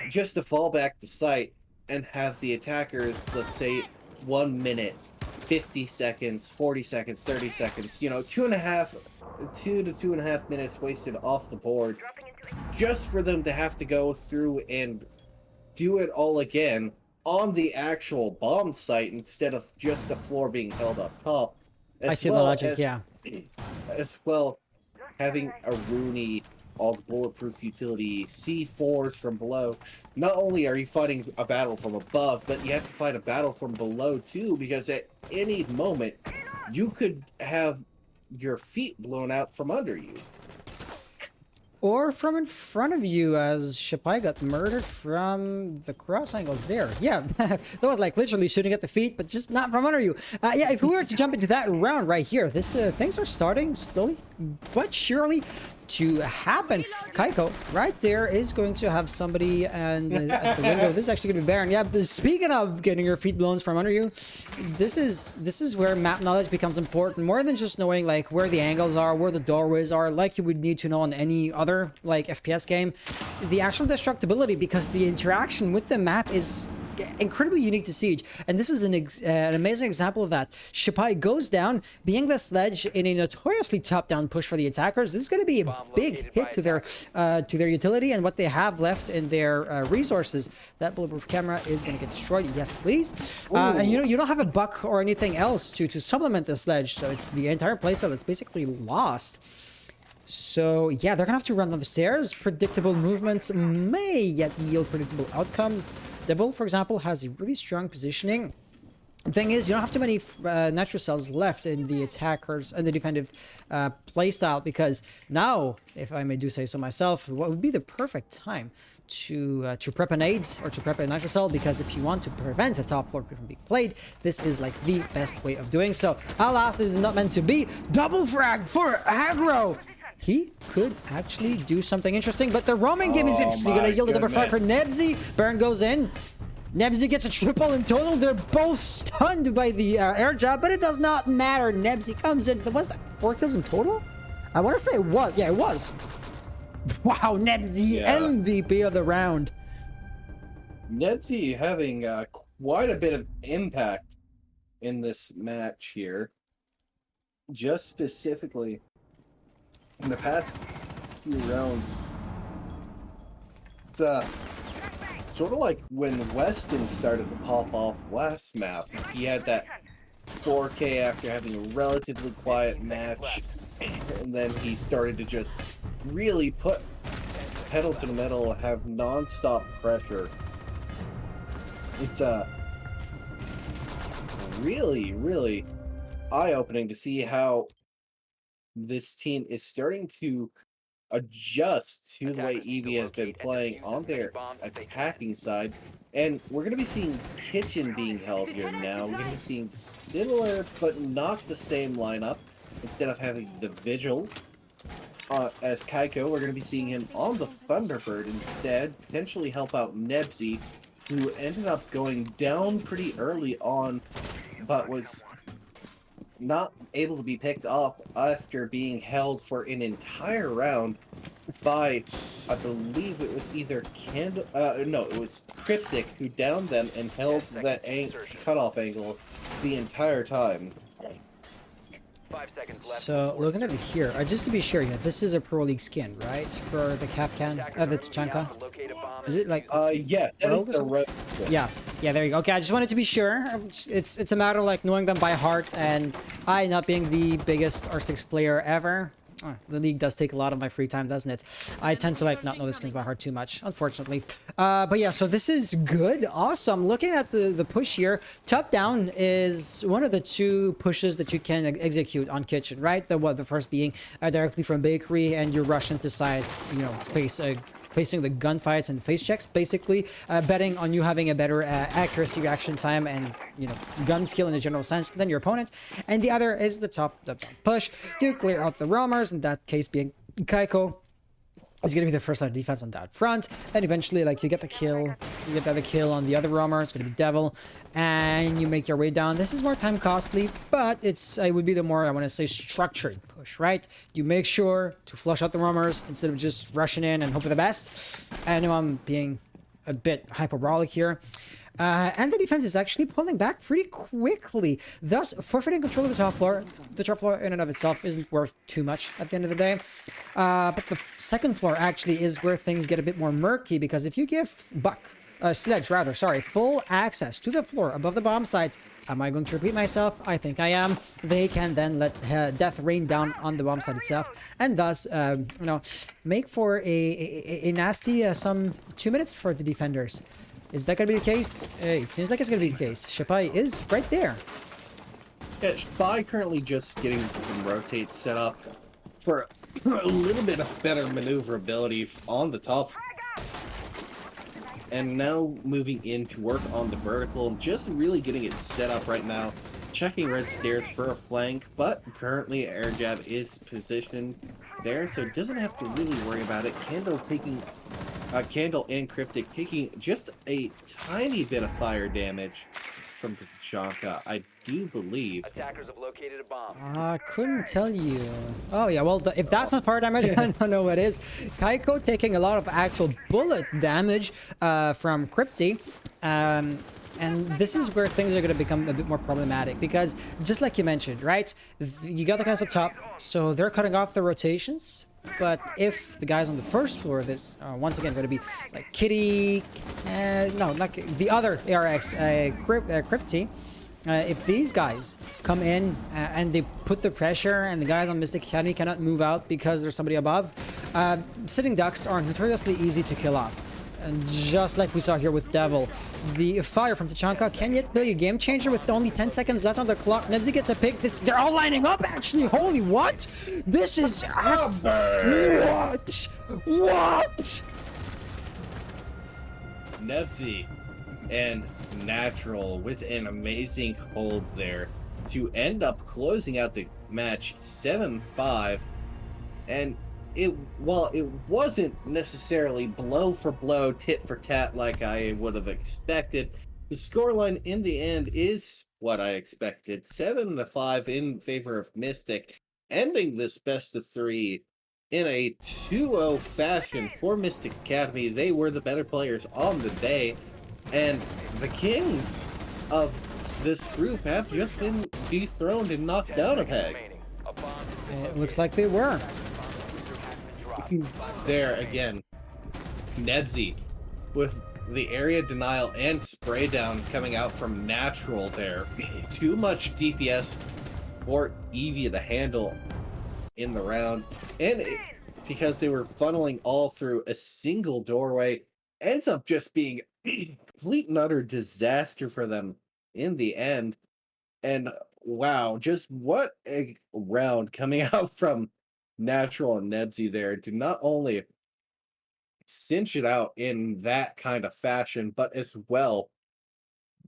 C: just to fall back to site and have the attackers, let's say, 1 minute, 50 seconds, 40 seconds, 30 seconds, you know, 2 to 2.5 minutes wasted off the board, just for them to have to go through and do it all again on the actual bomb site instead of just the floor being held up top.
D: I see the logic, yeah.
C: As well, having a Rooney, all the bulletproof utility, C4s from below. Not only are you fighting a battle from above, but you have to fight a battle from below too, because at any moment, you could have your feet blown out from under you.
D: Or from in front of you, as Shapai got murdered from the cross angles there. Yeah, that was like literally shooting at the feet, but just not from under you. Yeah, if we were to jump into that round right here, this things are starting slowly but surely to happen. Kaiko right there is going to have somebody and at the window. This is actually going to be Baron. Yeah, but speaking of getting your feet blown from under you, this is where map knowledge becomes important, more than just knowing like where the angles are, where the doorways are, like you would need to know on any other like FPS game. The actual destructibility, because the interaction with the map is incredibly unique to Siege, and this is an amazing example of that. Shapai goes down, being the sledge in a notoriously top-down push for the attackers. This is going to be a big hit to their utility and what they have left in their resources. That bulletproof camera is going to get destroyed. Yes, please. And you don't have a buck or anything else to supplement the sledge, so it's the entire playstyle that's basically lost. So yeah, they're gonna have to run down the stairs. Predictable movements may yet yield predictable outcomes. Devil, for example, has a really strong positioning. The thing is, you don't have too many natural cells left in the attackers and the defensive playstyle, because now, if I may do say so myself, what would be the perfect time to prep an aid or to prep a natural cell, because if you want to prevent a top floor from being played, this is like the best way of doing so. Alas, this is not meant to be. Double frag for aggro. He could actually do something interesting, but the roaming game is interesting. Gonna yield a double frag for Nebsy. Baron goes in. Nebsy gets a triple in total. They're both stunned by the air job, but it does not matter. Nebsy comes in. Was that 4 kills in total? I want to say it was. Yeah, it was. Wow, Nebsy, MVP of the round.
C: Nebsy having quite a bit of impact in this match here. Just specifically in the past few rounds. It's sort of like when Weston started to pop off last map. He had that 4K after having a relatively quiet match, and then he started to just really put pedal to the metal and have non-stop pressure. It's really, really eye-opening to see how this team is starting to adjust to the way Eevee has been playing on their attacking side. And we're going to be seeing Kitchen being held here now. We're going to be seeing similar, but not the same lineup. Instead of having the Vigil as Kaiko, we're going to be seeing him on the Thunderbird instead, potentially help out Nebsy, who ended up going down pretty early on, but was not able to be picked up after being held for an entire round by, I believe it was either no, it was Cryptic who downed them and held
A: 10
C: that
A: seconds to insertion.
C: cutoff angle the entire time.
A: 5 seconds left.
D: So
A: before
D: looking at it here, just to be sure, yeah, this is a Pro League skin, right? For the Capcan,
A: attackers
D: the
A: are moving out
D: Tachanka.
A: to locate a bomb
D: Is
A: and
D: it like?
C: Yeah, that is
D: Rogue or
C: the
D: something?
C: road.
D: Yeah, there you go. Okay, I just wanted to be sure. It's a matter of like knowing them by heart, and I not being the biggest R6 player ever. Oh, the league does take a lot of my free time, doesn't it? I tend to like not know the skins by heart too much, unfortunately. But yeah, so this is good, awesome. Looking at the push here, top down is one of the two pushes that you can execute on kitchen, right? The first being directly from bakery, and you rush into side, you know, facing the gunfights and face checks, basically betting on you having a better accuracy reaction time and, you know, gun skill in a general sense than your opponent. And the other is the top down push to clear out the roamers, in that case being Kaiko. Is going to be the first line of defense on that front, and eventually, like, you get the kill, you get the other kill on the other roamer. It's going to be Devil, and you make your way down. This is more time costly, but it would be the more, I want to say, structured push, right? You make sure to flush out the roamers instead of just rushing in and hope for the best. I know I'm being a bit hyperbolic here. And the defense is actually pulling back pretty quickly, thus forfeiting control of the top floor. The top floor in and of itself isn't worth too much at the end of the day. But the second floor actually is where things get a bit more murky, because if you give Sledge, full access to the floor above the bomb site, am I going to repeat myself? I think I am. They can then let death rain down on the bomb site itself, and thus, you know, make for a nasty some 2 minutes for the defenders. Is that going to be the case? It seems like it's going to be the case. Shapai is right there.
C: Yeah, Spy currently just getting some rotates set up for a little bit of better maneuverability on the top. And now moving in to work on the vertical, just really getting it set up right now. Checking red stairs for a flank, but currently air jab is positioned there, so it doesn't have to really worry about it. Candle and Cryptic taking just a tiny bit of fire damage from the Tachanka, I do believe.
A: Attackers have located a bomb.
D: I couldn't tell you. Oh yeah, well, if that's not fire damage, I don't know what is. Kaiko taking a lot of actual bullet damage from Crypty. And this is where things are going to become a bit more problematic, because just like you mentioned, right? You got the guys up top, so they're cutting off the rotations. But if the guys on the first floor, this once again going to be like Kitty, no, not the other ARX, Crypty. If these guys come in and they put the pressure, and the guys on Mystic Academy cannot move out because there's somebody above, sitting ducks are notoriously easy to kill off. And just like we saw here with Devil, the fire from Tachanka can yet be a game changer with only 10 seconds left on the clock. Nebsy gets a pick. They're all lining up, actually. Holy what? This is... What?
C: Nebsy and Natural with an amazing hold there to end up closing out the match 7-5. And while it wasn't necessarily blow for blow, tit for tat like I would have expected, the scoreline in the end is what I expected. 7-5 in favor of Mystic, ending this best of 3 in a 2-0 fashion for Mystic Academy. They were the better players on the day, and the kings of this group have just been dethroned and knocked down a peg.
D: It looks like they were.
C: There again, Nebsy with the area denial and spray down coming out from Natural there. Too much DPS for Eevee to handle in the round, and because they were funneling all through a single doorway, ends up just being complete and utter disaster for them in the end. And wow, just what a round coming out from Natural and Nebsy there to not only cinch it out in that kind of fashion, but as well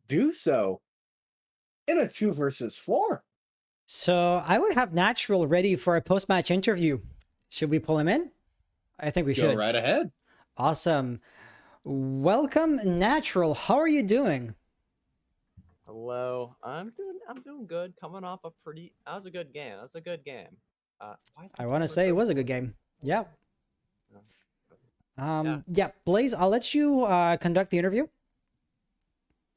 C: do so in a 2 versus 4.
D: So I would have Natural ready for a post-match interview. Should we pull him in? I think we should.
C: Go right ahead.
D: Awesome. Welcome, Natural. How are you doing?
E: Hello. I'm doing good. Coming off a pretty that was a good game. That was a good game. Why is my
D: I want to
E: timer
D: say it
E: so
D: was a good
E: cool?
D: game. Yeah.
E: Yeah.
D: Yeah, Blaze, I'll let you conduct the interview.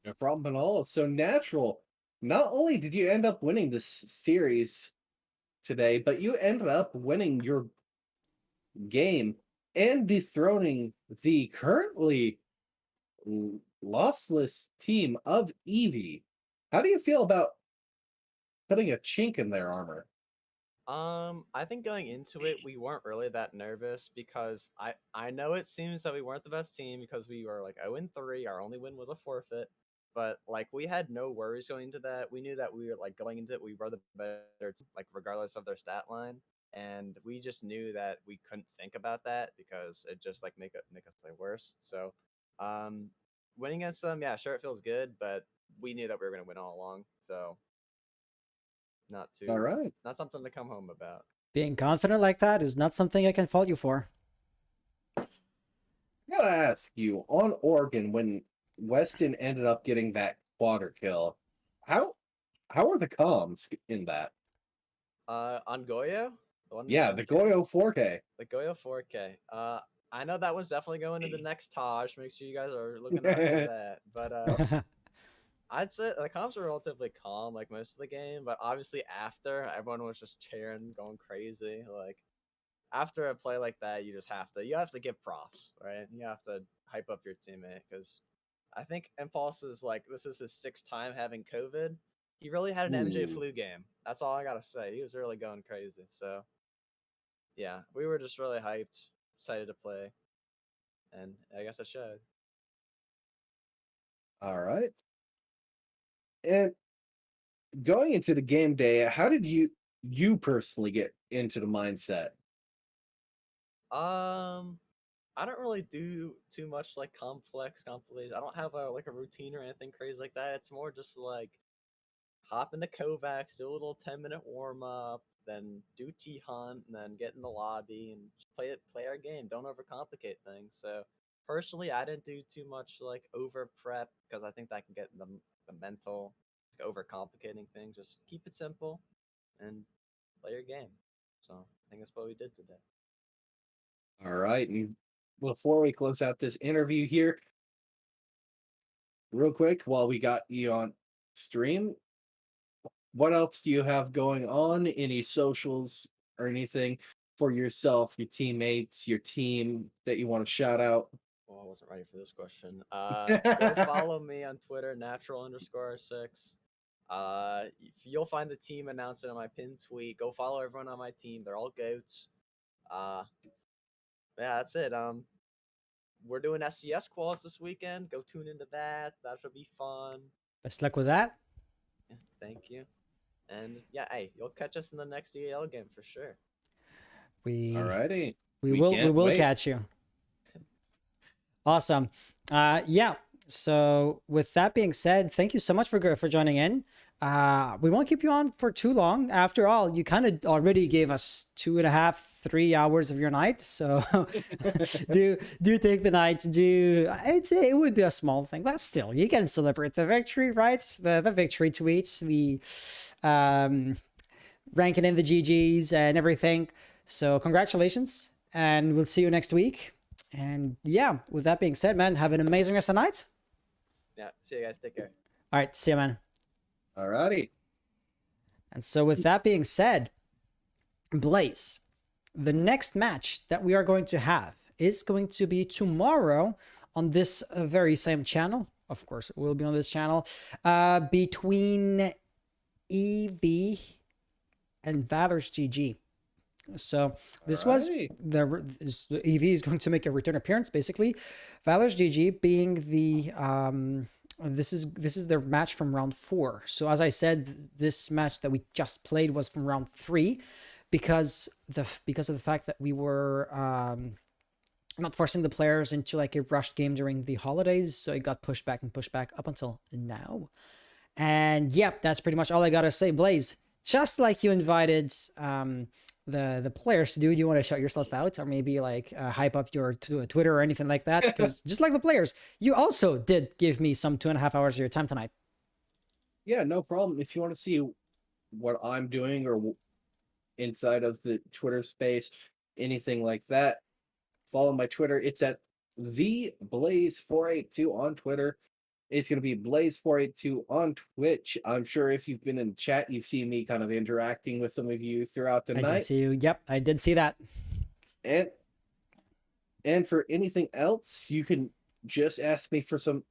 C: No problem at all. So natural. Not only did you end up winning this series today, but you ended up winning your game and dethroning the currently lossless team of Eevee. How do you feel about putting a chink in their armor?
E: I think going into it, we weren't really that nervous because I know it seems that we weren't the best team because we were like 0-3. Our only win was a forfeit, but like we had no worries going into that. We knew that we were like going into it, we were the better team, like regardless of their stat line, and we just knew that we couldn't think about that because it just like make us play worse. So, um, winning against them, yeah, sure, it feels good, but we knew that we were gonna win all along. So
C: All right.
E: not something to come home about.
D: Being confident like that is not something I can fault you for.
C: I gotta ask you, on Oregon, when Weston ended up getting that quarter kill, how how are the comms in that?
E: On Goyo, the one in
C: Yeah, the
E: 4K,
C: Goyo 4K.
E: the Goyo 4K. I know that was definitely going to the next Taj. Make sure you guys are looking out for that. But I'd say the comps were relatively calm, like most of the game. But obviously after, everyone was just cheering, going crazy. Like after a play like that, you have to give props, right? You have to hype up your teammate because I think Impulse is like this is his sixth time having COVID. He really had an MJ
C: Ooh.
E: flu game. That's all I gotta say. He was really going crazy. So yeah, we were just really hyped, excited to play, and I guess I showed.
C: All right. And going into the game day, how did you personally get into the mindset?
E: Um, I don't really do too much like complex compilations. I don't have a routine or anything crazy like that. It's more just like hop into Kovacs, do a little 10-minute warm up, then do T hunt, and then get in the lobby and just play our game. Don't overcomplicate things. So personally, I didn't do too much like over prep because I think that can get in the mental like, overcomplicating things. Just keep it simple and play your game. So I think that's what we did today.
C: All right. And before we close out this interview here, real quick, while we got you on stream, what else do you have going on? Any socials or anything for yourself, your teammates, your team that you want to shout out?
E: Well, I wasn't ready for this question. Go follow me on Twitter, natural_6. You'll find the team announcement on my pinned tweet. Go follow everyone on my team. They're all goats. Uh, yeah, that's it. We're doing SCS quals this weekend. Go tune into that. That should be fun.
D: Best luck with that.
E: Yeah, thank you. And yeah, hey, you'll catch us in the next DAL game for sure.
C: All
D: We
C: righty.
D: we
C: can't
D: will
C: wait.
D: catch you. Awesome. Yeah. So with that being said, thank you so much for joining in. We won't keep you on for too long. After all, you kind of already gave us 2.5, 3 hours of your night. So do take the night. I'd say it would be a small thing, but still, you can celebrate the victory, right? The victory tweets, the ranking in the GGs and everything. So congratulations, and we'll see you next week. And yeah, with that being said, man, have an amazing rest of the night.
E: Yeah, see you guys. Take care.
D: All right, see you, man.
C: All righty.
D: And so with that being said, Blaze, the next match that we are going to have is going to be tomorrow on this very same channel. Of course, it will be on this channel, between Eevee and Valor's GG. So this was
C: Alrighty.
D: Eevee is going to make a return appearance, basically. Valor's GG being the this is their match from round 4. So as I said, this match that we just played was from round 3 because of the fact that we were not forcing the players into like a rushed game during the holidays, so it got pushed back up until now. And yep, that's pretty much all I gotta say. Blaze, just like you invited the players to do you want to shout yourself out or maybe like hype up your Twitter or anything like that? Because just like the players, you also did give me some 2.5 hours of your time tonight.
C: Yeah, no problem. If you want to see what I'm doing or inside of the Twitter space, anything like that, follow my Twitter. It's at the Blaze482 on Twitter. It's going to be Blaze482 on Twitch. I'm sure if you've been in chat, you've seen me kind of interacting with some of you throughout the
D: I did
C: night.
D: see you. Yep, I did see that.
C: And for anything else, you can just ask me for some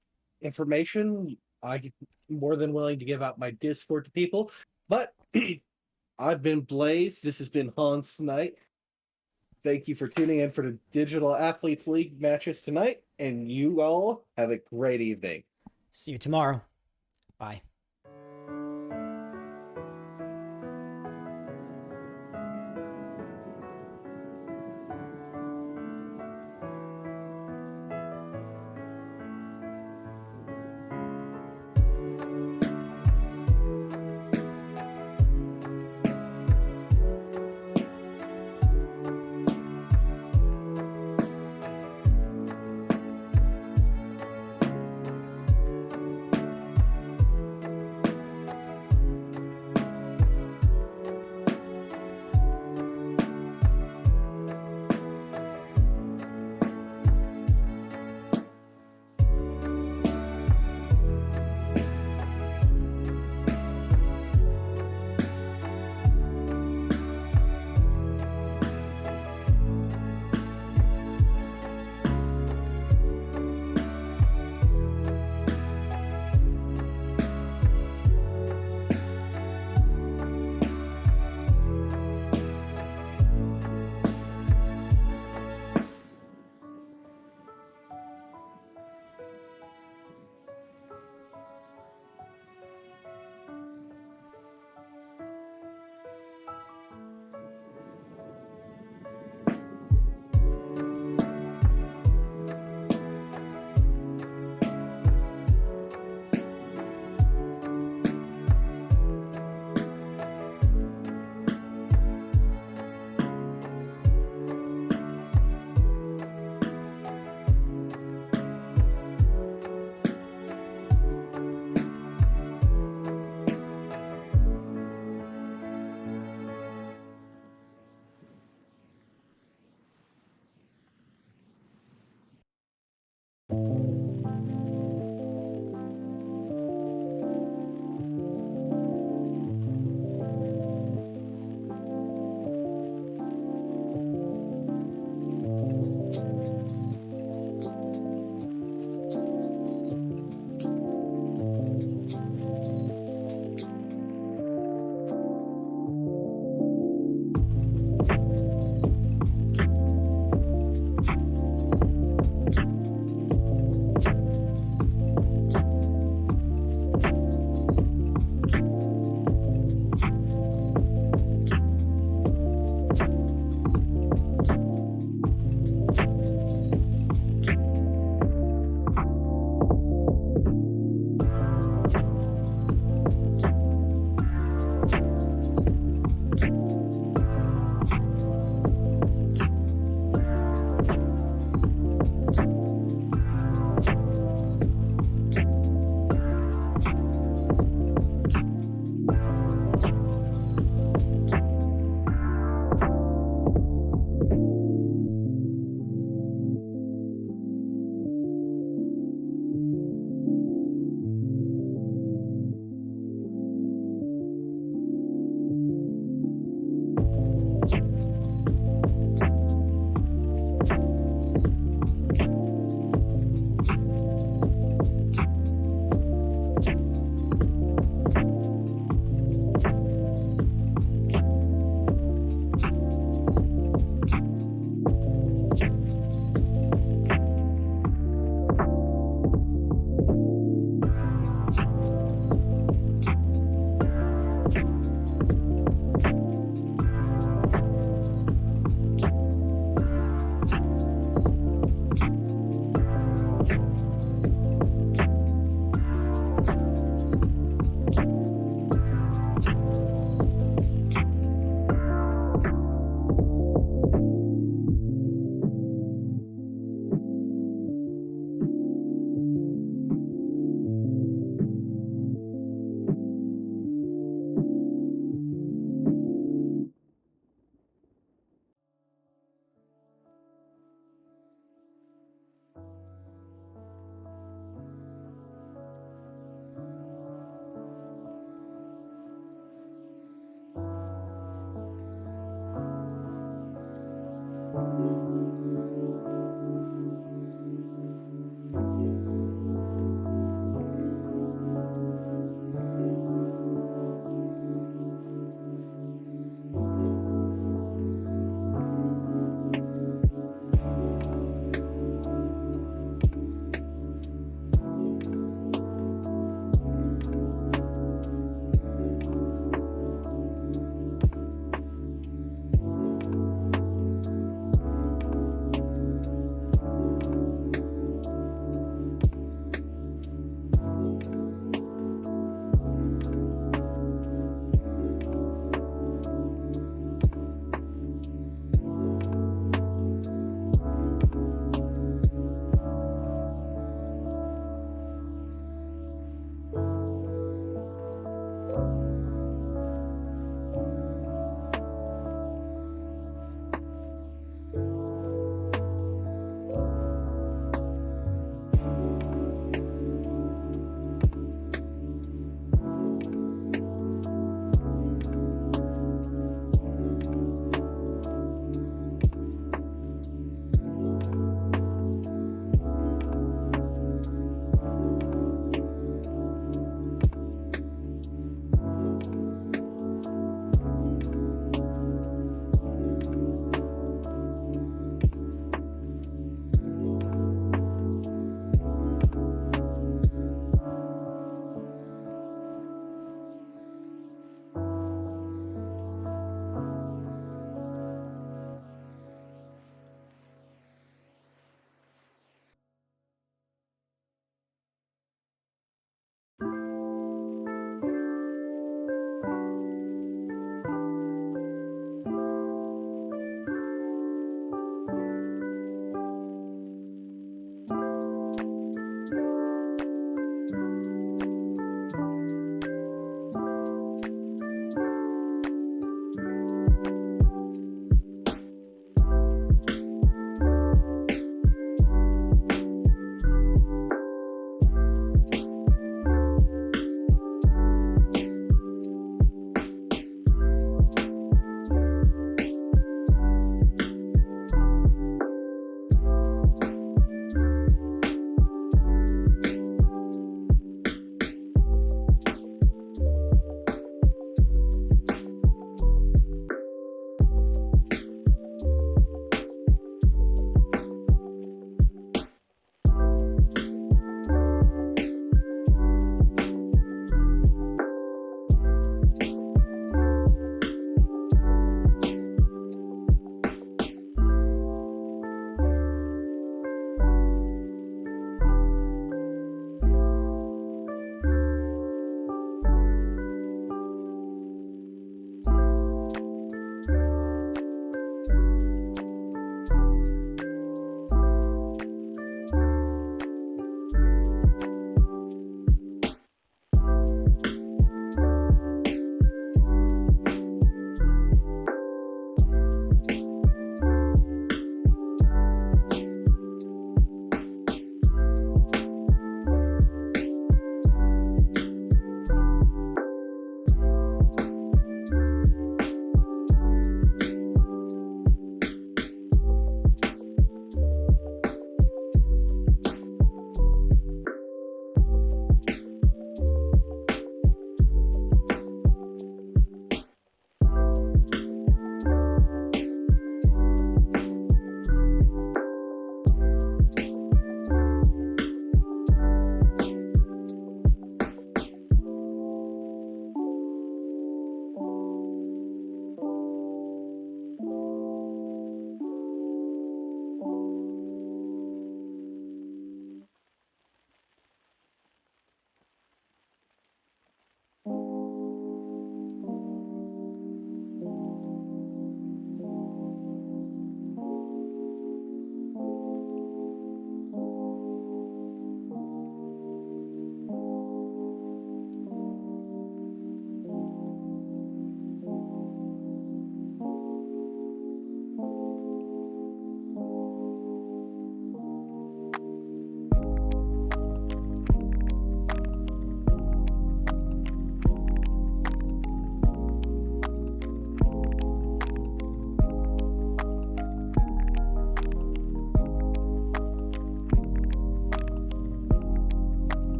C: information. I'm more than willing to give out my Discord to people. But I've been Blaze. This has been Hans tonight. Thank you for tuning in for the Digital Athletes League matches tonight. And you all have a great evening.
D: See you tomorrow. Bye.